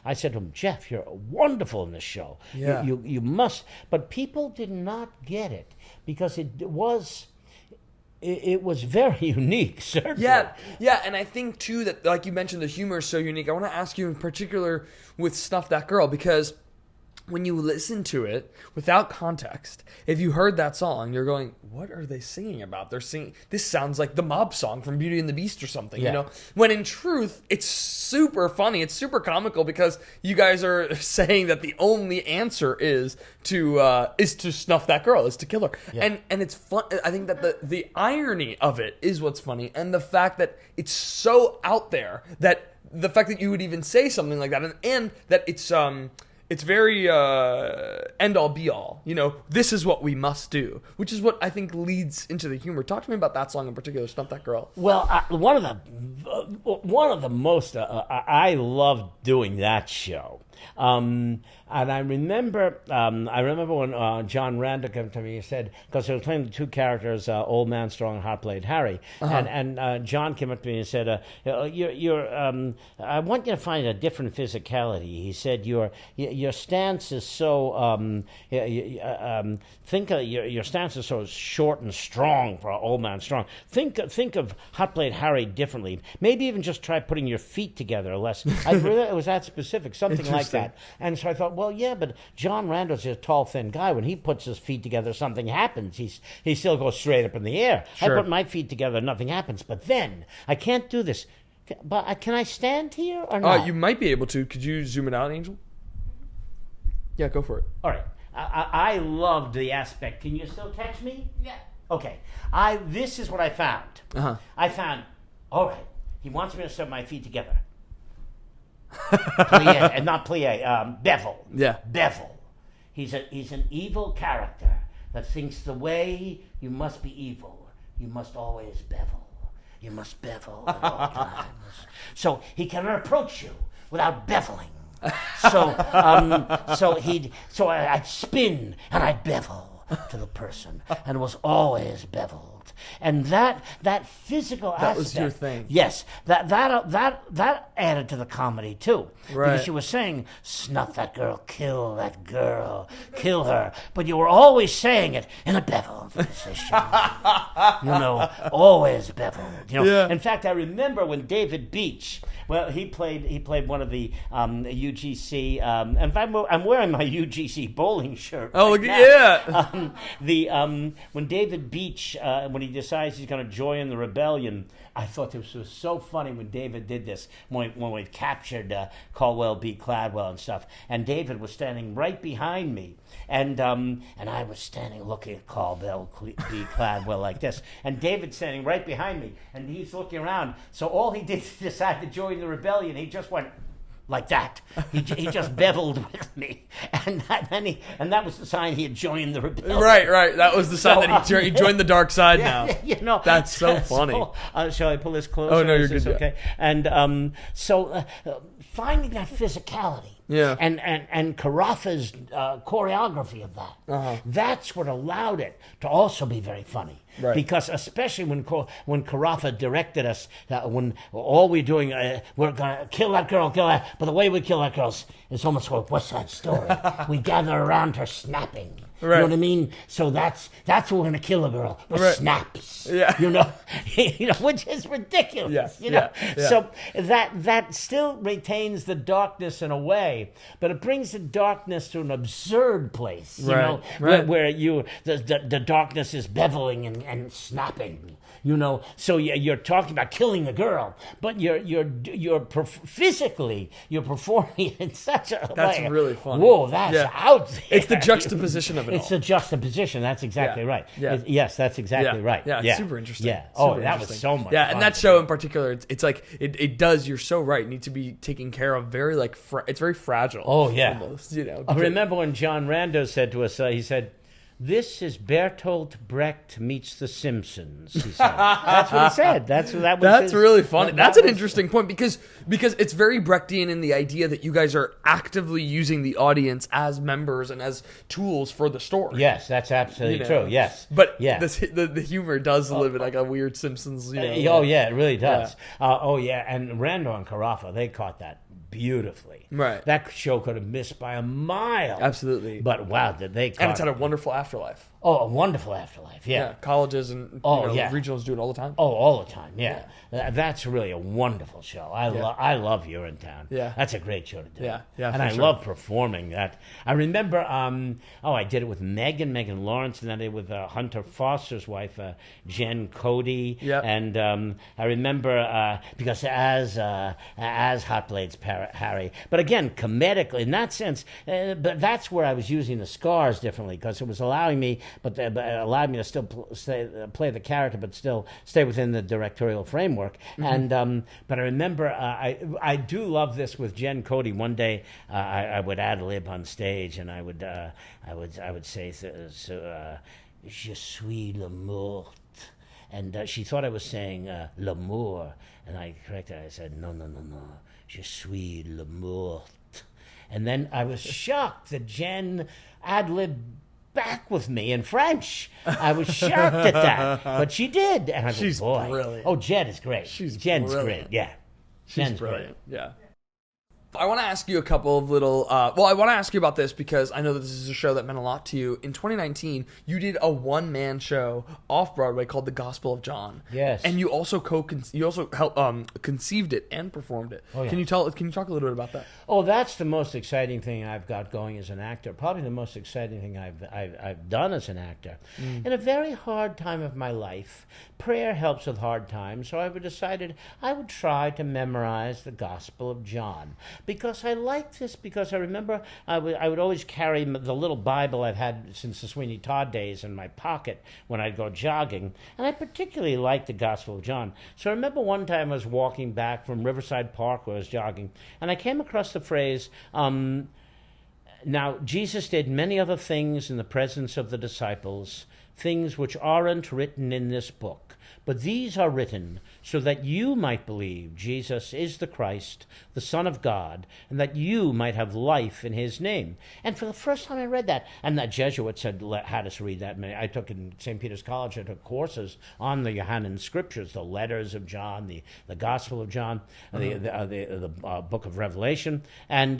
I said to him, Jeff, you're wonderful in this show. Yeah. You must. But people did not get it because it was very unique, certainly. Yeah, and I think, too, that, like you mentioned, the humor is so unique. I want to ask you in particular with Snuff That Girl, because when you listen to it without context, if you heard that song, you're going, what are they singing about? They're singing, this sounds like the mob song from Beauty and the Beast or something, you know? When in truth, it's super funny, it's super comical, because you guys are saying that the only answer is to snuff that girl, is to kill her. Yeah. And it's fun. I think that the irony of it is what's funny, and the fact that it's so out there, that the fact that you would even say something like that, and that it's very end-all, be-all. This is what we must do, which is what I think leads into the humor. Talk to me about that song in particular, Stump That Girl. Well, one of the most, I loved doing that show. And I remember when John Rando came to me, he said, because I was playing the two characters, Old Man Strong and Hot Blade Harry, and John came up to me and said, I want you to find a different physicality. He said, your stance is so, your stance is so short and strong for Old Man Strong. Think of Hot Blade Harry differently. Maybe even just try putting your feet together less. It was that specific, something like that. And so I thought, well, yeah, but John Rando's a tall, thin guy. When he puts his feet together, something happens. He still goes straight up in the air. Sure. I put my feet together, nothing happens. But then, I can't do this. But can I stand here or not? You might be able to. Could you zoom it out, Angel? Yeah, go for it. All right. I loved the aspect. Can you still catch me? Yeah. Okay. This is what I found. I found, all right, he wants me to set my feet together. Plie, and not plie, bevel. Yeah. Bevel. He's an evil character that thinks the way you must be evil, you must always bevel. You must bevel at all times. So he cannot approach you without beveling. So I'd spin and I'd bevel to the person, and it was always beveled. And that physical aspect, was your thing. Yes, that added to the comedy too, right? Because you were saying, "Snuff that girl, kill that girl, kill her," but you were always saying it in a beveled position. Always beveled. Yeah. In fact, I remember when David Beach. Well, he played one of the UGC, and I'm wearing my UGC bowling shirt. Oh, right now. Yeah. When David Beach, when he decides he's going to join the rebellion, I thought this was so funny when David did this, when we captured Caldwell B. Cladwell and stuff, and David was standing right behind me, and I was standing looking at Caldwell B. Cladwell like this, and David standing right behind me, and he's looking around. So all he did to decide to join the rebellion, he just went like that. He just beveled with me, and that was the sign he had joined the rebellion. Right. That was the sign that he joined the dark side now. That's so funny. Shall I pull this closer? Oh no, you're good. Okay. And finding that physicality. Yeah. And Carafa's choreography of that. That's what allowed it to also be very funny. Right. Because especially when Carafa directed us, when all we're doing, we're going to kill that girl, but the way we kill that girl is almost like West Side Story. We gather around her snapping. Right. You know what I mean? So that's what we're gonna kill a girl with snaps. Yeah. Which is ridiculous. Yeah. So that still retains the darkness in a way, but it brings the darkness to an absurd place. Where the darkness is beveling and snapping. So you're talking about killing the girl, but physically you're performing in such a That's way. really funny. Whoa, that's out there. It's the juxtaposition of it. It's the juxtaposition. That's exactly right. Yeah. Yes, that's exactly right. Yeah, it's super interesting. Yeah. That was so much. Yeah, fun. and that show in particular, it's like it does. You're so right. Need to be taken care of. Very it's very fragile. Oh yeah. Almost, I remember when John Rando said to us, he said, "This is Bertolt Brecht meets The Simpsons." He said. That's what he said. That's really funny. That's an interesting point because it's very Brechtian in the idea that you guys are actively using the audience as members and as tools for the story. Yes, that's absolutely true. Yes, but the humor does live in like a weird Simpsons. Oh yeah, it really does. And Rando and Carafa, they caught that beautifully. Right. That show could have missed by a mile. Absolutely. But wow, did they caught And it's had a wonderful afterlife. Oh, a wonderful afterlife, yeah. Colleges and regionals do it all the time. Oh, all the time, yeah. That's really a wonderful show. I love Urinetown. Yeah. That's a great show to do. Yeah, and I love performing that. I remember, I did it with Megan Lawrence, and then I did it with Hunter Foster's wife, Jen Cody. Yep. And I remember, because as Hot Blades Harry, but again, comedically, in that sense, but that's where I was using the scars differently, because it was allowing me, but allowed me to still play the character, but still stay within the directorial framework. And but I remember I do love this with Jen Cody. One day I would ad lib on stage, and I would say, "Je suis l'amour," and she thought I was saying l'amour, and I corrected. I said, "No, je suis l'amour," and then I was shocked that Jen ad lib back with me in French. I was shocked at that, but she did, and I go, She's boy, brilliant. Oh, Jen is great. Jen's brilliant. great. Yeah, She's brilliant. Yeah. I want to ask you a couple of little... I want to ask you about this because I know that this is a show that meant a lot to you. In 2019, you did a one-man show off Broadway called The Gospel of John. Yes. And you also conceived it and performed it. Oh, yeah. Can you talk a little bit about that? Oh, that's the most exciting thing I've got going as an actor. Probably the most exciting thing I've done as an actor. In a very hard time of my life, prayer helps with hard times, so I decided I would try to memorize the Gospel of John. Because I like this, because I remember I would always carry the little Bible I've had since the Sweeney Todd days in my pocket when I'd go jogging, and I particularly liked the Gospel of John. So I remember one time I was walking back from Riverside Park where I was jogging, and I came across the phrase, now Jesus did many other things in the presence of the disciples, things which aren't written in this book. But these are written so that you might believe Jesus is the Christ, the Son of God, and that you might have life in his name. And for the first time I read that, and the Jesuits had us read that. I took in St. Peter's College, I took courses on the Johannine scriptures, the letters of John, the Gospel of John, the book of Revelation. And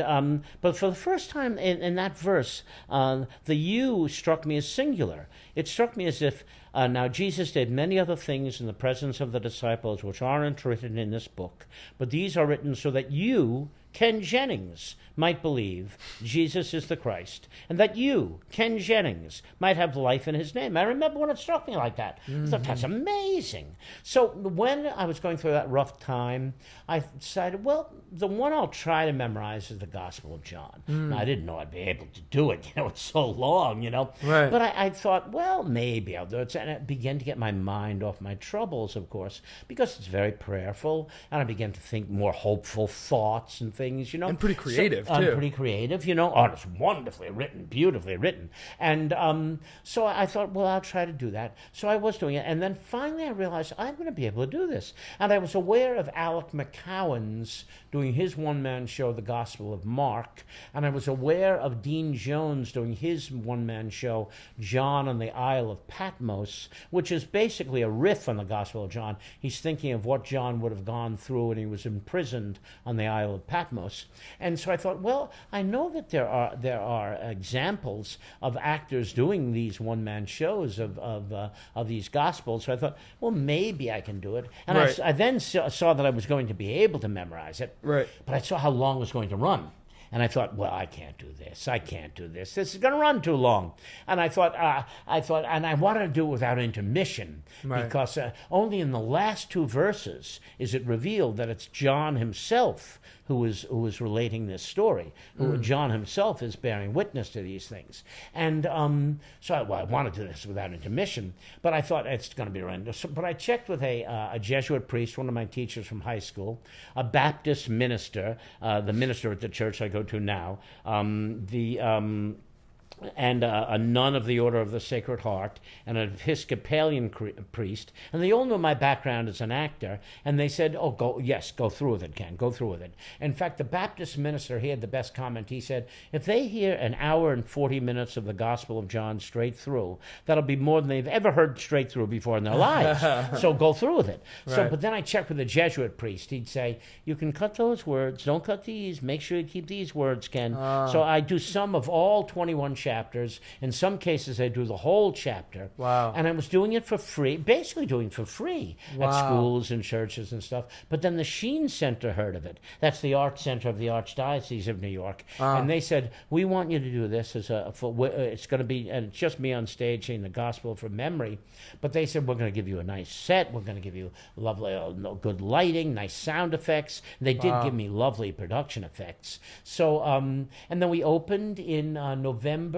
but for the first time in that verse, the you struck me as singular. It struck me as if now Jesus did many other things in the presence of the disciples which aren't written in this book, but these are written so that you, Ken Jennings, might believe Jesus is the Christ, and that you, Ken Jennings, might have life in his name. I remember when it struck me like that. I thought, that's amazing. So when I was going through that rough time, I decided, well, the one I'll try to memorize is the Gospel of John. Now, I didn't know I'd be able to do it. It's so long, Right. But I thought, well, maybe I'll do it. And I began to get my mind off my troubles, of course, because it's very prayerful, and I began to think more hopeful thoughts and things, And pretty creative, so, too. Pretty creative, Oh, it's wonderfully written, beautifully written. And so I thought, well, I'll try to do that. So I was doing it. And then finally I realized I'm going to be able to do this. And I was aware of Alec McCowan's doing his one-man show, The Gospel of Mark. And I was aware of Dean Jones doing his one-man show, John on the Isle of Patmos, which is basically a riff on the Gospel of John. He's thinking of what John would have gone through when he was imprisoned on the Isle of Patmos. And so I thought, well, I know that there are examples of actors doing these one-man shows of these Gospels. So I thought, well, maybe I can do it. And Right. I then saw that I was going to be able to memorize it. Right. But I saw how long it was going to run. And I thought, well, I can't do this. I can't do this. This is going to run too long. And I thought, and I wanted to do it without intermission, Right. because only in the last two verses is it revealed that it's John himself who is relating this story. John himself is bearing witness to these things. And so I wanted to do this without intermission, but I thought it's going to be horrendous. So, but I checked with a Jesuit priest, one of my teachers from high school, a Baptist minister, the minister at the church I go to now, and a nun of the Order of the Sacred Heart, and an Episcopalian priest, and they all knew my background as an actor, and they said, oh, go through with it, Ken, go through with it. In fact, the Baptist minister, he had the best comment. He said, if they hear an hour and 40 minutes of the Gospel of John straight through, that'll be more than they've ever heard straight through before in their lives. So go through with it. Right. So, but then I checked with a Jesuit priest. He'd say, you can cut those words, don't cut these, make sure you keep these words, Ken. So I do some of all 21 chapters. In some cases, I do the whole chapter. Wow. And I was doing it for free, basically doing it for free at schools and churches and stuff. But then the Sheen Center heard of it. That's the art center of the Archdiocese of New York. And they said, we want you to do this it's going to be, and it's just me on stage saying the gospel from memory. But they said, we're going to give you a nice set. We're going to give you lovely, good lighting, nice sound effects. They did give me lovely production effects. So, and then we opened in November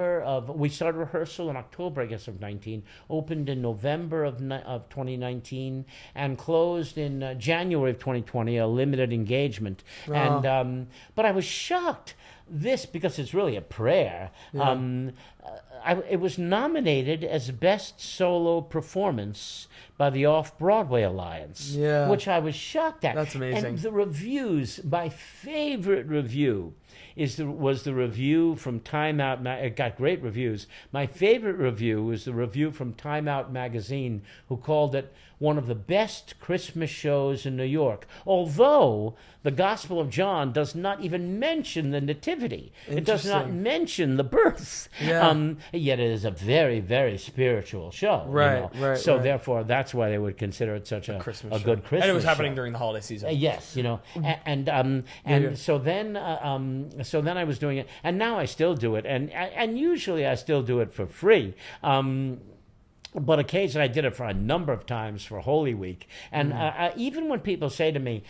we started rehearsal in October, I guess, of 19, opened in November of 2019, and closed in January of 2020, a limited engagement. And but I was shocked. This, because it's really a prayer, it was nominated as Best Solo Performance by the Off Broadway Alliance, which I was shocked at. That's amazing. And the reviews, my favorite review was the review from Time Out. It got great reviews. My favorite review was the review from Time Out magazine, who called it one of the best Christmas shows in New York, although the Gospel of John does not even mention the Nativity. It does not mention the birth. Yet it is a very, very spiritual show. Right. So therefore, that's why they would consider it such a good Christmas show. And it was happening during the holiday season. Yes, and so then I was doing it, and now I still do it, and usually I still do it for free. But occasionally I did it for a number of times for Holy Week. And even when people say to me,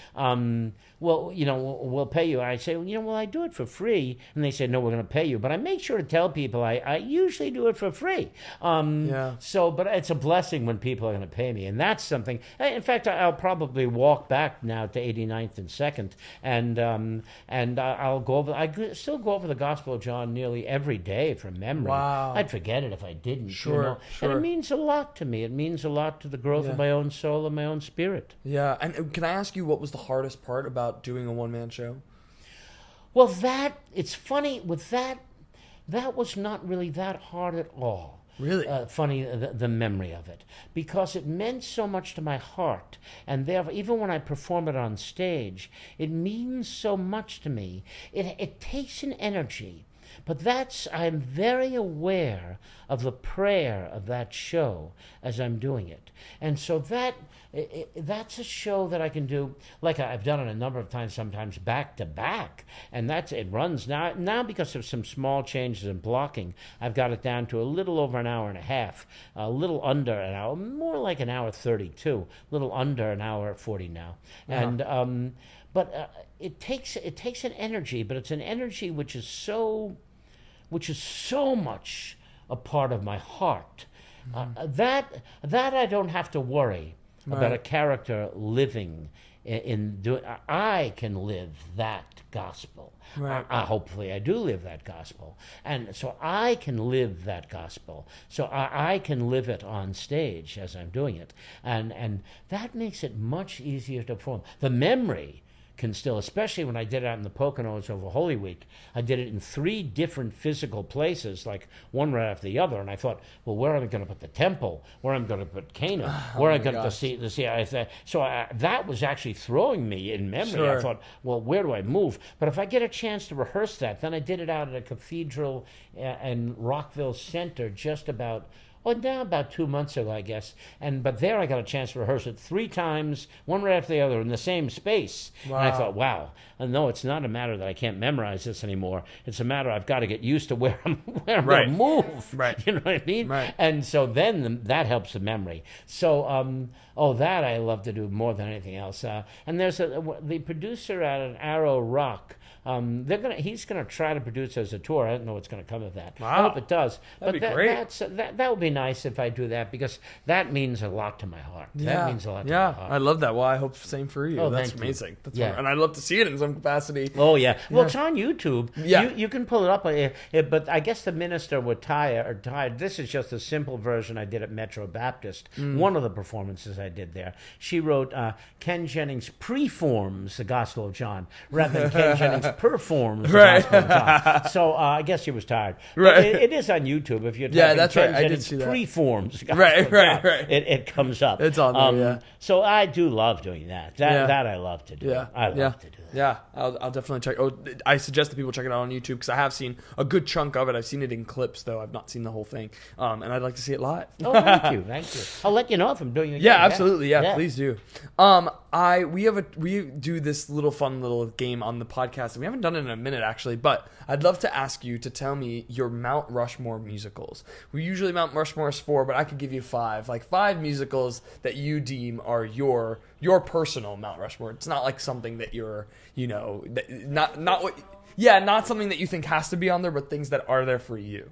well, we'll pay you, I say, well, I do it for free. And they say, no, we're going to pay you. But I make sure to tell people I usually do it for free. But it's a blessing when people are going to pay me. And that's something. In fact, I'll probably walk back now to 89th and 2nd. And I'll go over, I still go over the Gospel of John nearly every day from memory. Wow. I'd forget it if I didn't. Sure. And it means a lot to me. It means a lot to the growth of my own soul and my own spirit. Yeah, and can I ask you what was the hardest part about doing a one-man show? Well, it's funny, with that was not really that hard at all. Really? Funny, the memory of it. Because it meant so much to my heart. And therefore, even when I perform it on stage, it means so much to me. It takes an energy. But I'm very aware of the prayer of that show as I'm doing it. And so that's a show that I can do, like I've done it a number of times, sometimes back to back. And it runs now because of some small changes in blocking, I've got it down to a little over an hour and a half, a little under an hour, more like an hour 32, a little under an hour 40 now. And it takes an energy, but it's an energy which is so much a part of my heart. That I don't have to worry about a character living in doing. I can live that gospel. Right. Hopefully I do live that gospel. And so I can live that gospel. So I can live it on stage as I'm doing it. And that makes it much easier to perform. The memory can still, especially when I did it out in the Poconos over Holy Week, I did it in 3 different physical places, like one right after the other. And I thought, well, where am I going to put the temple? Where am I going to put Cana? Where am I going to see the So that was actually throwing me in memory. Sure. I thought, well, where do I move? But if I get a chance to rehearse that, then I did it out at a cathedral in Rockville Center now about 2 months ago, I guess. But there I got a chance to rehearse it 3 times, one right after the other, in the same space. Wow. And I thought, wow, no, it's not a matter that I can't memorize this anymore. It's a matter I've got to get used to where I'm going to move. Right. You know what I mean? Right. And so then that helps the memory. So, that I love to do more than anything else. And there's the producer at Arrow Rock. He's gonna try to produce as a tour. I don't know what's gonna come of that. Wow. I hope it does. That'd but be great. That would be nice if I do that, because that means a lot to my heart. That means a lot to my heart. I love that. Well, I hope same for you. Oh, That's thank you. amazing. That's Yeah. and I'd love to see it in some capacity. Oh yeah. Well, it's on YouTube. Yeah. You can pull it up. But I guess the minister was tired. This is just a simple version I did at Metro Baptist. One of the performances I did there. She wrote Ken Jennings preforms the Gospel of John rather than Ken Jennings performs the Gospel of John. So I guess she was tired. Right. But it is on YouTube. If you type in that's Ken right. I did Jennings see that. preforms the Gospel of John, Right. It comes up. It's on there, yeah. So I do love doing that. That I love to do. Yeah. I love to do that. Yeah, I'll definitely check. Oh, I suggest that people check it out on YouTube, because I have seen a good chunk of it. I've seen it in clips, though. I've not seen the whole thing. And I'd like to see it live. Oh, thank you. I'll let you know if I'm doing it again. Yeah, absolutely. Yeah, please do. We do this fun little game on the podcast, and we haven't done it in a minute, actually, but I'd love to ask you to tell me your Mount Rushmore musicals. We usually Mount Rushmore is 4, but I could give you 5. Like 5 musicals that you deem are your personal Mount Rushmore. It's not like something that you're, not something that you think has to be on there, but things that are there for you.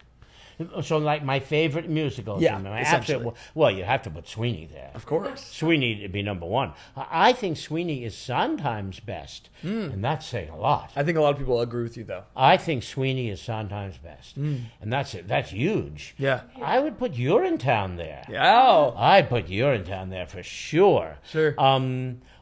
So, like my favorite musicals. Yeah, essentially. Well, you have to put Sweeney there. Of course. Sweeney would be number 1. I think Sweeney is Sondheim's best, and that's saying a lot. I think a lot of people agree with you, though. I think Sweeney is Sondheim's best, and that's it. That's huge. Yeah. I would put Urinetown there. Yeah. I'd put Urinetown there for sure. Sure.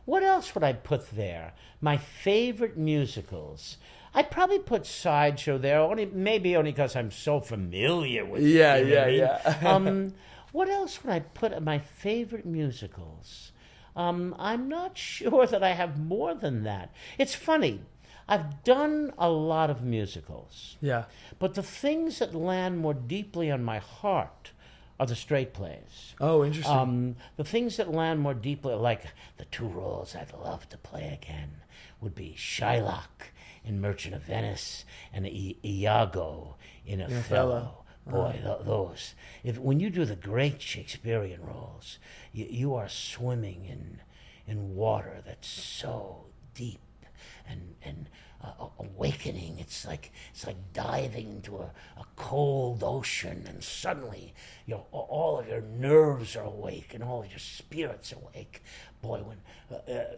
What else would I put there? My favorite musicals. I'd probably put Sideshow there, maybe only because I'm so familiar with it. Yeah. What else would I put in my favorite musicals? I'm not sure that I have more than that. It's funny. I've done a lot of musicals. Yeah. But the things that land more deeply on my heart are the straight plays. Oh, interesting. The things that land more deeply, like the 2 roles I'd love to play again, would be Shylock in Merchant of Venice and Iago in Othello. Boy, those. When you do the great Shakespearean roles, you are swimming in water that's so deep and awakening. It's like diving into a cold ocean, and suddenly all of your nerves are awake and all of your spirits awake. Boy,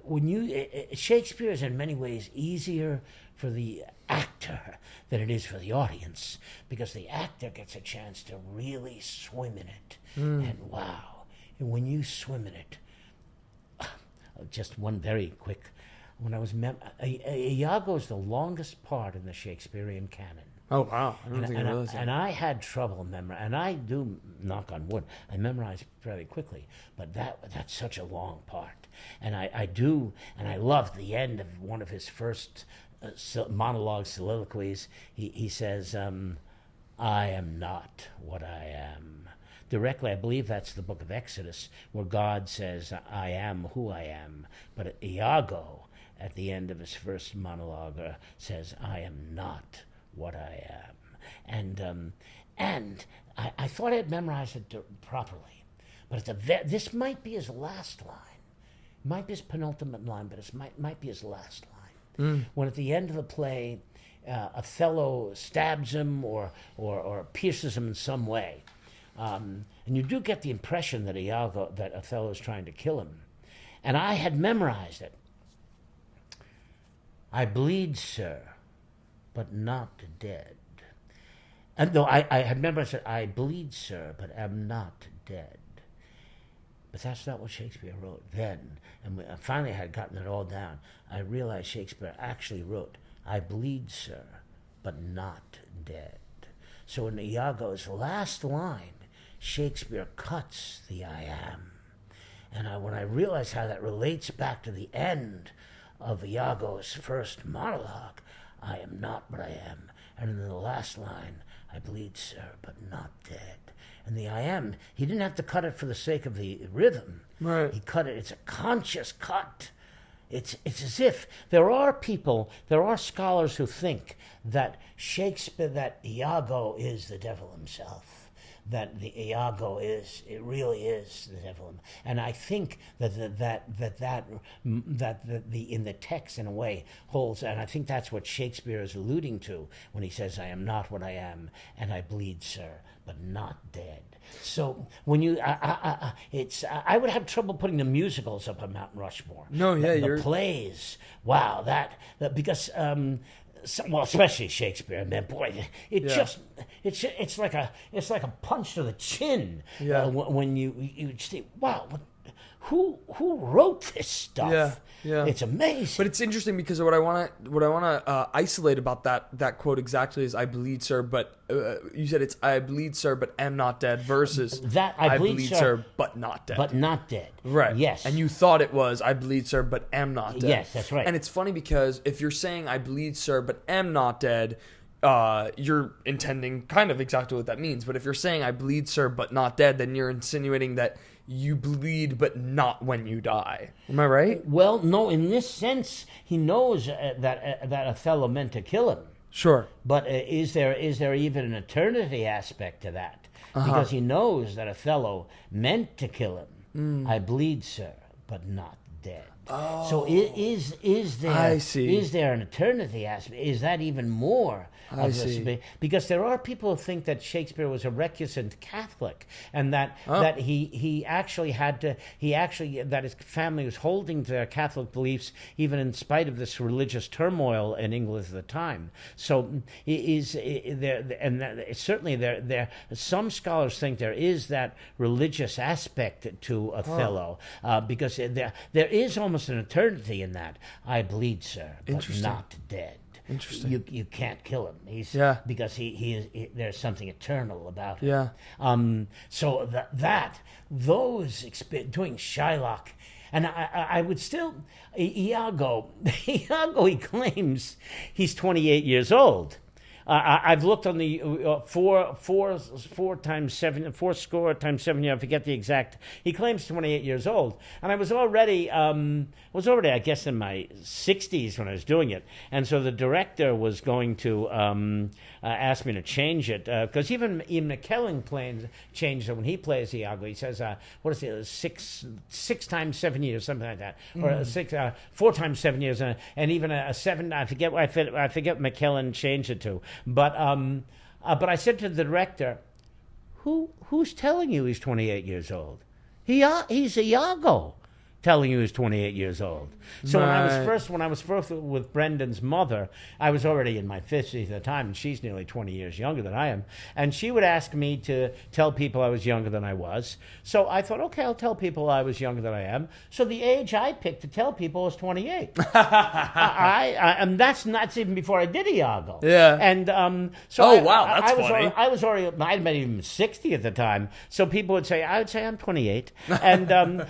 when Shakespeare is in many ways easier for the actor actor than it is for the audience, because the actor gets a chance to really swim in it. And wow, when you swim in it, just one very quick, when I was, Iago is the longest part in the Shakespearean canon. Oh, wow. I don't think I realized that. And I had trouble memorizing, and I do, knock on wood, I memorize fairly quickly, but that's such a long part. And I do, and I love the end of one of his first monologue soliloquies. He says, I am not what I am. Directly, I believe that's the book of Exodus, where God says, I am who I am. But Iago, at the end of his first monologue, says, I am not what I am. And I thought I had memorized it properly. But this might be his last line. It might be his penultimate line, but it might be his last line. When at the end of the play, Othello stabs him or pierces him in some way. And you do get the impression that Othello is trying to kill him. And I had memorized it. I bleed, sir, but not dead. And no, I had memorized it. I bleed, sir, but am not dead. But that's not what Shakespeare wrote then. And when I finally had gotten it all down, I realized Shakespeare actually wrote, I bleed, sir, but not dead. So in Iago's last line, Shakespeare cuts the I am. And when I realized how that relates back to the end of Iago's first monologue, I am not what I am. And in the last line, I bleed, sir, but not dead. And the I am, he didn't have to cut it for the sake of the rhythm. Right. He cut it, it's a conscious cut. It's as if there are scholars who think that Iago is the devil himself. That the Iago really is the devil, and I think that in the text in a way holds, and I think that's what Shakespeare is alluding to when he says, "I am not what I am, and I bleed, sir, but not dead." So when you, I would have trouble putting the musicals up on Mount Rushmore. No, yeah, the plays. Wow, that because. Well, especially Shakespeare, man, boy, it's like a punch to the chin. Yeah. When you see, wow, who wrote this stuff? Yeah. It's amazing. But it's interesting because what I want to isolate about that quote exactly is I bleed, sir, but you said it's I bleed, sir, but am not dead versus that I bleed, sir, but not dead. But not dead. Right. Yes. And you thought it was I bleed, sir, but am not dead. Yes, that's right. And it's funny because if you're saying I bleed, sir, but am not dead, you're intending kind of exactly what that means. But if you're saying I bleed, sir, but not dead, then you're insinuating that you bleed, but not when you die. Am I right? Well, no. In this sense, he knows that Othello meant to kill him. Sure. But is there even an eternity aspect to that? Because he knows that Othello meant to kill him. I bleed, sir, but not dead. Oh. So is there an eternity aspect? Is that even more? Because there are people who think that Shakespeare was a recusant Catholic, and that he actually that his family was holding to their Catholic beliefs even in spite of this religious turmoil in England at the time. So certainly there some scholars think there is that religious aspect to Othello, because there is almost an eternity in that. I bleed, sir, but not dead. Interesting. You can't kill him. Because he is. There's something eternal about him. Yeah. So those doing Shylock, and I would still Iago. He claims he's 28 years old. I've looked on the 4 times 7, 4 score times 7. I forget the exact. He claims 28 years old, and I was already I guess in my 60s when I was doing it, and so the director was going to ask me to change it because even McKellen changed it when he plays Iago. He says, "What is it? 6 times 7 years, something like that, or 4 times 7 years, and even a 7. I forget McKellen changed it to." But I said to the director, "Who's telling you he's 28 years old? He's Iago. telling you he was 28 years old. So when I was first with Brendan's mother, I was already in my 50s at the time, and she's nearly 20 years younger than I am. And she would ask me to tell people I was younger than I was. So I thought, okay, I'll tell people I was younger than I am. So the age I picked to tell people was 28. And that's even before I did Iago. Yeah. And so that's funny. I was already, I'd been even 60 at the time. So people would say, I would say I'm 28. And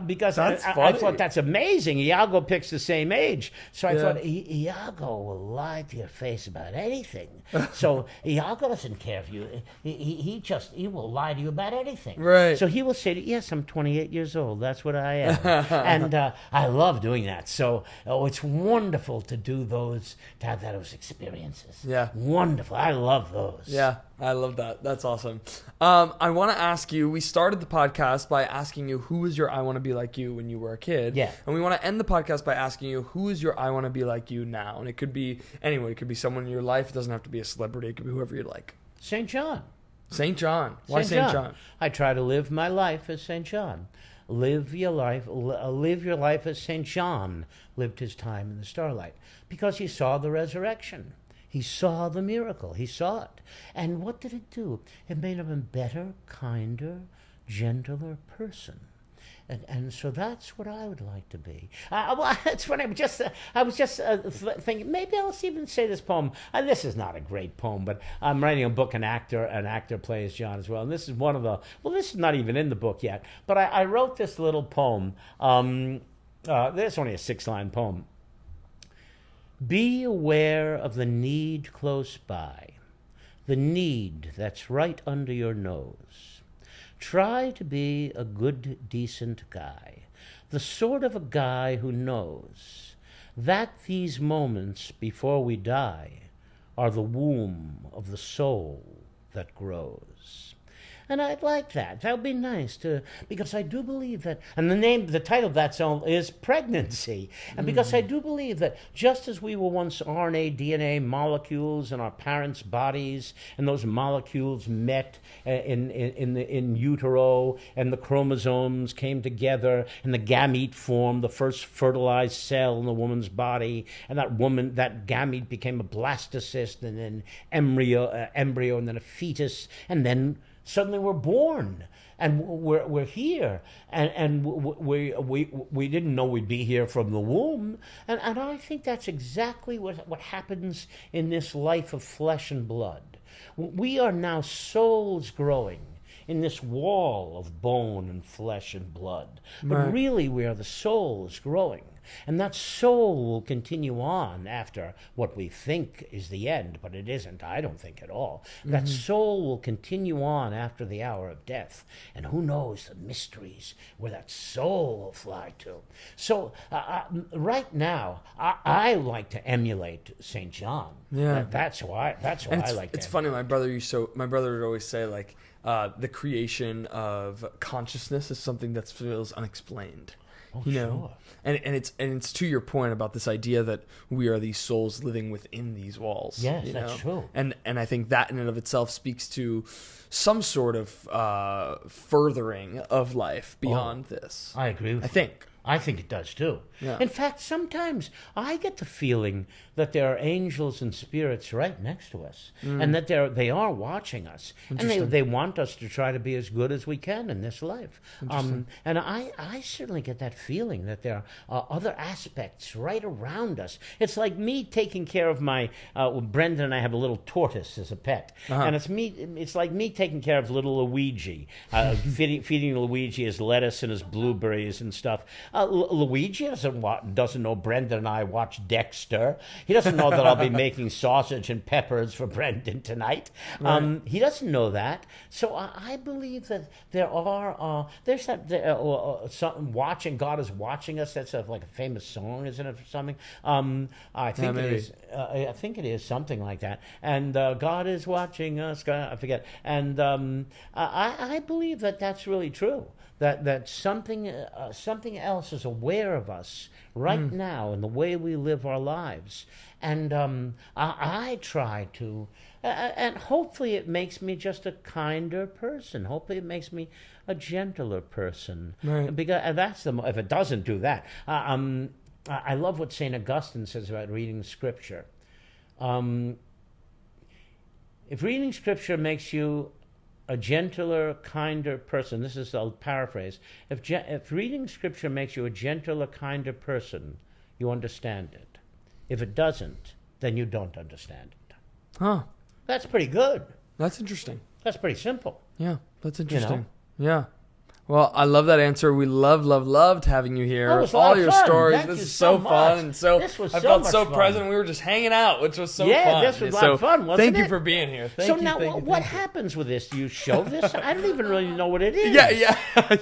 because I thought that's amazing. Iago picks the same age. So I thought, Iago will lie to your face about anything. So Iago doesn't care if you, he will lie to you about anything. Right. So he will say, yes, I'm 28 years old. That's what I am. And I love doing that. So it's wonderful to do those, to have those experiences. Yeah. Wonderful. I love those. Yeah, I love that. That's awesome. I want to ask you, we started the podcast by asking you, who was your I want to be like you when you were a kid? Yeah. And we want to end the podcast by asking you, who is your I want to be like you now? And it could be anyone. It could be someone in your life. It doesn't have to be a celebrity. It could be whoever you like. St. John. St. John. Why St. John? I try to live my life as St. John. Live your life as St. John lived his time in the starlight, because he saw the resurrection. He saw the miracle. He saw it. And what did it do? It made him a better, kinder, gentler person. And so that's what I would like to be. Well, it's funny. I was just thinking, maybe I'll even say this poem. This is not a great poem, but I'm writing a book. An actor plays John as well. And this is one of the. Well, this is not even in the book yet. But I wrote this little poem. There's only a 6-line poem. Be aware of the need close by, the need that's right under your nose. Try to be a good, decent guy, the sort of a guy who knows that these moments before we die are the womb of the soul that grows. And I'd like that. That would be nice because I do believe that, and the title of that song is Pregnancy. And because I do believe that just as we were once RNA, DNA molecules in our parents' bodies, and those molecules met in utero, and the chromosomes came together, and the gamete formed the first fertilized cell in the woman's body, and that gamete became a blastocyst, and then embryo, and then a fetus, and then suddenly we're born, and we're here, and we didn't know we'd be here from the womb, and I think that's exactly what happens in this life of flesh and blood. We are now souls growing in this wall of bone and flesh and blood, but really we are the souls growing. And that soul will continue on after what we think is the end, but it isn't, I don't think at all. That soul will continue on after the hour of death. And who knows the mysteries where that soul will fly to. So right now, I like to emulate St. John. Yeah. That's why I like to. It's funny, my brother would always say, like, the creation of consciousness is something that feels unexplained. Oh, you know, sure. and it's to your point about this idea that we are these souls living within these walls. Yes, that's true. And I think that in and of itself speaks to some sort of furthering of life beyond this. I agree with you. I think it does too. Yeah. In fact, sometimes I get the feeling that there are angels and spirits right next to us, and that they are watching us, and they want us to try to be as good as we can in this life. And I certainly get that feeling that there are other aspects right around us. It's like me taking care of my Brenda and I have a little tortoise as a pet, and it's like me taking care of little Luigi, feeding Luigi his lettuce and his blueberries and stuff. Luigi doesn't know Brendan and I watch Dexter. He doesn't know that I'll be making sausage and peppers for Brendan tonight. Right. He doesn't know that. So I believe that there's something watching. God is watching us. That's like a famous song, isn't it? Or something. I think it is. I think it is something like that. And God is watching us. I forget. And I believe that that's really true. That something else is aware of us right now in the way we live our lives, and I try to, and hopefully it makes me just a kinder person. Hopefully it makes me a gentler person. Right. Because that's if it doesn't do that. I love what St. Augustine says about reading Scripture. If reading Scripture makes you a gentler, kinder person, this is a paraphrase. If reading Scripture makes you a gentler, kinder person, you understand it. If it doesn't, then you don't understand it. Huh. That's pretty good. That's interesting. That's pretty simple. Yeah, that's interesting. Yeah. Well, I love that answer. We loved having you here. That was a all lot of your fun. stories. Thank This you is so so fun, much. and so This was I so felt much so fun. present. We were just hanging out, which was so Yeah, fun. this was a lot of fun, wasn't Thank you it? for being here. Thank So you. now, thank you, what thank you. happens with this? Do you show this? I don't even really know what it is.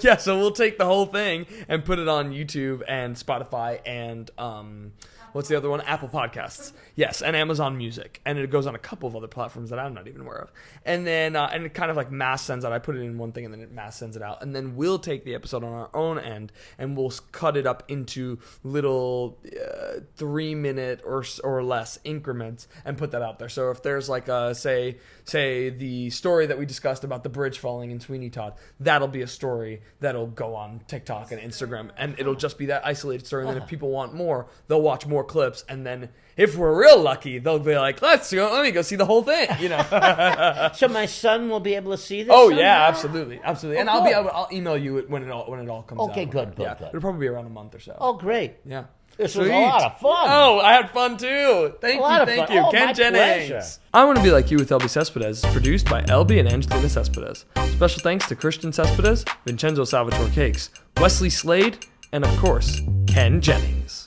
Yeah. So we'll take the whole thing and put it on YouTube and Spotify and what's the other one? Apple Podcasts. Yes, and Amazon Music. And it goes on a couple of other platforms that I'm not even aware of. And then and it kind of like mass sends out. I put it in one thing and then it mass sends it out. And then we'll take the episode on our own end and we'll cut it up into little 3-minute or less increments and put that out there. So if there's like say the story that we discussed about the bridge falling in Sweeney Todd, that'll be a story that'll go on TikTok and Instagram, and it'll just be that isolated story. And then if people want more, they'll watch more clips, and then if we're real lucky, they'll be like, let me go see the whole thing, you know. So my son will be able to see this? Oh somehow? yeah, absolutely. And good. I'll email you it when it all comes out. Okay, good. It'll probably be around a month or so. Oh, great. Yeah. This was a lot of fun. Oh, I had fun too. Thank you. Oh, Ken my Jennings. pleasure. I Want to Be Like You with Elbi Cespedes is produced by Elbi and Angelina Cespedes. Special thanks to Christian Cespedes, Vincenzo Salvatore Cakes, Wesley Slade, and of course, Ken Jennings.